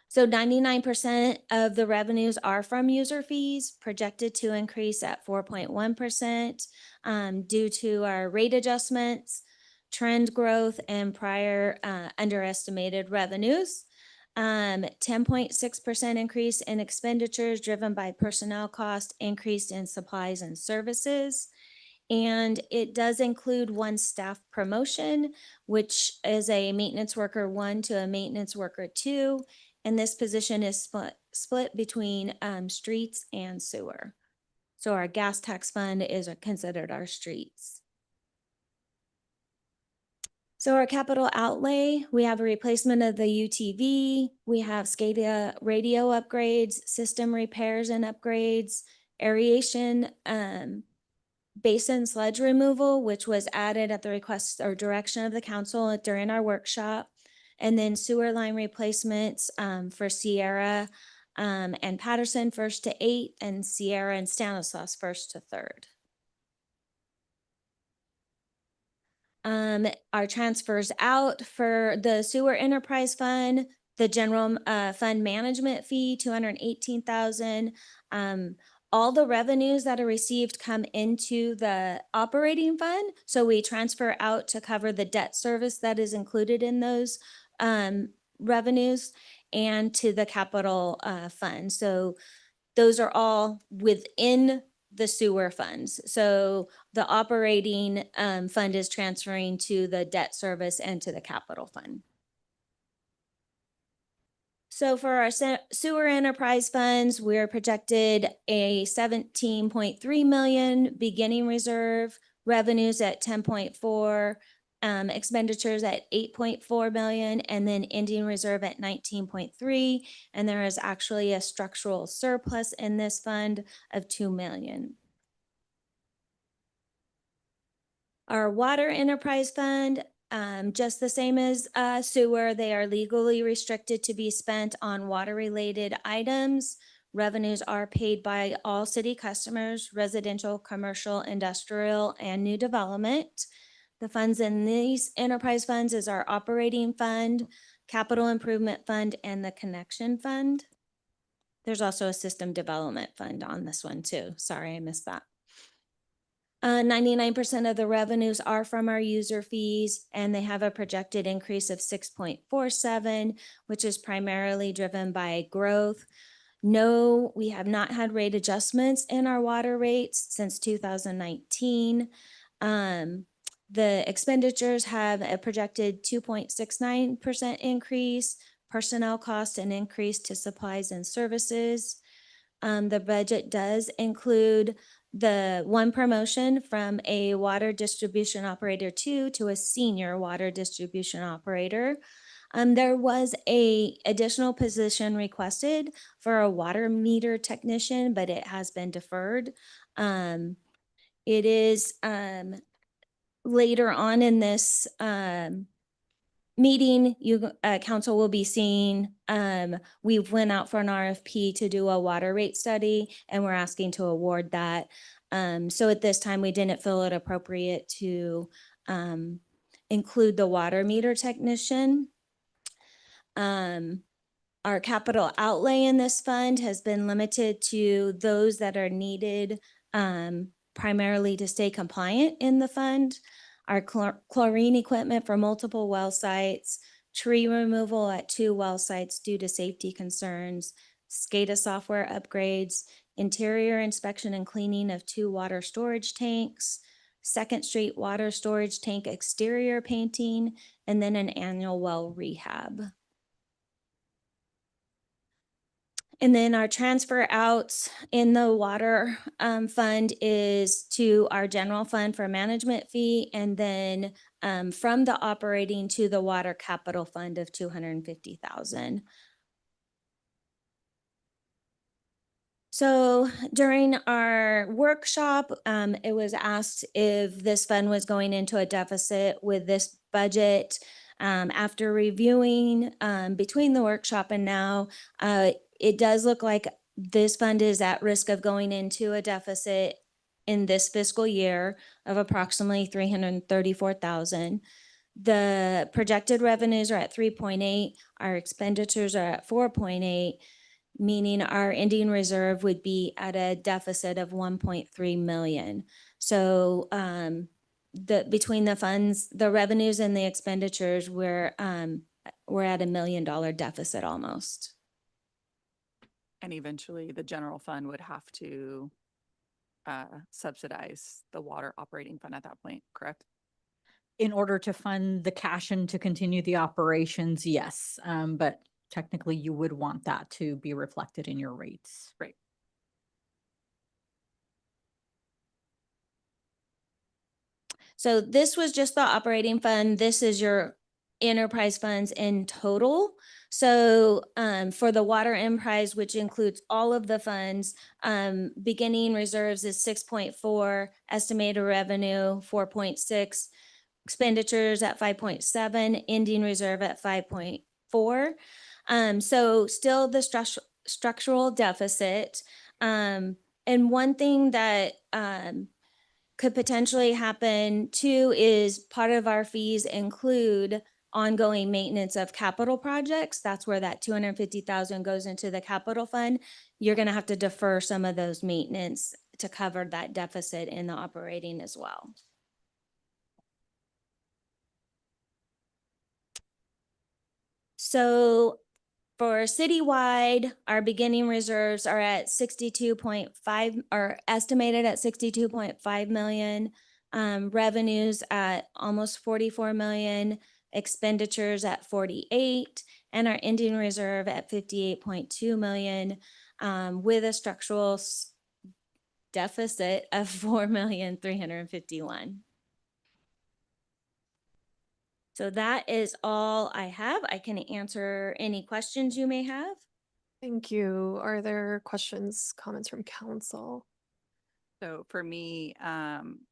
So 99% of the revenues are from user fees, projected to increase at 4.1% due to our rate adjustments, trend growth, and prior underestimated revenues. 10.6% increase in expenditures driven by personnel cost, increase in supplies and services. And it does include one staff promotion, which is a maintenance worker 1 to a maintenance worker 2. And this position is split between streets and sewer. So our gas tax fund is considered our streets. So our capital outlay, we have a replacement of the UTV, we have SCADA radio upgrades, system repairs and upgrades, aeration, basin sludge removal, which was added at the request or direction of the council during our workshop. And then sewer line replacements for Sierra and Patterson 1st to 8th, and Sierra and Stanislaus 1st to 3rd. Our transfers out for the sewer enterprise fund, the general fund management fee, 218,000. All the revenues that are received come into the operating fund. So we transfer out to cover the debt service that is included in those revenues and to the capital fund. So those are all within the sewer funds. So the operating fund is transferring to the debt service and to the capital fund. So for our sewer enterprise funds, we're projected a 17.3 million beginning reserve, revenues at 10.4, expenditures at 8.4 million, and then ending reserve at 19.3. And there is actually a structural surplus in this fund of 2 million. Our water enterprise fund, just the same as sewer, they are legally restricted to be spent on water-related items. Revenues are paid by all city customers, residential, commercial, industrial, and new development. The funds in these enterprise funds is our operating fund, capital improvement fund, and the connection fund. There's also a system development fund on this one too. Sorry, I missed that. 99% of the revenues are from our user fees, and they have a projected increase of 6.47, which is primarily driven by growth, No, we have not had rate adjustments in our water rates since 2019. The expenditures have a projected 2.69% increase, personnel cost an increase to supplies and services. The budget does include the one promotion from a water distribution operator two to a senior water distribution operator. There was a additional position requested for a water meter technician, but it has been deferred. It is later on in this meeting, council will be seeing, we went out for an RFP to do a water rate study, and we're asking to award that. So at this time, we didn't feel it appropriate to include the water meter technician. Our capital outlay in this fund has been limited to those that are needed primarily to stay compliant in the fund. Our chlorine equipment for multiple well sites, tree removal at 2 well sites due to safety concerns, SCADA software upgrades, interior inspection and cleaning of 2 water storage tanks, 2nd Street water storage tank exterior painting, and then an annual well rehab. And then our transfer outs in the water fund is to our general fund for management fee, and then from the operating to the water capital fund of $250,000. So during our workshop, it was asked if this fund was going into a deficit with this budget. After reviewing between the workshop and now, it does look like this fund is at risk of going into a deficit in this fiscal year of approximately $334,000. The projected revenues are at 3.8, our expenditures are at 4.8, meaning our ending reserve would be at a deficit of 1.3 million. So between the funds, the revenues and the expenditures, we're at $1 million deficit almost. And eventually the general fund would have to subsidize the water operating fund at that point, correct? In order to fund the cash and to continue the operations, yes. But technically you would want that to be reflected in your rates. Right. So this was just the operating fund. This is your enterprise funds in total. So for the water enterprise, which includes all of the funds, beginning reserves is 6.4, estimated revenue 4.6, expenditures at 5.7, ending reserve at 5.4. So still the structural deficit. And one thing that could potentially happen too is part of our fees include ongoing maintenance of capital projects. That's where that $250,000 goes into the capital fund. You're going to have to defer some of those maintenance to cover that deficit in the operating as well. So for citywide, our beginning reserves are at 62.5, are estimated at 62.5 million. Revenues at almost 44 million, expenditures at 48, and our ending reserve at 58.2 million, with a structural deficit of 4,351,000. So that is all I have. I can answer any questions you may have. Thank you. Are there questions, comments from council? So for me,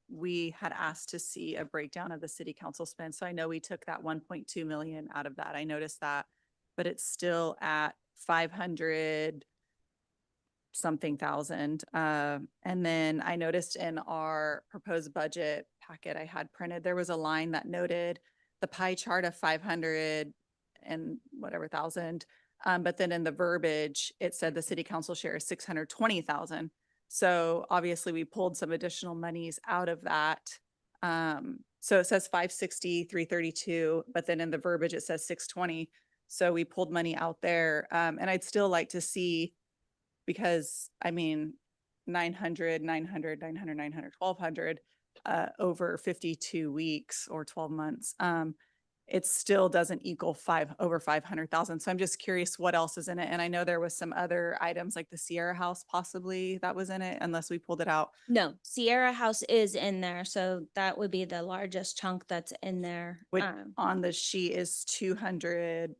we had asked to see a breakdown of the city council spend. So I know we took that 1.2 million out of that. I noticed that, but it's still at 500 something thousand. And then I noticed in our proposed budget packet I had printed, there was a line that noted the pie chart of 500 and whatever thousand. But then in the verbiage, it said the city council share is 620,000. So obviously we pulled some additional monies out of that. So it says 560, 332, but then in the verbiage, it says 620. So we pulled money out there. And I'd still like to see because I mean, 900, 900, 900, 900, 1200, over 52 weeks or 12 months. It still doesn't equal over 500,000. So I'm just curious what else is in it. And I know there was some other items like the Sierra House possibly that was in it, unless we pulled it out. No, Sierra House is in there, so that would be the largest chunk that's in there. Which on the sheet is 200.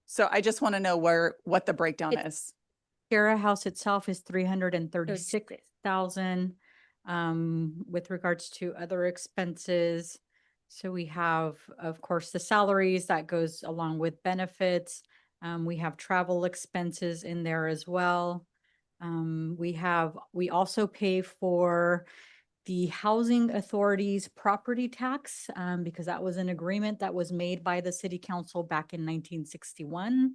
So I just want to know what the breakdown is. Sierra House itself is 336,000. With regards to other expenses, so we have, of course, the salaries that goes along with benefits. We have travel expenses in there as well. We also pay for the Housing Authority's property tax, because that was an agreement that was made by the city council back in 1961.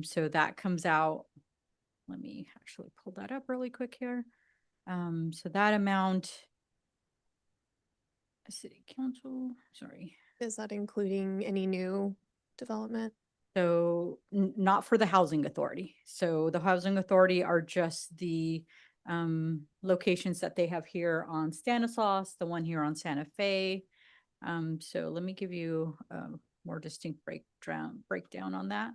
So that comes out. Let me actually pull that up really quick here. So that amount, city council, sorry. Is that including any new development? So not for the housing authority. So the housing authority are just the locations that they have here on Stanislaus, the one here on Santa Fe. So let me give you a more distinct breakdown on that.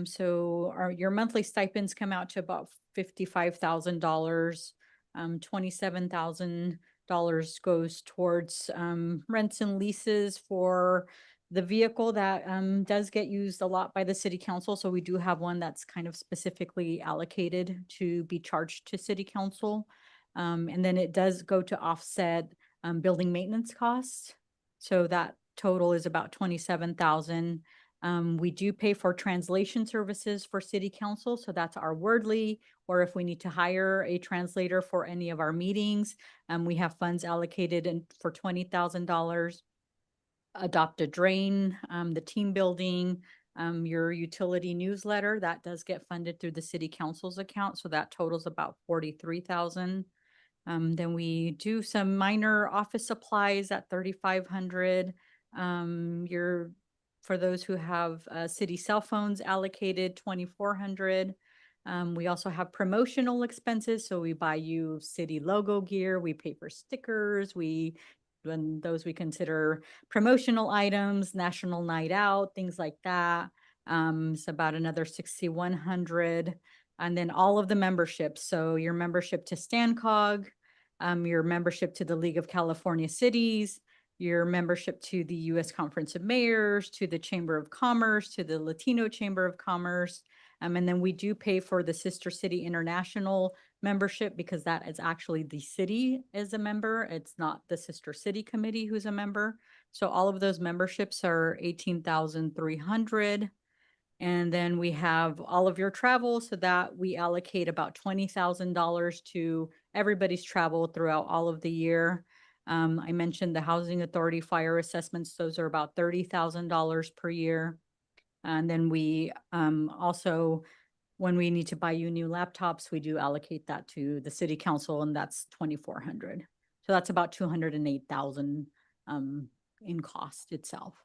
So your monthly stipends come out to about $55,000. $27,000 goes towards rents and leases for the vehicle that does get used a lot by the city council. So we do have one that's kind of specifically allocated to be charged to city council. And then it does go to offset building maintenance costs. So that total is about 27,000. We do pay for translation services for city council. So that's our Wordly, or if we need to hire a translator for any of our meetings, we have funds allocated for $20,000. Adopt a Drain, the team building, your utility newsletter, that does get funded through the city council's account. So that totals about 43,000. Then we do some minor office supplies at 3,500. For those who have city cell phones allocated 2,400. We also have promotional expenses. So we buy you city logo gear, we pay for stickers, when those we consider promotional items, national night out, things like that. It's about another 6,100. And then all of the memberships. So your membership to StanCog, your membership to the League of California Cities, your membership to the U.S. Conference of Mayors, to the Chamber of Commerce, to the Latino Chamber of Commerce. And then we do pay for the Sister City International membership, because that is actually the city as a member. It's not the Sister City Committee who's a member. So all of those memberships are 18,300. And then we have all of your travel, so that we allocate about $20,000 to everybody's travel throughout all of the year. I mentioned the Housing Authority fire assessments. Those are about $30,000 per year. And then we also, when we need to buy you new laptops, we do allocate that to the city council, and that's 2,400. So that's about 208,000 in cost itself.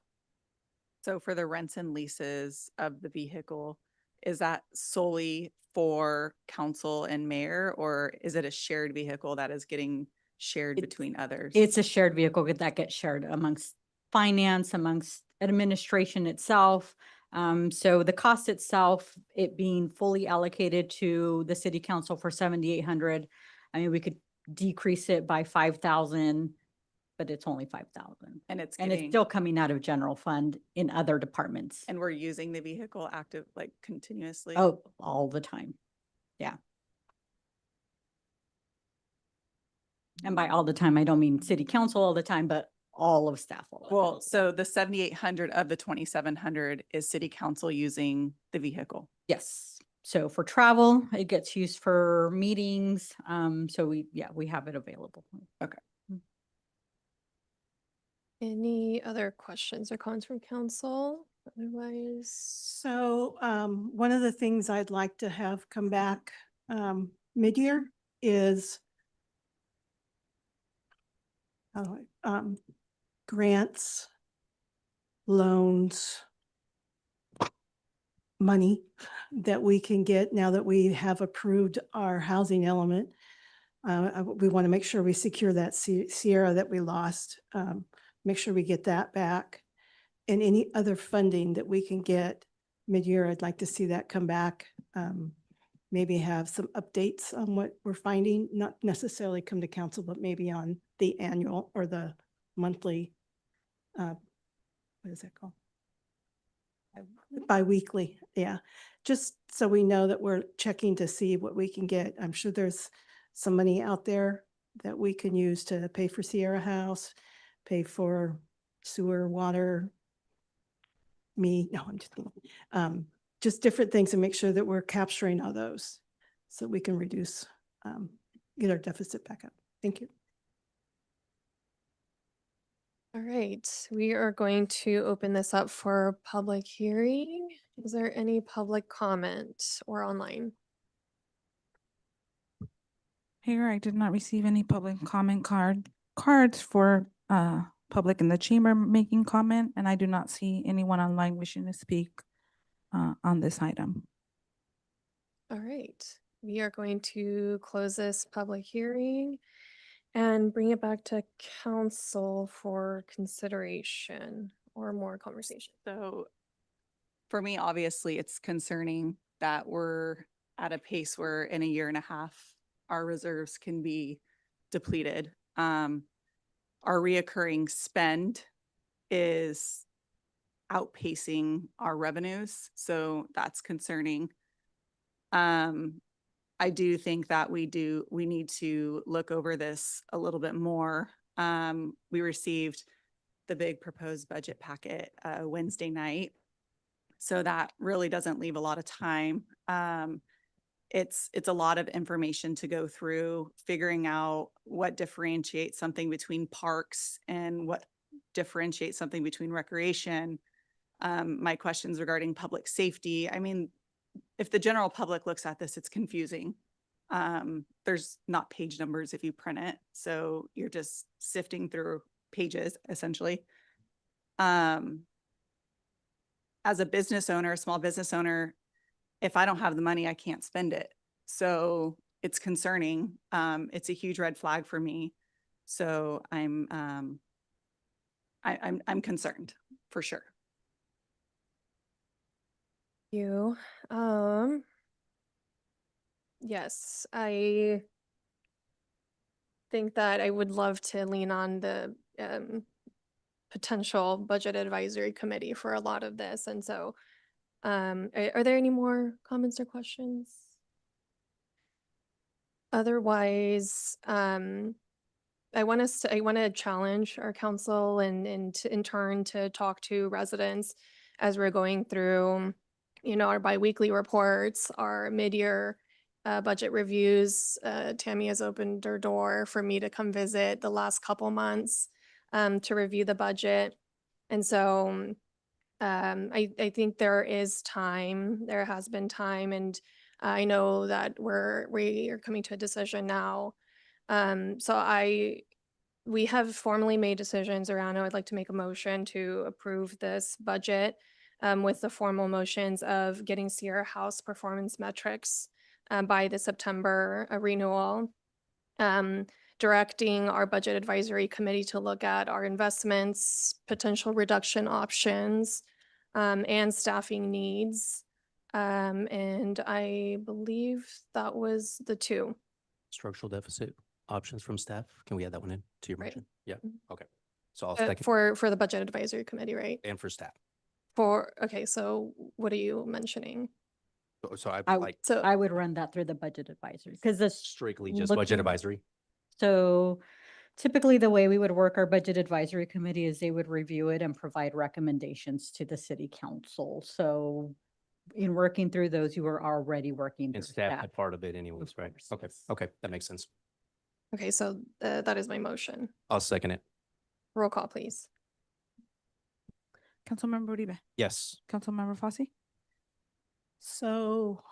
So for the rents and leases of the vehicle, is that solely for council and mayor, or is it a shared vehicle that is getting shared between others? It's a shared vehicle that gets shared amongst finance, amongst administration itself. So the cost itself, it being fully allocated to the city council for 7,800. I mean, we could decrease it by 5,000, but it's only 5,000. And it's still coming out of general fund in other departments. And we're using the vehicle like continuously? Oh, all the time. Yeah. And by all the time, I don't mean city council all the time, but all of staff. Well, so the 7,800 of the 2,700 is city council using the vehicle? Yes. So for travel, it gets used for meetings. So we have it available. Okay. Any other questions or comments from council? Otherwise, So one of the things I'd like to have come back mid-year is grants, loans, money that we can get now that we have approved our housing element. We want to make sure we secure that Sierra that we lost, make sure we get that back. And any other funding that we can get mid-year, I'd like to see that come back. Maybe have some updates on what we're finding, not necessarily come to council, but maybe on the annual or the monthly, what is that called? Bi-weekly, yeah. Just so we know that we're checking to see what we can get. I'm sure there's some money out there that we can use to pay for Sierra House, pay for sewer, water, no, I'm just kidding. Just different things and make sure that we're capturing all those so we can reduce, get our deficit back up. Thank you. All right, we are going to open this up for public hearing. Is there any public comment or online? Here, I did not receive any public comment cards for public in the chamber making comment, and I do not see anyone online wishing to speak on this item. All right, we are going to close this public hearing and bring it back to council for consideration or more conversation. So for me, obviously, it's concerning that we're at a pace where in a year and a half, our reserves can be depleted. Our reoccurring spend is outpacing our revenues, so that's concerning. I do think that we need to look over this a little bit more. We received the big proposed budget packet Wednesday night, so that really doesn't leave a lot of time. It's a lot of information to go through, figuring out what differentiates something between parks and what differentiates something between recreation. My questions regarding public safety. I mean, if the general public looks at this, it's confusing. There's not page numbers if you print it, so you're just sifting through pages essentially. As a business owner, a small business owner, if I don't have the money, I can't spend it. So it's concerning. It's a huge red flag for me. So I'm concerned for sure. You, yes, I think that I would love to lean on the potential budget advisory committee for a lot of this. And so are there any more comments or questions? Otherwise, I want to challenge our council and in turn to talk to residents as we're going through, our biweekly reports, our mid-year budget reviews. Tammy has opened her door for me to come visit the last couple months to review the budget. And so I think there is time, there has been time, and I know that we are coming to a decision now. We have formally made decisions around, I would like to make a motion to approve this budget with the formal motions of getting Sierra House performance metrics by the September renewal. Directing our budget advisory committee to look at our investments, potential reduction options, and staffing needs. And I believe that was the two. Structural deficit options from staff. Can we add that one in to your Right. motion? Yeah, okay. So I'll second. For the budget advisory committee, right? And for staff. Okay, so what are you mentioning? So I I like would run that through the budget advisory because this strictly just budget looking- advisory. So typically the way we would work our budget advisory committee is they would review it and provide recommendations to the city council. So in working through those, you were already working And through staff had part of it anyways, right? course, Okay, yes. okay, that makes sense. Okay, so that is my motion. I'll second it. Roll call, please. Councilmember Uribe, Yes. Councilmember Fosse, So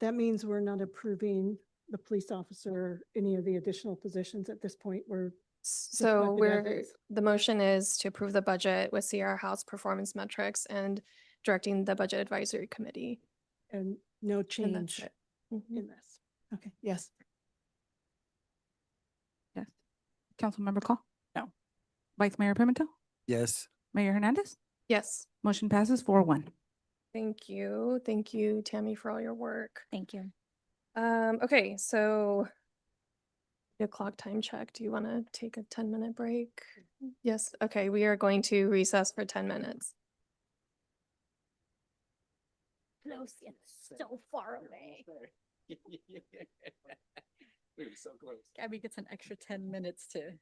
that means we're not approving the police officer, any of the additional positions at this point. So budget as is. the motion is to approve the budget with Sierra House performance metrics and directing the budget advisory committee. And No And that's change it. Mhm. in this. Okay, yes. Yes. Councilmember Call? No. Vice Mayor Pimentel? Yes. Mayor Hernandez? Yes, Motion passes 4-1. thank you. Thank you, Tammy, for all your work. Thank you. Okay, so a clock time check. Do you want to take a 10-minute break? Yes, okay, we are going to recess for 10 minutes. Close and so far away. We were so close. Gabby gets an extra 10 minutes to.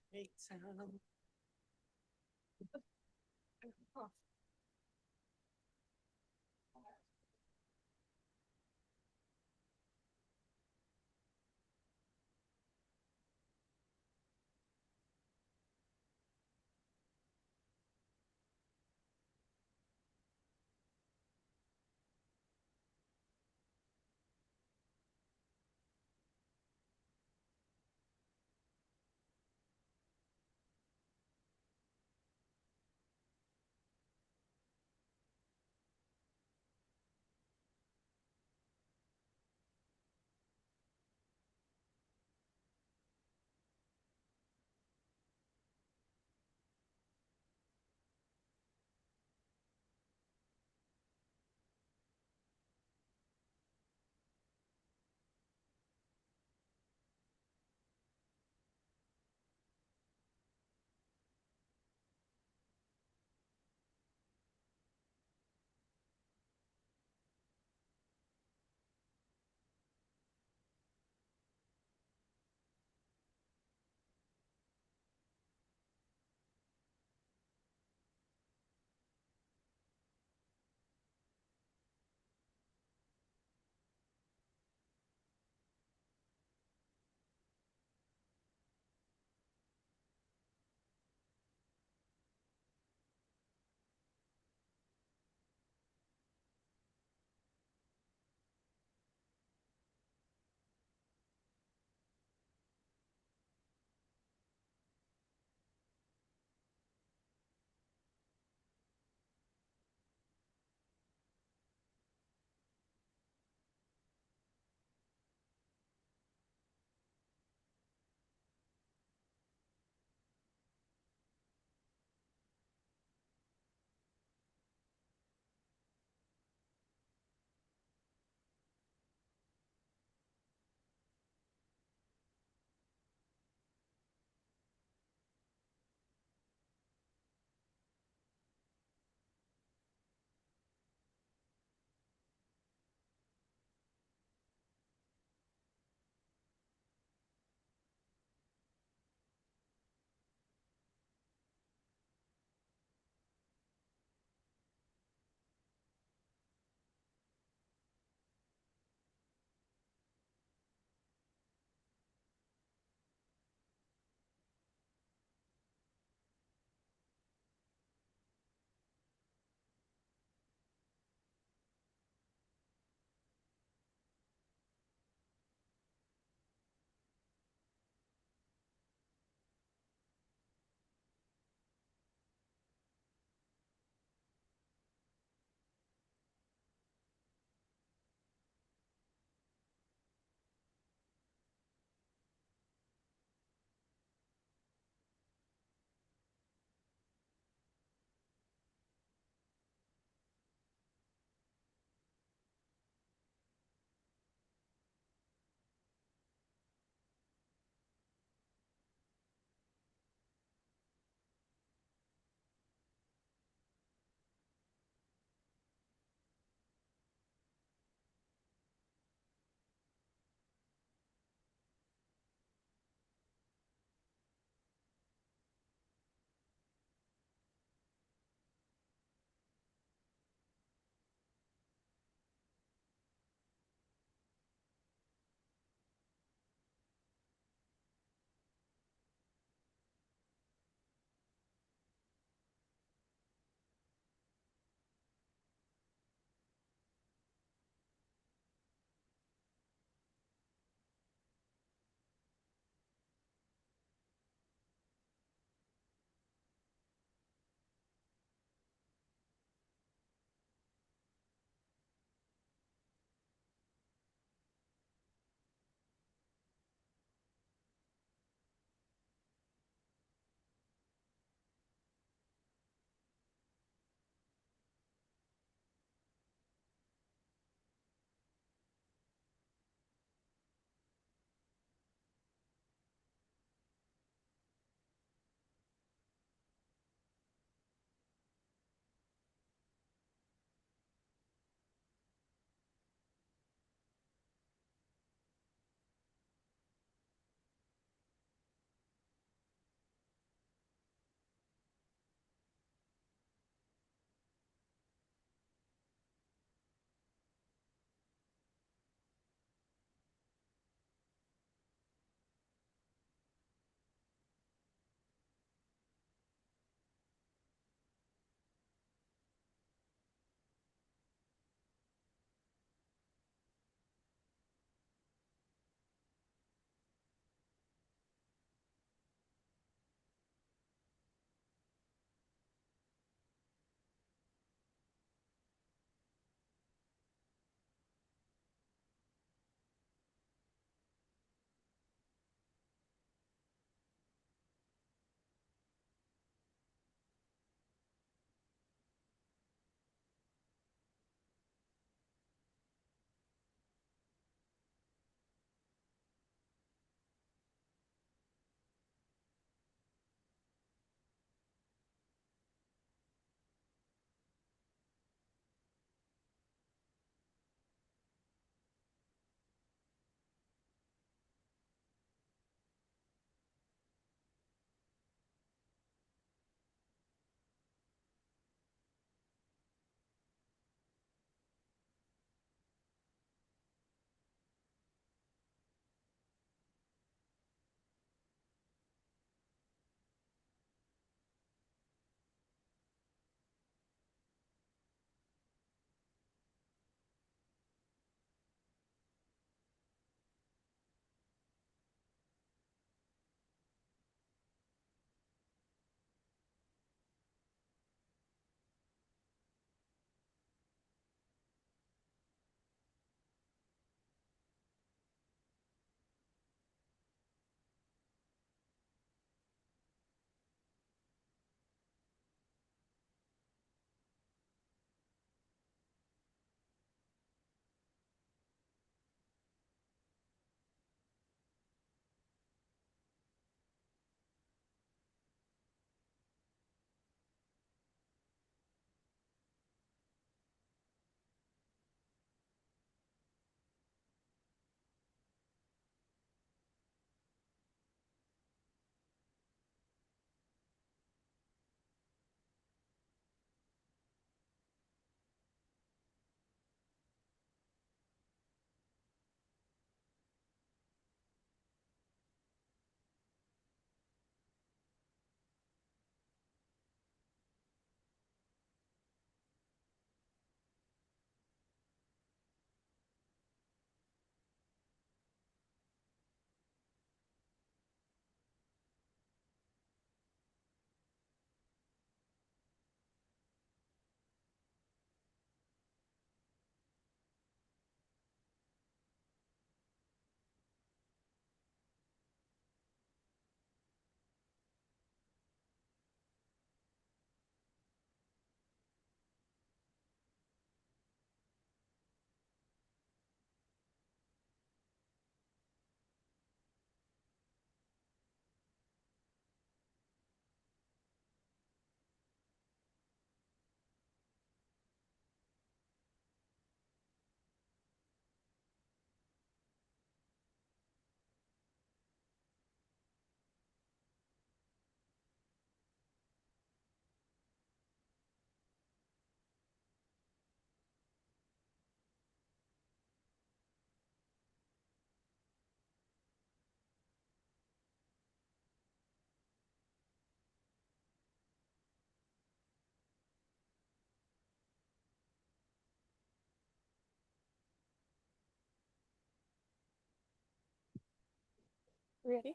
ready?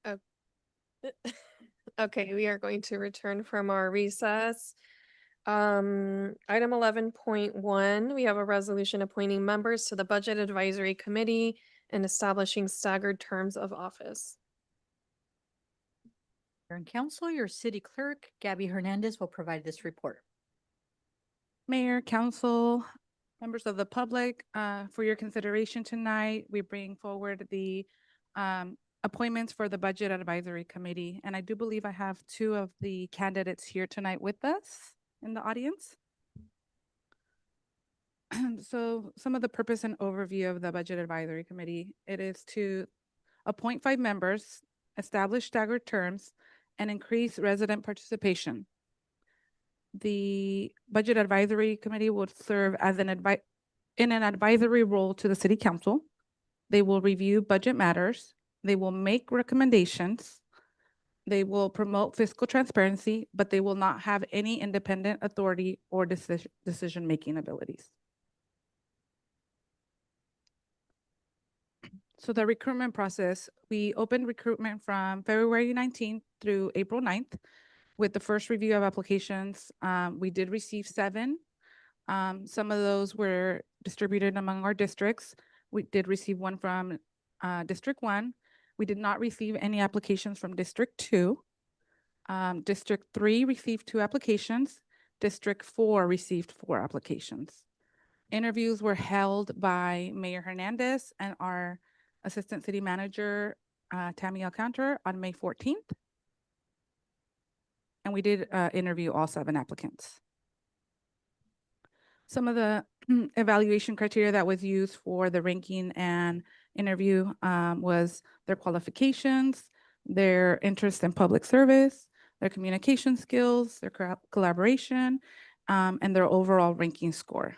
Oh. Okay, we are going to return from our recess. Item 11.1, we have a resolution appointing members to the Budget Advisory Committee and establishing staggered terms of office. Mayor and Council, your city clerk, Gabby Hernandez, will provide this report. Mayor, council, members of the public, for your consideration tonight, we bring forward the appointments for the Budget Advisory Committee. And I do believe I have two of the candidates here tonight with us in the audience. So some of the purpose and overview of the Budget Advisory Committee, it is to appoint 5 members, establish staggered terms, and increase resident participation. The Budget Advisory Committee would serve as in an advisory role to the City Council. They will review budget matters. They will make recommendations. They will promote fiscal transparency, but they will not have any independent authority or decision-making abilities. So the recruitment process, we opened recruitment from February 19th through April 9th. With the first review of applications, we did receive 7. Some of those were distributed among our districts. We did receive 1 from District 1. We did not receive any applications from District 2. District 3 received 2 applications. District 4 received 4 applications. Interviews were held by Mayor Hernandez and our Assistant City Manager, Tammy Alcantara, on May 14th. And we did interview all 7 applicants. Some of the evaluation criteria that was used for the ranking and interview was their qualifications, their interest in public service, their communication skills, their collaboration, and their overall ranking score.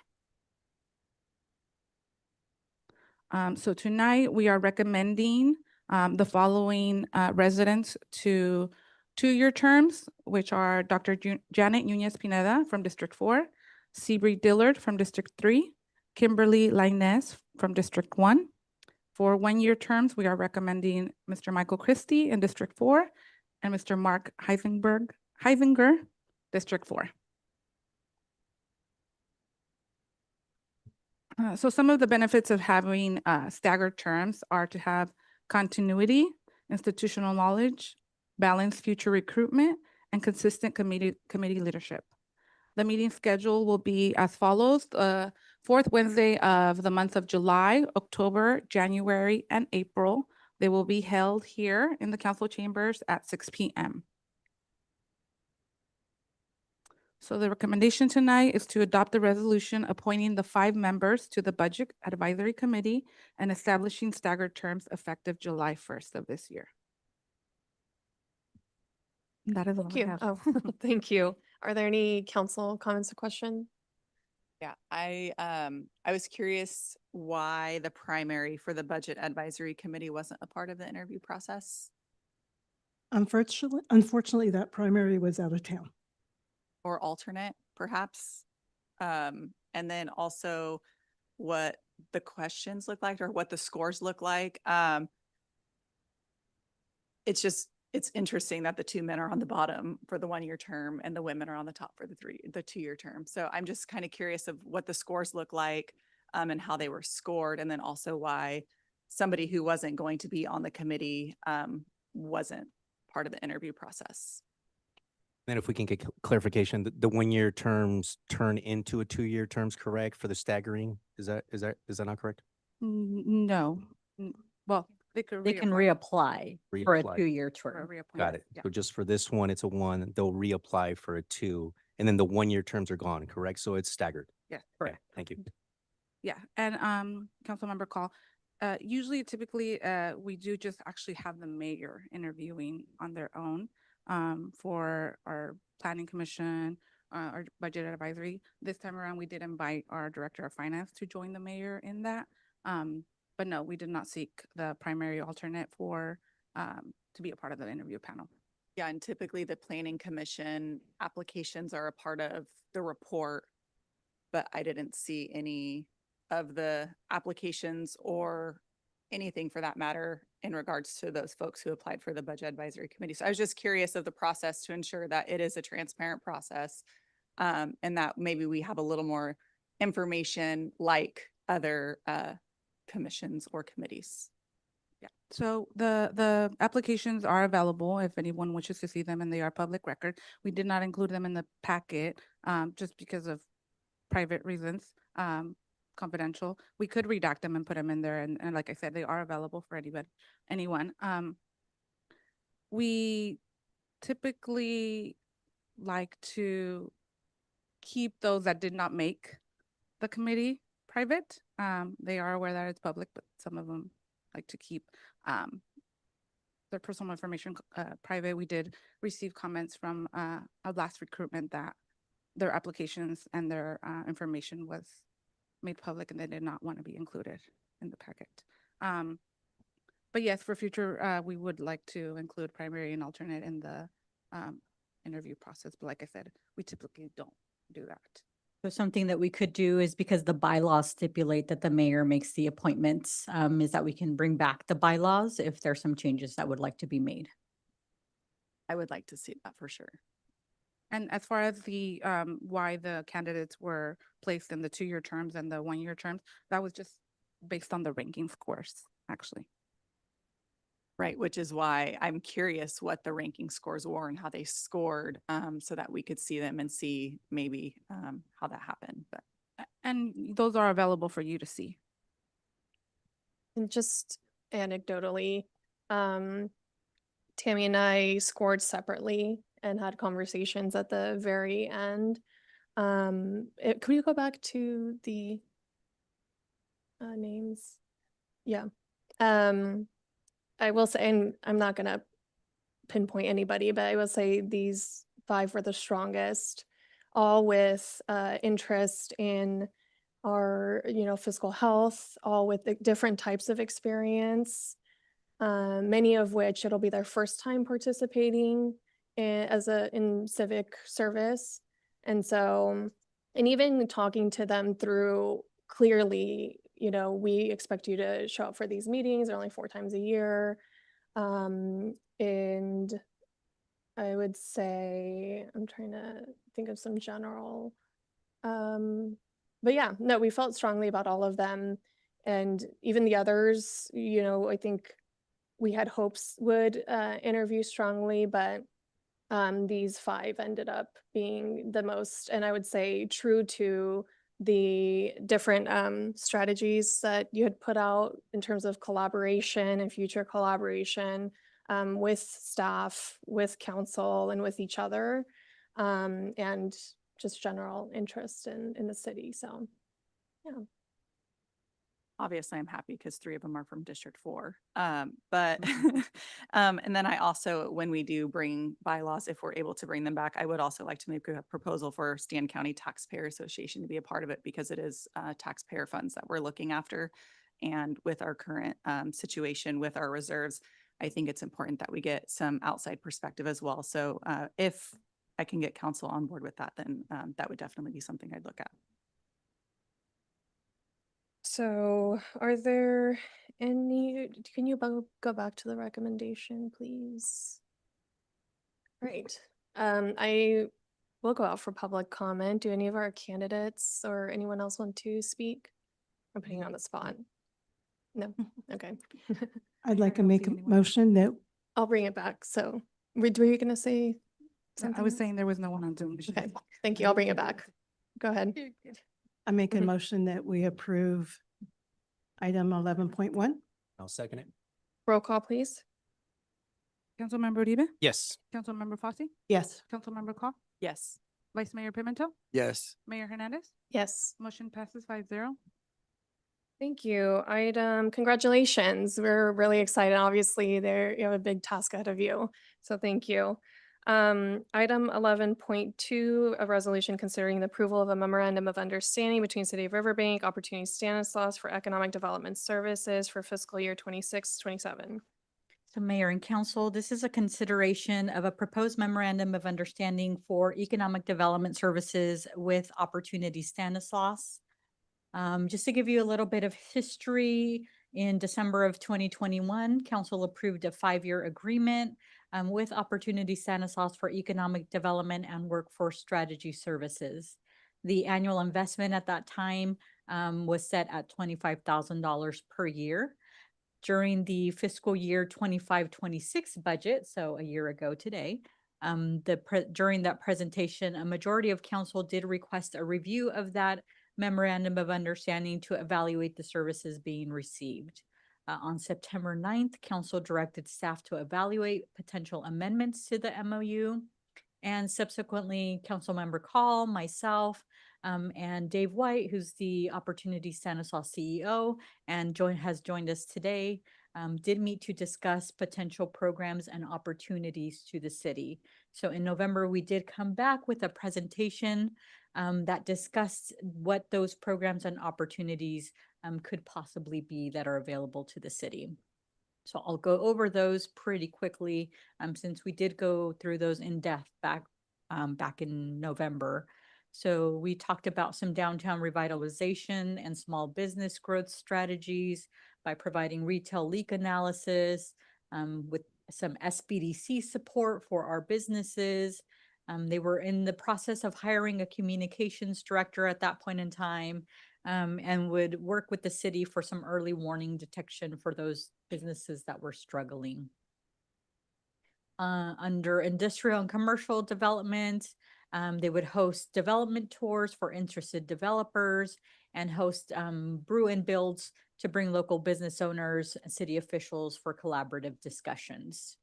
So tonight we are recommending the following residents to 2-year terms, which are Dr. Janet Nunez Pineda from District 4, Seabree Dillard from District 3, Kimberly Lainez from District 1. For 1-year terms, we are recommending Mr. Michael Christie in District 4 and Mr. Mark Heisinger, District 4. So some of the benefits of having staggered terms are to have continuity, institutional knowledge, balanced future recruitment, and consistent committee leadership. The meeting schedule will be as follows: the 4th Wednesday of the month of July, October, January, and April. They will be held here in the council chambers at 6 p.m. So the recommendation tonight is to adopt the resolution appointing the 5 members to the Budget Advisory Committee and establishing staggered terms effective July 1st of this year. That is all Thank I you. have. Oh, thank you. Are there any council comments or questions? Yeah, I was curious why the primary for the Budget Advisory Committee wasn't a part of the interview process, Unfortunately, that primary was out of town. or alternate perhaps. And then also what the questions look like or what the scores look like. It's interesting that the 2 men are on the bottom for the 1-year term and the women are on the top for the 2-year term. So I'm just kind of curious of what the scores look like and how they were scored. And then also why somebody who wasn't going to be on the committee wasn't part of the interview process. Then if we can get clarification, the 1-year terms turn into a 2-year terms, correct, for the staggering? Is that not correct? No. Well, they can reapply for a Reapply. 2-year term. Got it. So just for this one, it's a 1, they'll reapply for a 2, and then the 1-year terms are gone, correct? So it's staggered. Yeah, Okay, thank you. Yeah, and Councilmember Call, typically, we do just actually have the mayor interviewing on their own for our planning commission, our budget advisory. This time around, we did invite our director of finance to join the mayor in that. But no, we did not seek the primary alternate for to be a part of the interview panel. Yeah, and typically the planning commission applications are a part of the report, but I didn't see any of the applications or anything for that matter in regards to those folks who applied for the Budget Advisory Committee. So I was just curious of the process to ensure that it is a transparent process, and that maybe we have a little more information like other commissions or committees. Yeah, so the applications are available if anyone wishes to see them, and they are public record. We did not include them in the packet just because of private reasons, confidential. We could redact them and put them in there, and like I said, they are available for anyone. We typically like to keep those that did not make the committee private. They are aware that it's public, but some of them like to keep their personal information private. We did receive comments from our last recruitment that their applications and their information was made public and they did not want to be included in the packet. But yes, for future, we would like to include primary and alternate in the interview process. But like I said, we typically don't do that. So something that we could do is, because the bylaws stipulate that the mayor makes the appointments, is that we can bring back the bylaws if there's some changes that would like to be made. I would like to see that for sure. And as far as the why the candidates were placed in the 2-year terms and the 1-year terms, that was just based on the ranking scores, actually. Right, which is why I'm curious what the ranking scores were and how they scored, so that we could see them and see maybe how that happened. But And those are available for you to see. And just anecdotally, Tammy and I scored separately and had conversations at the very end. Could we go back to the names? Yeah. I will say, and I'm not gonna pinpoint anybody, but I will say these 5 were the strongest, all with interest in our, fiscal health, all with the different types of experience, many of which it'll be their first time participating in civic service. And so, and even talking to them through clearly, we expect you to show up for these meetings. They're only 4 times a year. And I would say, I'm trying to think of some general, but yeah, no, we felt strongly about all of them. And even the others, I think we had hopes would interview strongly, but these 5 ended up being the most, and I would say true to the different strategies that you had put out in terms of collaboration and future collaboration with staff, with council, and with each other, and just general interest in the city. So, yeah. obviously I'm happy because 3 of them are from District 4. But and then I also, when we do bring bylaws, if we're able to bring them back, I would also like to make a proposal for Stan County Taxpayer Association to be a part of it, because it is taxpayer funds that we're looking after. And with our current situation with our reserves, I think it's important that we get some outside perspective as well. So if I can get council on board with that, then that would definitely be something I'd look at. So are there any, can you go back to the recommendation, please? Great. I will go out for public comment. Do any of our candidates or anyone else want to speak? I'm putting you on the spot. No? Okay. I'd like to make a motion that I'll bring it back. So were you gonna say something? I was else? saying there was no one on Zoom. Okay, thank you. I'll bring it back. Go ahead. I make a Mhm. motion that we approve item 11.1. I'll second it. Roll call, please. Councilmember Uribe? Yes. Councilmember Fosse? Yes. Councilmember Call? Yes. Vice Mayor Pimentel? Yes. Mayor Hernandez? Yes. Motion passes 5-0. Thank you. Congratulations. We're really excited. Obviously, you have a big task ahead of you. So thank you. Item 11.2, a resolution considering the approval of a memorandum of understanding between City of Riverbank, Opportunity Stanislaus for Economic Development Services for fiscal year 26-27. So Mayor and Council, this is a consideration of a proposed memorandum of understanding for economic development services with Opportunity Stanislaus. Just to give you a little bit of history, In December of 2021, council approved a 5-year agreement with Opportunity Stanislaus for economic development and workforce strategy services. The annual investment at that time was set at $25,000 per year. During the fiscal year 25-26 budget, so a year ago today, during that presentation, a majority of council did request a review of that memorandum of understanding to evaluate the services being received. On September 9th, council directed staff to evaluate potential amendments to the MOU. And subsequently, Councilmember Call, myself, and Dave White, who's the Opportunity Stanislaus CEO and has joined us today, did meet to discuss potential programs and opportunities to the city. So in November, we did come back with a presentation that discussed what those programs and opportunities could possibly be that are available to the city. So I'll go over those pretty quickly since we did go through those in depth back in November. So we talked about some downtown revitalization and small business growth strategies by providing retail leak analysis with some SBDC support for our businesses. They were in the process of hiring a communications director at that point in time, and would work with the city for some early warning detection for those businesses that were struggling. Under industrial and commercial development, they would host development tours for interested developers and host brew and builds to bring local business owners and city officials for collaborative discussions.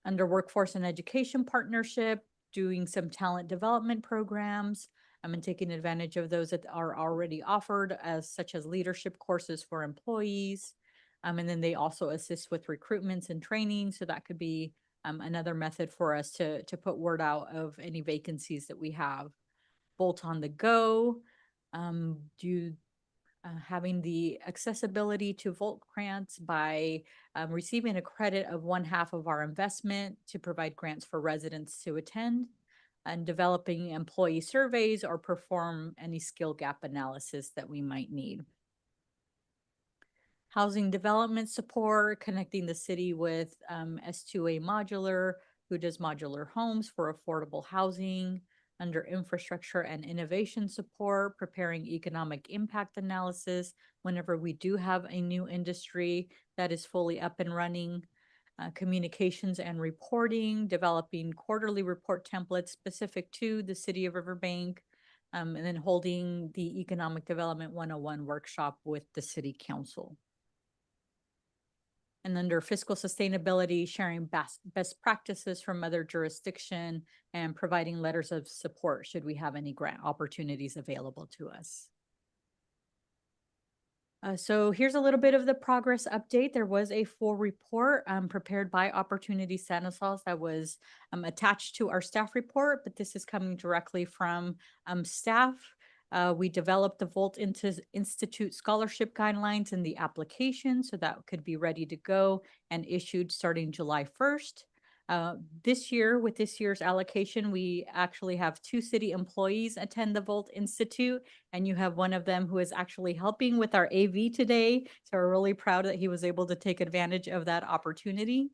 Under workforce and education partnership, doing some talent development programs and taking advantage of those that are already offered such as leadership courses for employees. And then they also assist with recruitments and training. So that could be another method for us to put word out of any vacancies that we have. Bolt on the go, having the accessibility to Volt grants by receiving a credit of 1/2 of our investment to provide grants for residents to attend, and developing employee surveys or perform any skill gap analysis that we might need. Housing development support, connecting the city with S2A Modular, who does modular homes for affordable housing. Under infrastructure and innovation support, preparing economic impact analysis whenever we do have a new industry that is fully up and running. Communications and reporting, developing quarterly report templates specific to the city of Riverbank, and then holding the Economic Development 101 workshop with the city council. And under fiscal sustainability, sharing best practices from other jurisdiction and providing letters of support should we have any grant opportunities available to us. So here's a little bit of the progress update. There was a full report prepared by Opportunity Stanislaus that was attached to our staff report, but this is coming directly from staff. We developed the Volt Institute scholarship guidelines in the application, so that could be ready to go and issued starting July 1st. This year, with this year's allocation, we actually have 2 city employees attend the Volt Institute, and you have one of them who is actually helping with our AV today. So we're really proud that he was able to take advantage of that opportunity.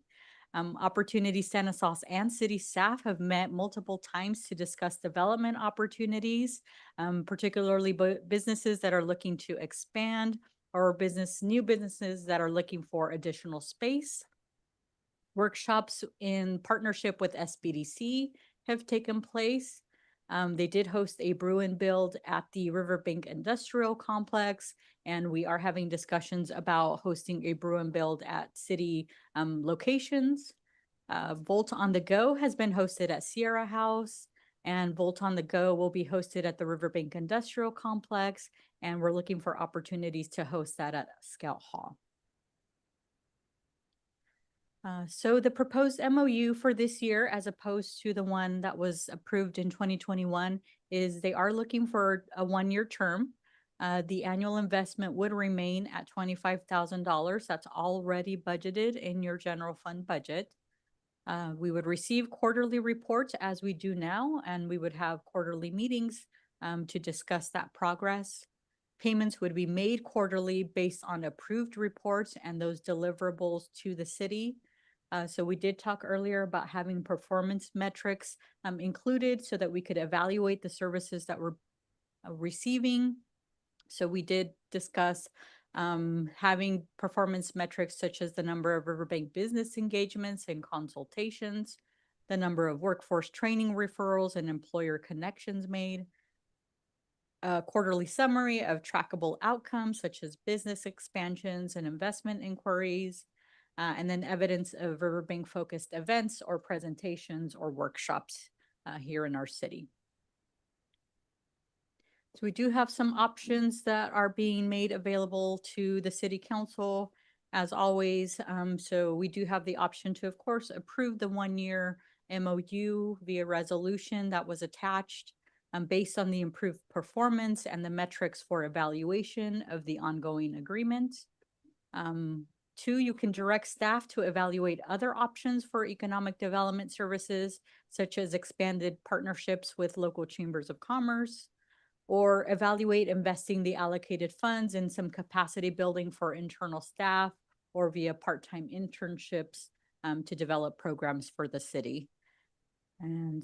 Opportunity Stanislaus and city staff have met multiple times to discuss development opportunities, particularly businesses that are looking to expand or new businesses that are looking for additional space. Workshops in partnership with SBDC have taken place. They did host a brew and build at the Riverbank Industrial Complex, and we are having discussions about hosting a brew and build at city locations. Volt on the Go has been hosted at Sierra House, and Volt on the Go will be hosted at the Riverbank Industrial Complex, and we're looking for opportunities to host that at Scout Hall. So the proposed MOU for this year, as opposed to the one that was approved in 2021, is they are looking for a 1-year term. The annual investment would remain at $25,000. That's already budgeted in your general fund budget. We would receive quarterly reports as we do now, and we would have quarterly meetings to discuss that progress. Payments would be made quarterly based on approved reports and those deliverables to the city. So we did talk earlier about having performance metrics included so that we could evaluate the services that we're receiving. So we did discuss having performance metrics such as the number of Riverbank business engagements and consultations, the number of workforce training referrals and employer connections made, a quarterly summary of trackable outcomes such as business expansions and investment inquiries, and then evidence of Riverbank-focused events or presentations or workshops here in our city. So we do have some options that are being made available to the city council as always. So we do have the option to, of course, approve the 1-year MOU via resolution that was attached based on the improved performance and the metrics for evaluation of the ongoing agreement. 2, you can direct staff to evaluate other options for economic development services, such as expanded partnerships with local chambers of commerce, or evaluate investing the allocated funds in some capacity building for internal staff or via part-time internships to develop programs for the city. And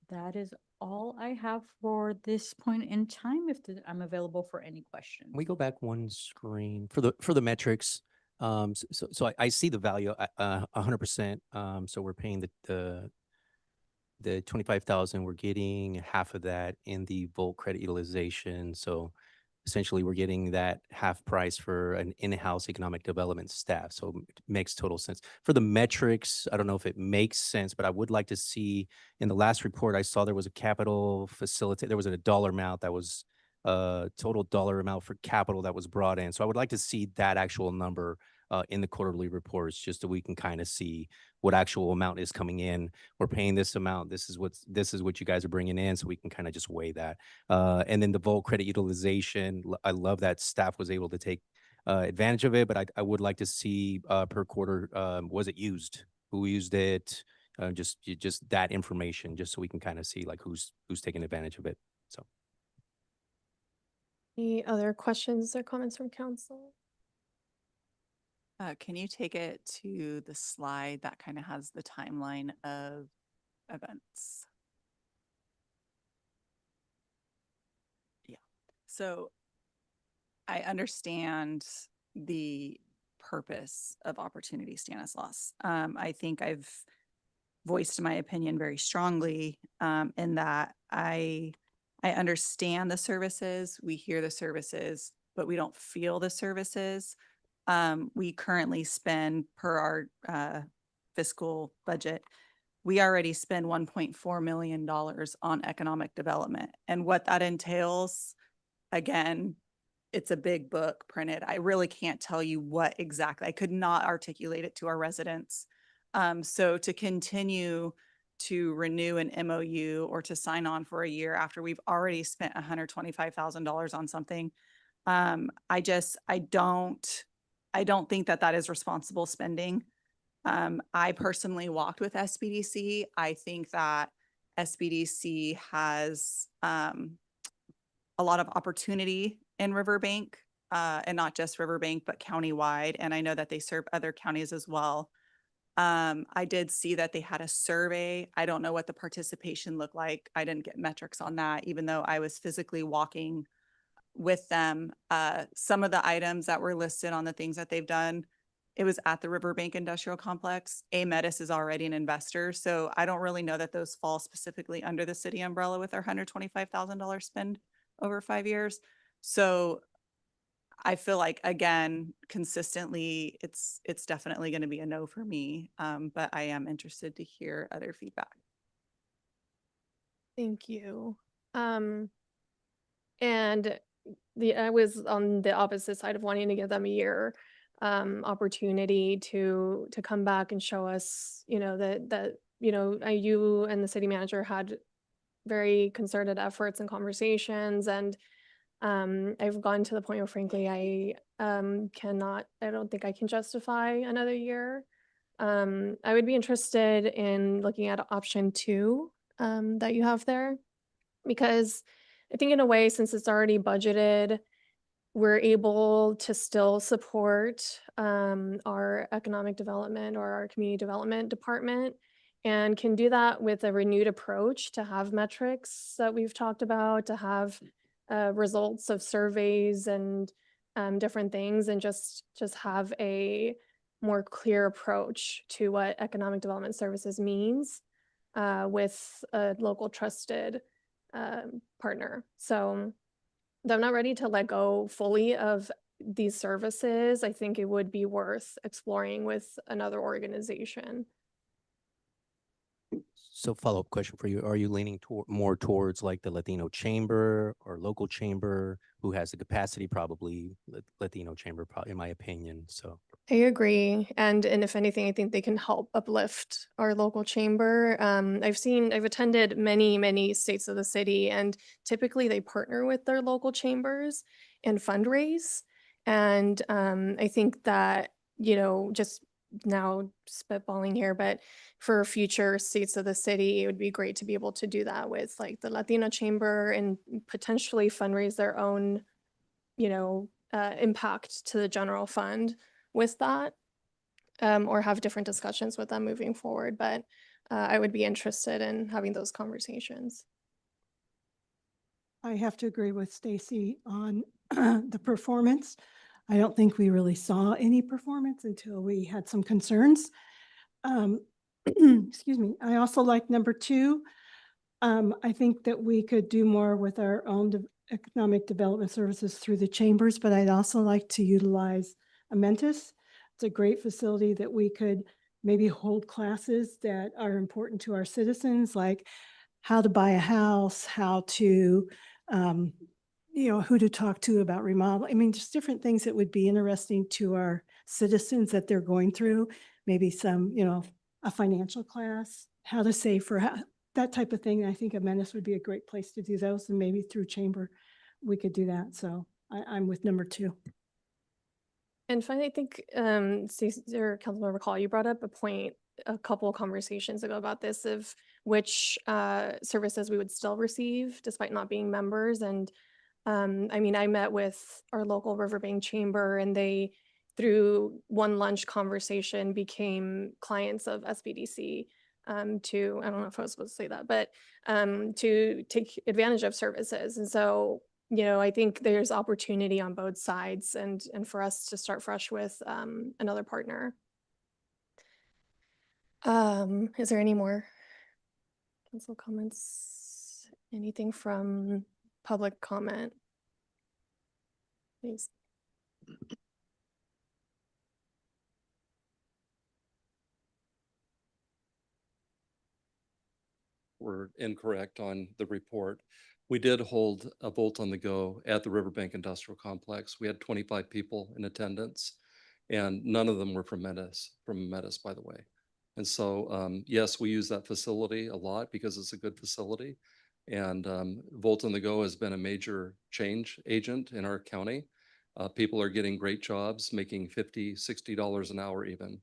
that is all I have for this point in time. If I'm available for any questions. We go back one screen for the metrics. So I see the value 100%. So we're paying the 25,000. We're getting half of that in the Volt credit utilization. So essentially, we're getting that half price for an in-house economic development staff. So it makes total sense. For the metrics, I don't know if it makes sense, but I would like to see in the last report, I saw there was a capital facility. There was a dollar amount that was total dollar amount for capital that was brought in. So I would like to see that actual number in the quarterly reports, just so we can kind of see what actual amount is coming in. We're paying this amount. This is what you guys are bringing in, so we can kind of just weigh that. And then the Volt credit utilization, I love that staff was able to take advantage of it, but I would like to see per quarter, was it used? Who used it? Just that information, just so we can kind of see like who's taking advantage of it. So. Any other questions or comments from council? Can you take it to the slide that kind of has the timeline of events? Yeah. So I understand the purpose of Opportunity Stanislaus. I think I've voiced my opinion very strongly in that I understand the services, we hear the services, but we don't feel the services. We currently spend per our fiscal budget, we already spend $1.4 million on economic development. And what that entails, again, it's a big book printed. I really can't tell you what exactly, I could not articulate it to our residents. So to continue to renew an MOU or to sign on for a year after we've already spent $125,000 on something, I don't think that is responsible spending. I personally walked with SBDC. I think that SBDC has a lot of opportunity in Riverbank, and not just Riverbank, but countywide. And I know that they serve other counties as well. I did see that they had a survey. I don't know what the participation looked like. I didn't get metrics on that, even though I was physically walking with them. Some of the items that were listed on the things that they've done, it was at the Riverbank Industrial Complex. Ametis is already an investor, so I don't really know that those fall specifically under the city umbrella with our $125,000 spend over 5 years. So I feel like, again, consistently, it's definitely going to be a no for me, but I am interested to hear other feedback. Thank you. And I was on the opposite side of wanting to give them a year opportunity to come back and show us, that you and the city manager had very concerted efforts and conversations, and I've gone to the point where, frankly, I don't think I can justify another year. I would be interested in looking at option 2 that you have there, because I think in a way, since it's already budgeted we're able to still support our economic development or our community development department, and can do that with a renewed approach to have metrics that we've talked about, to have results of surveys and different things, and just have a more clear approach to what economic development services means with a local trusted partner. So I'm not ready to let go fully of these services. I think it would be worth exploring with another organization. So follow-up question for you. Are you leaning more towards like the Latino chamber or local chamber who has the capacity? Probably Latino chamber, in my opinion. So I agree. And if anything, I think they can help uplift our local chamber. I've attended many states of the city, and typically they partner with their local chambers and fundraise. And I think that, just now spitballing here, but for future states of the city, it would be great to be able to do that with like the Latino chamber and potentially fundraise their own, impact to the general fund with that, or have different discussions with them moving forward. But I would be interested in having those conversations. I have to agree with Stacy on the performance. I don't think we really saw any performance until we had some concerns. Excuse me. I also like number 2. I think that we could do more with our own economic development services through the chambers, but I'd also like to utilize Amentus. It's a great facility that we could maybe hold classes that are important to our citizens, like how to buy a house, how to, who to talk to about remodel. I mean, just different things that would be interesting to our citizens that they're going through. Maybe some, a financial class, how to save for that type of thing. I think Amentus would be a great place to do those, and maybe through chamber we could do that. So I'm with number 2. And finally, I think Stacey or Councilmember Call, you brought up a point a couple of conversations ago about this, of which services we would still receive despite not being members. And I met with our local Riverbank chamber, and they, through one lunch conversation, became clients of SBDC to, I don't know if I was supposed to say that, but to take advantage of services. And so, I think there's opportunity on both sides, and for us to start fresh with another partner. Is there any more council comments? Anything from public comment? Please. Were incorrect on the report. We did hold a Volt on the Go at the Riverbank Industrial Complex. We had 25 people in attendance, and none of them were from Metis, by the way. And so, yes, we use that facility a lot because it's a good facility. And Volt on the Go has been a major change agent in our county. People are getting great jobs, making $50, $60 an hour even.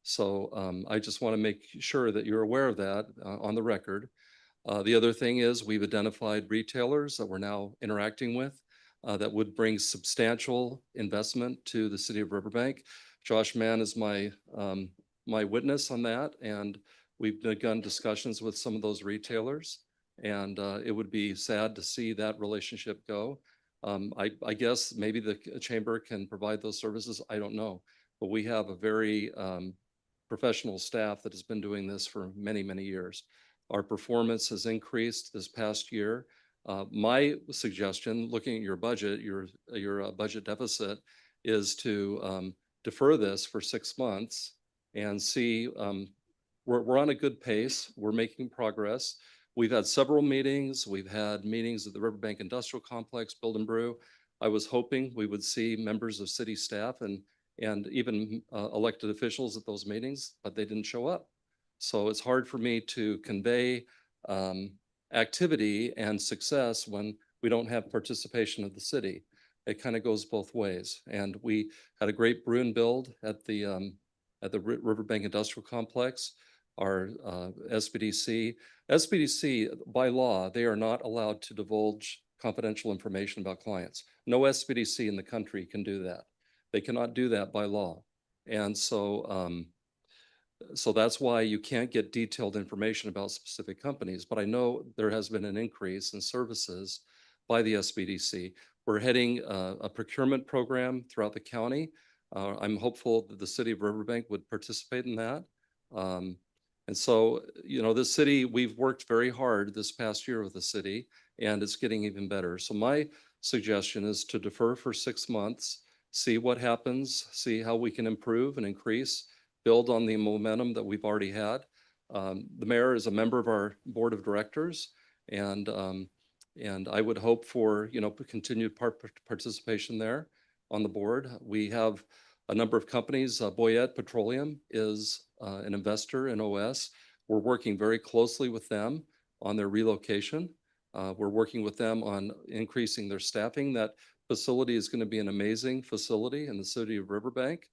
So I just want to make sure that you're aware of that on the record. The other thing is we've identified retailers that we're now interacting with that would bring substantial investment to the city of Riverbank. Josh Mann is my witness on that, and we've begun discussions with some of those retailers, and it would be sad to see that relationship go. I guess maybe the chamber can provide those services. I don't know, but we have a very professional staff that has been doing this for many, many years. Our performance has increased this past year. My suggestion, looking at your budget, your budget deficit, is to defer this for 6 months and see. We're on a good pace. We're making progress. We've had several meetings. We've had meetings at the Riverbank Industrial Complex, Build and Brew. I was hoping we would see members of city staff and even elected officials at those meetings, but they didn't show up. So it's hard for me to convey activity and success when we don't have participation of the city. It kind of goes both ways. And we had a great brew and build at the Riverbank Industrial Complex. Our SBDC by law, they are not allowed to divulge confidential information about clients. No SBDC in the country can do that. They cannot do that by law. And so, so that's why you can't get detailed information about specific companies. But I know there has been an increase in services by the SBDC. We're heading a procurement program throughout the county. I'm hopeful that the city of Riverbank would participate in that. And so, you know, this city, we've worked very hard this past year with the city, and it's getting even better. So my suggestion is to defer for 6 months, see what happens, see how we can improve and increase, build on the momentum that we've already had. The mayor is a member of our board of directors, and I would hope for, you know, continued participation there on the board. We have a number of companies. Boyette Petroleum is an investor in OS. We're working very closely with them on their relocation. We're working with them on increasing their staffing. That facility is going to be an amazing facility in the city of Riverbank.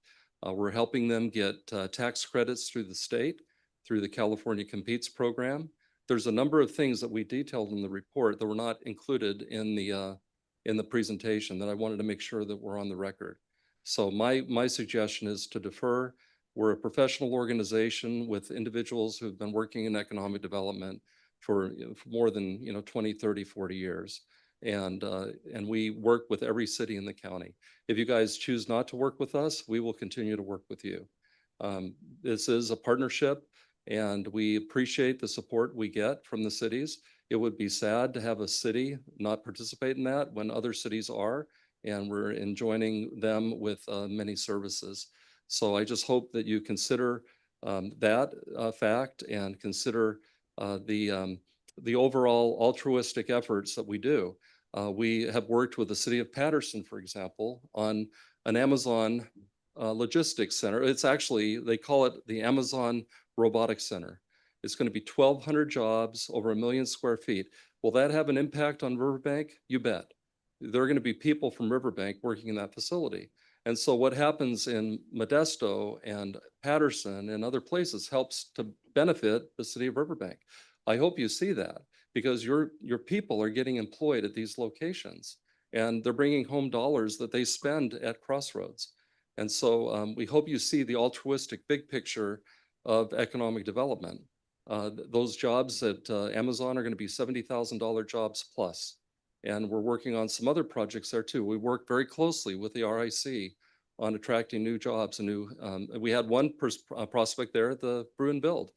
We're helping them get tax credits through the state, through the California Competes program. There's a number of things that we detailed in the report that were not included in the presentation that I wanted to make sure that we're on the record. So my suggestion is to defer. We're a professional organization with individuals who've been working in economic development for more than 20, 30, 40 years. And we work with every city in the county. If you guys choose not to work with us, we will continue to work with you. This is a partnership, and we appreciate the support we get from the cities. It would be sad to have a city not participate in that when other cities are, and we're enjoining them with many services. So I just hope that you consider that fact and consider the overall altruistic efforts that we do. We have worked with the city of Patterson, for example, on an Amazon logistics center. It's actually, they call it the Amazon Robotics Center. It's going to be 1,200 jobs, over 1 million square feet. Will that have an impact on Riverbank? You bet. There are going to be people from Riverbank working in that facility. And so what happens in Modesto and Patterson and other places helps to benefit the city of Riverbank. I hope you see that, because your people are getting employed at these locations, and they're bringing home dollars that they spend at Crossroads. And so we hope you see the altruistic big picture of economic development. Those jobs at Amazon are going to be $70,000 jobs plus. And we're working on some other projects there too. We work very closely with the RIC on attracting new jobs and new, we had one prospect there at the Brew and Build,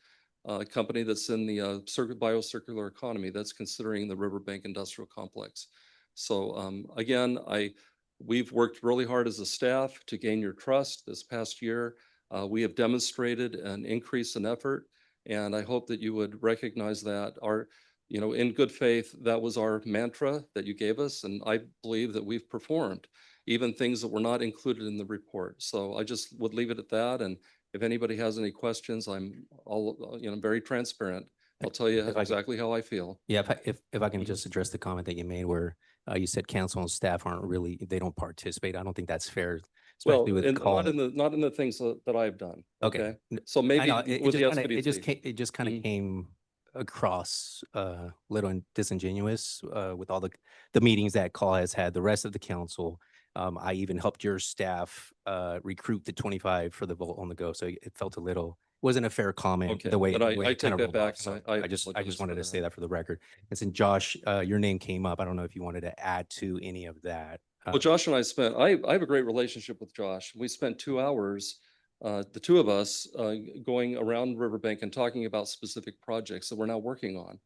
a company that's in the biocircular economy that's considering the Riverbank Industrial Complex. So again, we've worked really hard as a staff to gain your trust this past year. We have demonstrated an increase in effort, and I hope that you would recognize that. In good faith, that was our mantra that you gave us, and I believe that we've performed, even things that were not included in the report. So I just would leave it at that, and if anybody has any questions, I'm very transparent. I'll tell you exactly how I feel. Yeah, if I can just address the comment that you made where you said council and staff they don't participate. I don't think that's fair, Well, especially with call. not in the things that I've done. Okay. So maybe with the it just kind of came across a little disingenuous with all the meetings that call has had. The rest of the council, I even helped your staff recruit the 25 for the vote on the go. So it felt wasn't a fair comment. Okay, The way, but the way I it kind take of that rolled back. off. So I I just apologize wanted for to say that. that for the record. And since Josh, your name came up, I don't know if you wanted to add to any of that. Well, Josh and I have a great relationship with Josh. We spent 2 hours, the two of us, going around Riverbank and talking about specific projects that we're now working on.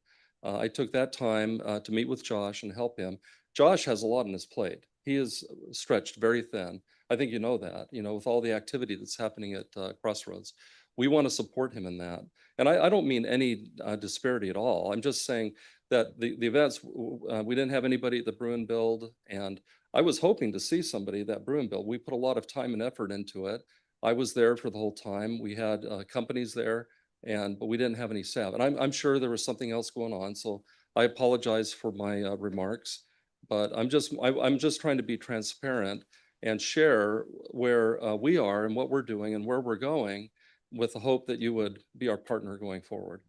I took that time to meet with Josh and help him. Josh has a lot on his plate. He is stretched very thin. I think you know that, with all the activity that's happening at Crossroads. We want to support him in that. And I don't mean any disparity at all. I'm just saying that the events, we didn't have anybody at the Brew and Build, and I was hoping to see somebody at that Brew and Build. We put a lot of time and effort into it. I was there for the whole time. We had companies there, but we didn't have any staff. And I'm sure there was something else going on. So I apologize for my remarks, but I'm just trying to be transparent and share where we are and what we're doing and where we're going, with the hope that you would be our partner going forward.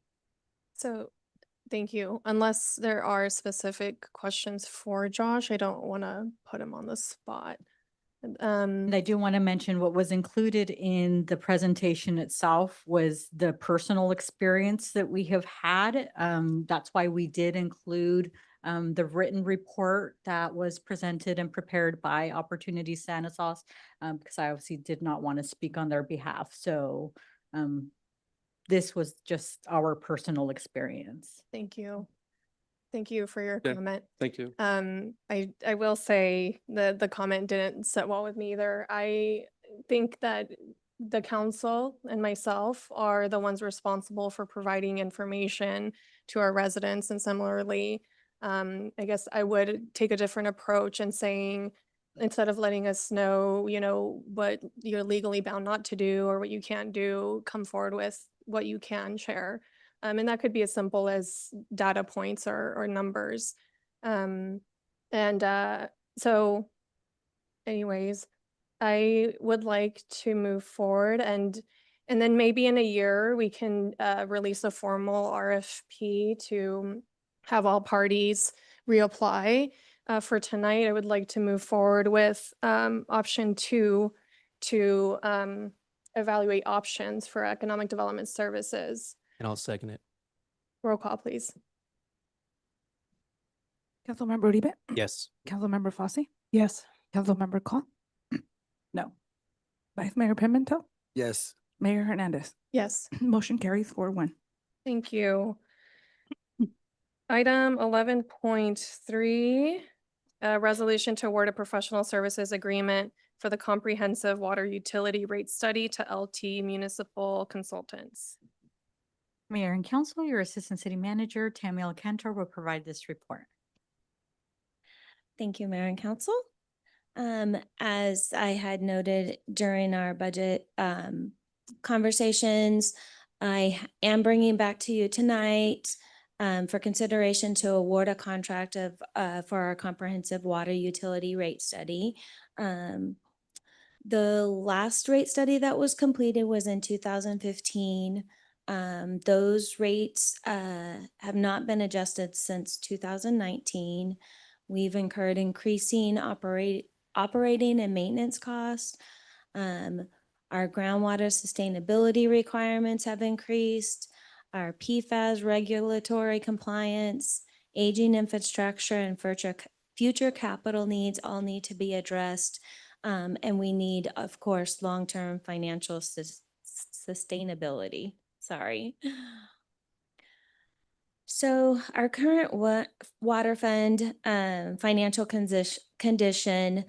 So Thank you. Unless there are specific questions for Josh, I don't want to put him on the spot. And I do want to mention what was included in the presentation itself was the personal experience that we have had. That's why we did include the written report that was presented and prepared by Opportunity Stanislaus, because I obviously did not want to speak on their behalf. So this was just our personal experience. Thank you. Thank you for your Yeah, comment. Thank you. I will say the comment didn't sit well with me either. I think that the council and myself are the ones responsible for providing information to our residents, and similarly, I guess I would take a different approach and saying, instead of letting us know, what you're legally bound not to do or what you can't do, come forward with what you can share. And that could be as simple as data points or numbers. So anyways, I would like to move forward and then maybe in a year we can release a formal RFP to have all parties reapply. For tonight, I would like to move forward with option 2 to evaluate options for economic development services. And I'll second it. Roll call, please. Councilmember Uribe? Yes. Councilmember Fosse? Yes. Councilmember Call? No. Vice Mayor Pimentel? Yes. Mayor Hernandez? Yes. Motion carries 4-1. Thank you. Item 11.3, resolution to award a professional services agreement for the comprehensive water utility rate study to LT Municipal Consultants. Mayor and Council, your Assistant City Manager, Tamiel Cantor, will provide this report. Thank you, Mayor and Council. As I had noted during our budget conversations, I am bringing back to you tonight for consideration to award a contract for our comprehensive water utility rate study. The last rate study that was completed was in 2015. Those rates have not been adjusted since 2019. We've incurred increasing operating and maintenance costs. Our groundwater sustainability requirements have increased. Our PFAS regulatory compliance, aging infrastructure, and future capital needs all need to be addressed. And we need, of course, long-term financial sustainability. Sorry. So our current water fund financial condition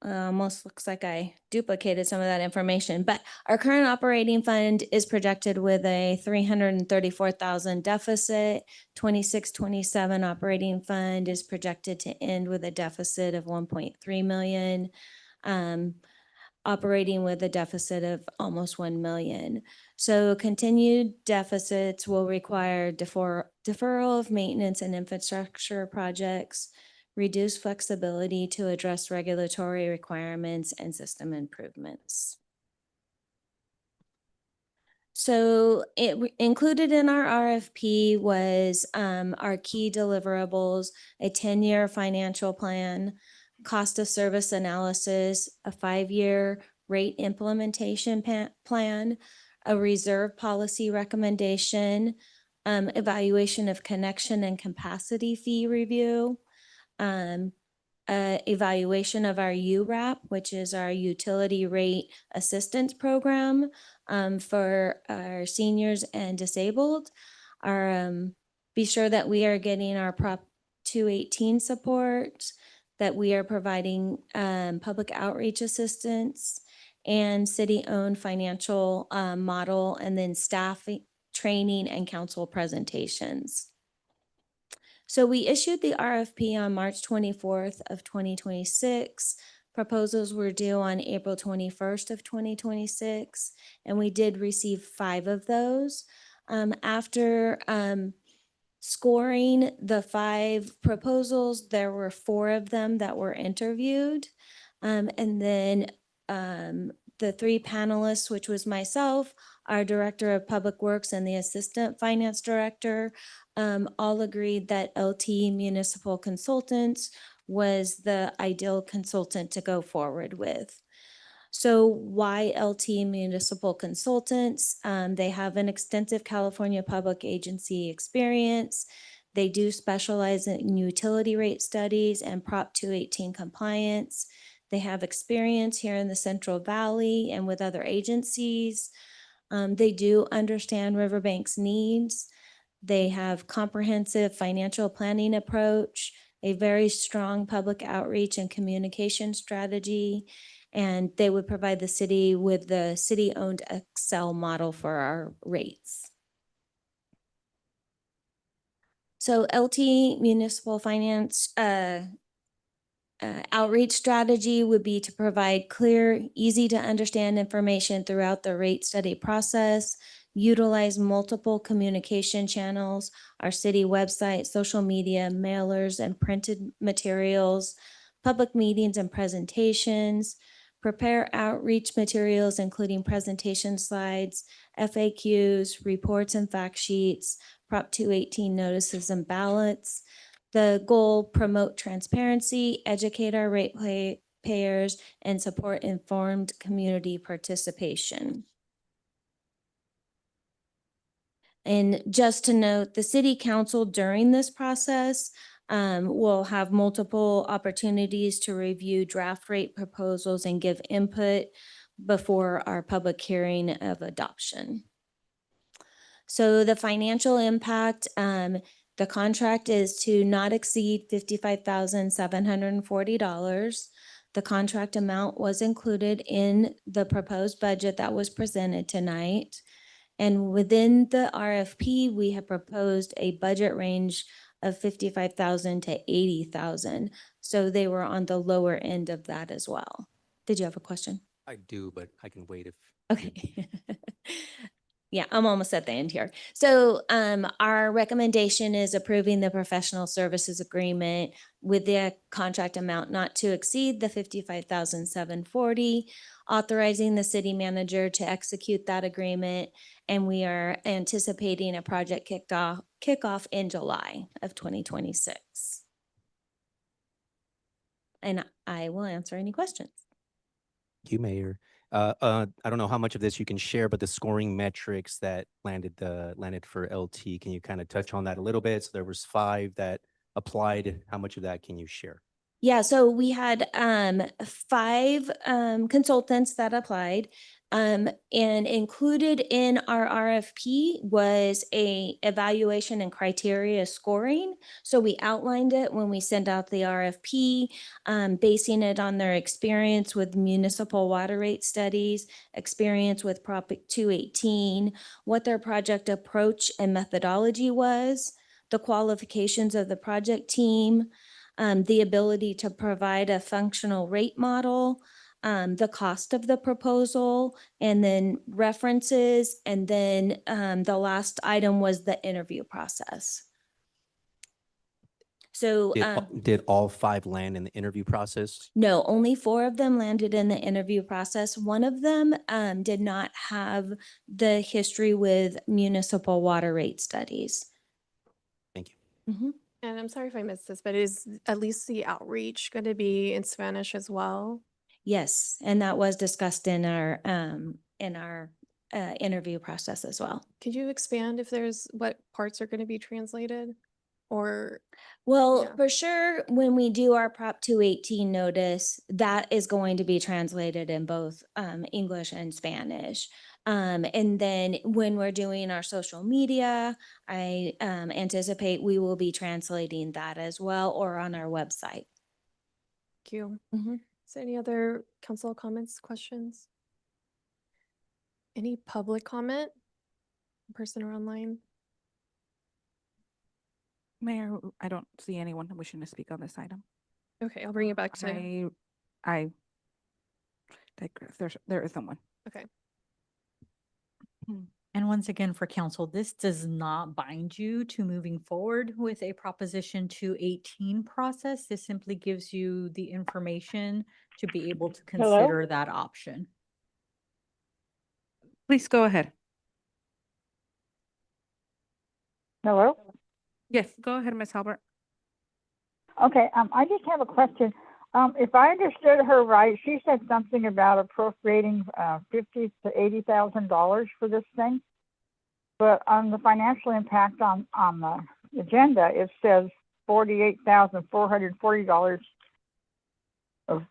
almost looks like I duplicated some of that information, but our current operating fund is projected with a 334,000 deficit. 26-27 operating fund is projected to end with a deficit of 1.3 million. Operating with a deficit of almost 1 million. So continued deficits will require deferral of maintenance and infrastructure projects, reduced flexibility to address regulatory requirements and system improvements. So included in our RFP was our key deliverables, a 10-year financial plan, cost of service analysis, a 5-year rate implementation plan, a reserve policy recommendation, evaluation of connection and capacity fee review, evaluation of our URAP, which is our utility rate assistance program for our seniors and disabled. Be sure that we are getting our Prop 218 support, that we are providing public outreach assistance and city-owned financial model, and then staff training and council presentations. So we issued the RFP on March 24th of 2026. Proposals were due on April 21st of 2026, and we did receive 5 of those. After scoring the 5 proposals, there were 4 of them that were interviewed. And then the 3 panelists, which was myself, our Director of Public Works and the Assistant Finance Director all agreed that LT Municipal Consultants was the ideal consultant to go forward with. So why LT Municipal Consultants? They have an extensive California public agency experience. They do specialize in utility rate studies and Prop 218 compliance. They have experience here in the Central Valley and with other agencies. They do understand Riverbank's needs. They have comprehensive financial planning approach, a very strong public outreach and communication strategy, and they would provide the city with the city-owned Excel model for our rates. So LT Municipal Finance outreach strategy would be to provide clear, easy to understand information throughout the rate study process, utilize multiple communication channels, our city website, social media, mailers, and printed materials, public meetings and presentations, prepare outreach materials, including presentation slides, FAQs, reports and fact sheets, Prop 218 notices and ballots. The goal, promote transparency, educate our ratepayers, and support informed community participation. And just to note, the city council during this process will have multiple opportunities to review draft rate proposals and give input before our public hearing of adoption. So the financial impact, the contract is to not exceed $55,740. The contract amount was included in the proposed budget that was presented tonight. And within the RFP, we have proposed a budget range of 55,000 to 80,000. So they were on the lower end of that as well. Did you have a question? I do, but I can wait if. Okay. Yeah, I'm almost at the end here. So our recommendation is approving the professional services agreement with the contract amount not to exceed the $55,740, authorizing the city manager to execute that agreement. And we are anticipating a project kickoff in July of 2026. And I will answer any questions. Thank you, Mayor. I don't know how much of this you can share, but the scoring metrics that landed for LT, can you kind of touch on that a little bit? So there was 5 that applied. How much of that can you share? Yeah, so we had 5 consultants that applied. And included in our RFP was a evaluation and criteria scoring. So we outlined it when we sent out the RFP, basing it on their experience with municipal water rate studies, experience with Prop 218, what their project approach and methodology was, the qualifications of the project team, the ability to provide a functional rate model, the cost of the proposal, and then references. And then the last item was the interview process. So Did all 5 land in the interview process? no, only 4 of them landed in the interview process. One of them did not have the history with municipal water rate studies. Thank you. Mm-hmm. And I'm sorry if I missed this, but is at least the outreach going to be in Spanish as well? Yes, and that was discussed in our interview process as well. Could you expand if there's what parts are going to be translated? Or well, yeah. For sure, when we do our Prop 218 notice, that is going to be translated in both English and Spanish. And then when we're doing our social media, I anticipate we will be translating that as well, or on our website. Thank you. Mm-hmm. Is there any other council comments, questions? Any public comment, in person or online? Mayor, I don't see anyone wishing to speak on this item. Okay, I'll bring it back to. I digress. There is someone. Okay. And once again, for council, this does not bind you to moving forward with a Proposition 218 process. This simply gives you the information to be able to consider that option. Please go ahead. Hello? Yes, go ahead, Ms. Halbert. Okay, I just have a question. If I understood her right, she said something about appropriating $50,000 to $80,000 for this thing. But on the financial impact on the agenda, it says $48,440 of,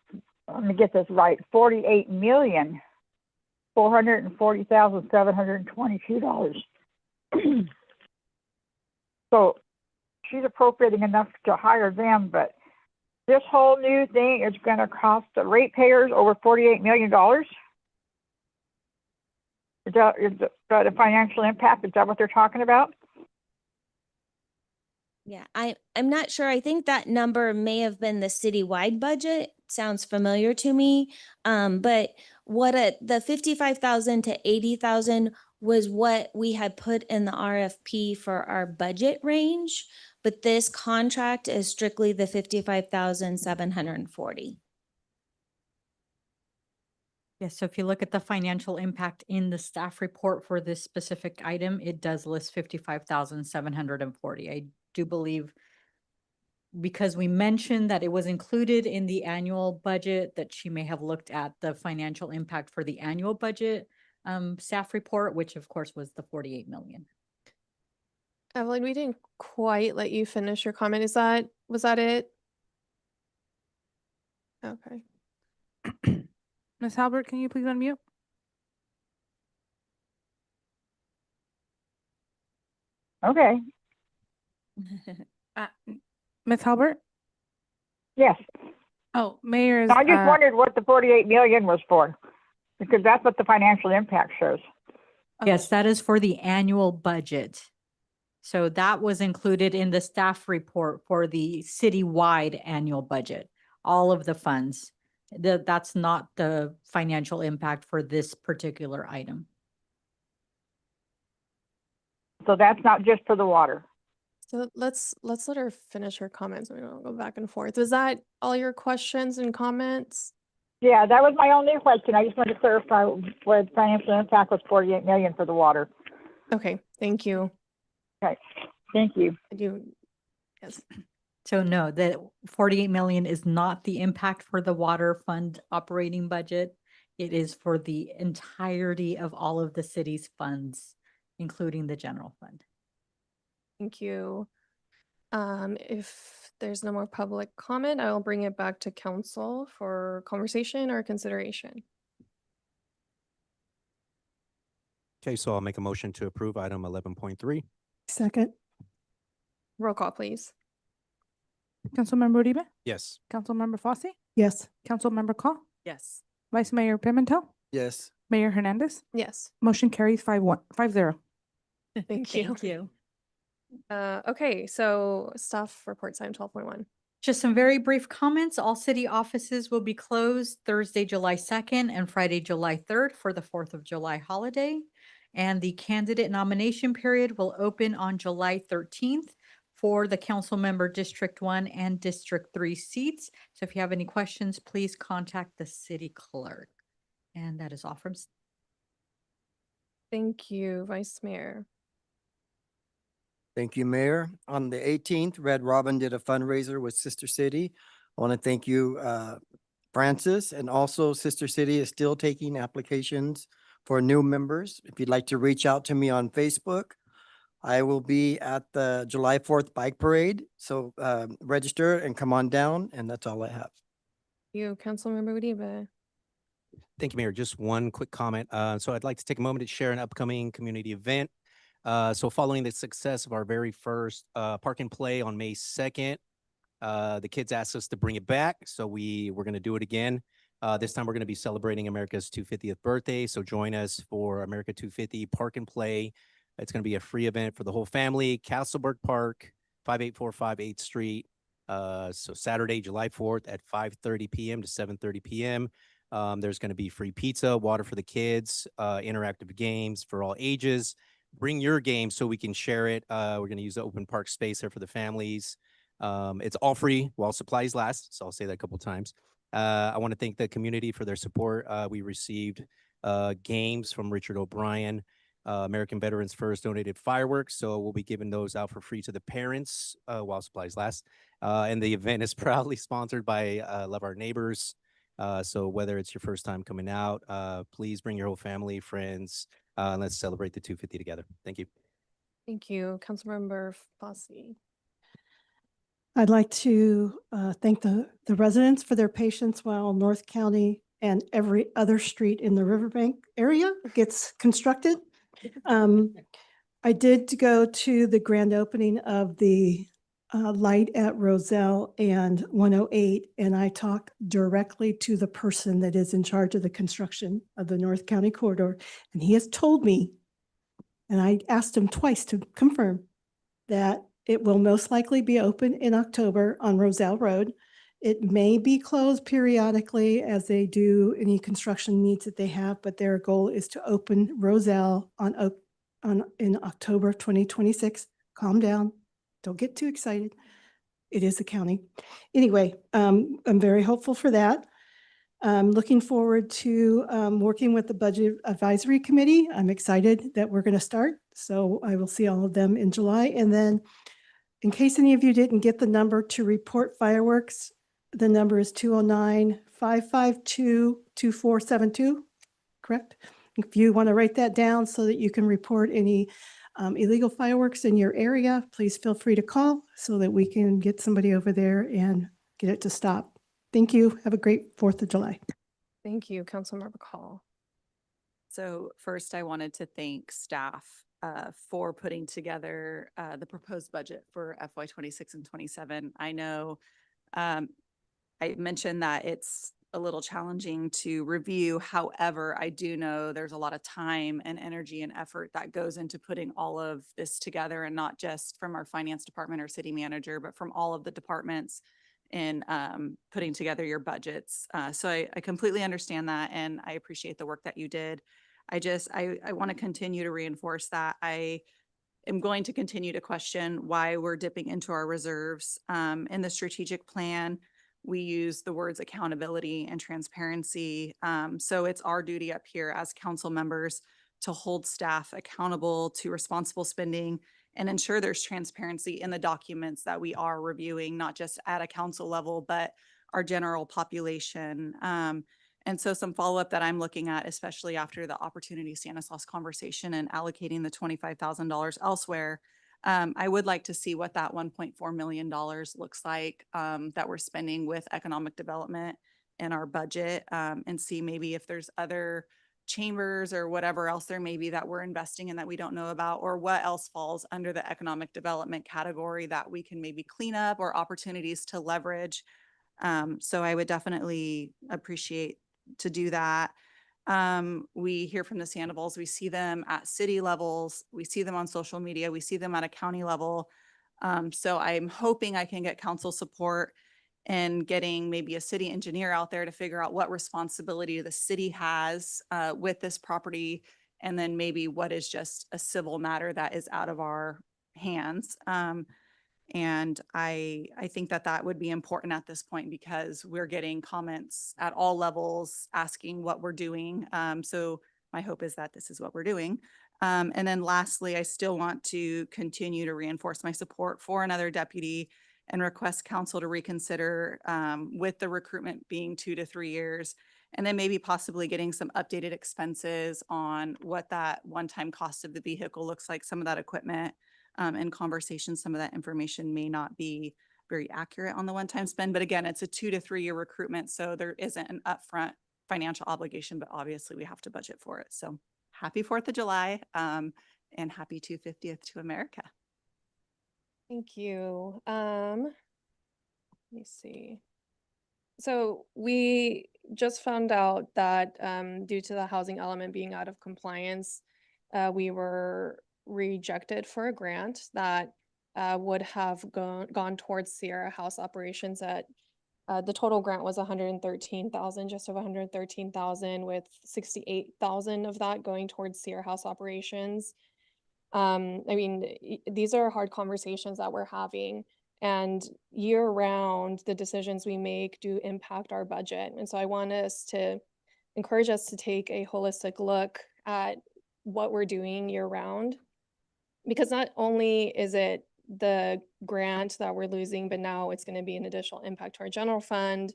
let me get this right, $48,440,722. So she's appropriating enough to hire them, but this whole new thing is going to cost the ratepayers over $48 million. Is that a financial impact? Is that what they're talking about? Yeah, I'm not sure. I think that number may have been the citywide budget. Sounds familiar to me. But the 55,000 to 80,000 was what we had put in the RFP for our budget range. But this contract is strictly the 55,740. Yes, so if you look at the financial impact in the staff report for this specific item, it does list 55,740. I do believe because we mentioned that it was included in the annual budget, that she may have looked at the financial impact for the annual budget staff report, which of course was the 48 million. Evelyn, we didn't quite let you finish your comment. Was that it? Okay. Ms. Halbert, can you please unmute? Okay. Ms. Halbert? Yes. Oh, Mayor. I just wondered what the 48 million was for, because that's what the financial impact shows. Yes, that is for the annual budget. So that was included in the staff report for the citywide annual budget, all of the funds. That's not the financial impact for this particular item. So that's not just for the water. So let's let her finish her comments. We don't go back and forth. Was that all your questions and comments? Yeah, that was my only question. I just wanted to clarify what financial impact was 48 million for the water. Okay, thank you. Okay, thank you. Yes. So no, the 48 million is not the impact for the water fund operating budget. It is for the entirety of all of the city's funds, including the general fund. Thank you. If there's no more public comment, I will bring it back to council for conversation or consideration. Okay, so I'll make a motion to approve item 11.3. Second. Roll call, please. Councilmember Uribe? Yes. Councilmember Fosse? Yes. Councilmember Call? Yes. Vice Mayor Pimentel? Yes. Mayor Hernandez? Yes. Motion carries 5-0. Thank you. Thank you. Okay, so staff report time 12.1. Just some very brief comments. All city offices will be closed Thursday, July 2nd and Friday, July 3rd for the 4th of July holiday. And the candidate nomination period will open on July 13th for the council member District 1 and District 3 seats. So if you have any questions, please contact the city clerk. And that is all from. Thank you, Vice Mayor. Thank you, Mayor. On the 18th, Red Robin did a fundraiser with Sister City. I want to thank you, Francis, and also Sister City is still taking applications for new members. If you'd like to reach out to me on Facebook, I will be at the July 4th bike parade. So register and come on down, and that's all I have. You, Councilmember Uribe. Thank you, Mayor. Just one quick comment. So I'd like to take a moment to share an upcoming community event. So following the success of our very first Park and Play on May 2nd, the kids asked us to bring it back. So we're going to do it again. This time we're going to be celebrating America's 250th birthday. So join us for America 250 Park and Play. It's going to be a free event for the whole family. Castleberg Park, 58458 8th Street. So Saturday, July 4th at 5:30 p.m. to 7:30 p.m. There's going to be free pizza, water for the kids, interactive games for all ages. Bring your game so we can share it. We're going to use the open park space there for the families. It's all free while supplies last. So I'll say that a couple of times. I want to thank the community for their support. We received games from Richard O'Brien. American Veterans First donated fireworks, so we'll be giving those out for free to the parents while supplies last. And the event is proudly sponsored by Love Our Neighbors. So whether it's your first time coming out, please bring your whole family, friends. Let's celebrate the 250 together. Thank you. Thank you. Councilmember Fosse. I'd like to thank the residents for their patience while North County and every other street in the Riverbank area gets constructed. I did go to the grand opening of the light at Roselle and 108, and I talked directly to the person that is in charge of the construction of the North County corridor, and he has told me, and I asked him twice to confirm, that it will most likely be open in October on Roselle Road. It may be closed periodically as they do any construction needs that they have, but their goal is to open Roselle in October 2026. Calm down. Don't get too excited. It is the county. Anyway, I'm very hopeful for that. I'm looking forward to working with the Budget Advisory Committee. I'm excited that we're going to start. So I will see all of them in July. And then in case any of you didn't get the number to report fireworks, the number is 209-552-2472, correct? If you want to write that down so that you can report any illegal fireworks in your area, please feel free to call so that we can get somebody over there and get it to stop. Thank you. Have a great 4th of July. Thank you, Councilmember Call. So first, I wanted to thank staff for putting together the proposed budget for FY 26 and 27. I know I mentioned that it's a little challenging to review. However, I do know there's a lot of time and energy and effort that goes into putting all of this together, and not just from our finance department or city manager, but from all of the departments in putting together your budgets. So I completely understand that, and I appreciate the work that you did. I want to continue to reinforce that. I am going to continue to question why we're dipping into our reserves. In the strategic plan, we use the words accountability and transparency. So it's our duty up here as council members to hold staff accountable to responsible spending and ensure there's transparency in the documents that we are reviewing, not just at a council level, but our general population. And so some follow-up that I'm looking at, especially after the Opportunity Stanislaus conversation and allocating the $25,000 elsewhere, I would like to see what that $1.4 million looks like that we're spending with economic development in our budget, and see maybe if there's other chambers or whatever else there may be that we're investing in that we don't know about, or what else falls under the economic development category that we can maybe clean up or opportunities to leverage. So I would definitely appreciate to do that. We hear from the Sandoval's, we see them at city levels, we see them on social media, we see them at a county level. So I'm hoping I can get council support and getting maybe a city engineer out there to figure out what responsibility the city has with this property, and then maybe what is just a civil matter that is out of our hands. And I think that that would be important at this point, because we're getting comments at all levels asking what we're doing. So my hope is that this is what we're doing. And then lastly, I still want to continue to reinforce my support for another deputy and request council to reconsider with the recruitment being 2 to 3 years, and then maybe possibly getting some updated expenses on what that one-time cost of the vehicle looks like, some of that equipment. In conversations, some of that information may not be very accurate on the one-time spend, but again, it's a 2 to 3 year recruitment, so there isn't an upfront financial obligation, but obviously we have to budget for it. So happy 4th of July and happy 250th to America. Thank you. Let me see. So we just found out that due to the housing element being out of compliance, we were rejected for a grant that would have gone towards Sierra House operations. At the total grant was 113,000, just over 113,000, with 68,000 of that going towards Sierra House operations. I mean, these are hard conversations that we're having, and year round, the decisions we make do impact our budget. And so I want us to encourage us to take a holistic look at what we're doing year round. Because not only is it the grant that we're losing, but now it's going to be an additional impact to our general fund.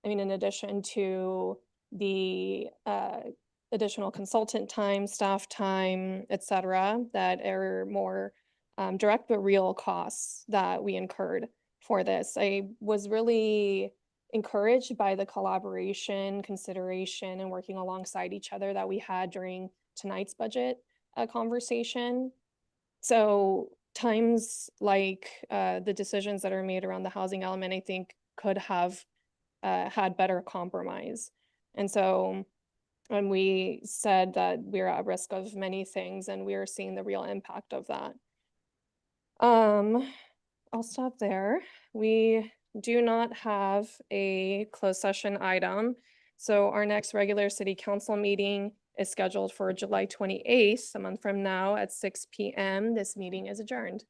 I mean, in addition to the additional consultant time, staff time, et cetera, that are more direct but real costs that we incurred for this. I was really encouraged by the collaboration, consideration, and working alongside each other that we had during tonight's budget conversation. So times like the decisions that are made around the housing element, I think could have had better compromise. And so when we said that we're at risk of many things and we are seeing the real impact of that. I'll stop there. We do not have a closed session item. So our next regular city council meeting is scheduled for July 28th, a month from now at 6 p.m. This meeting is adjourned.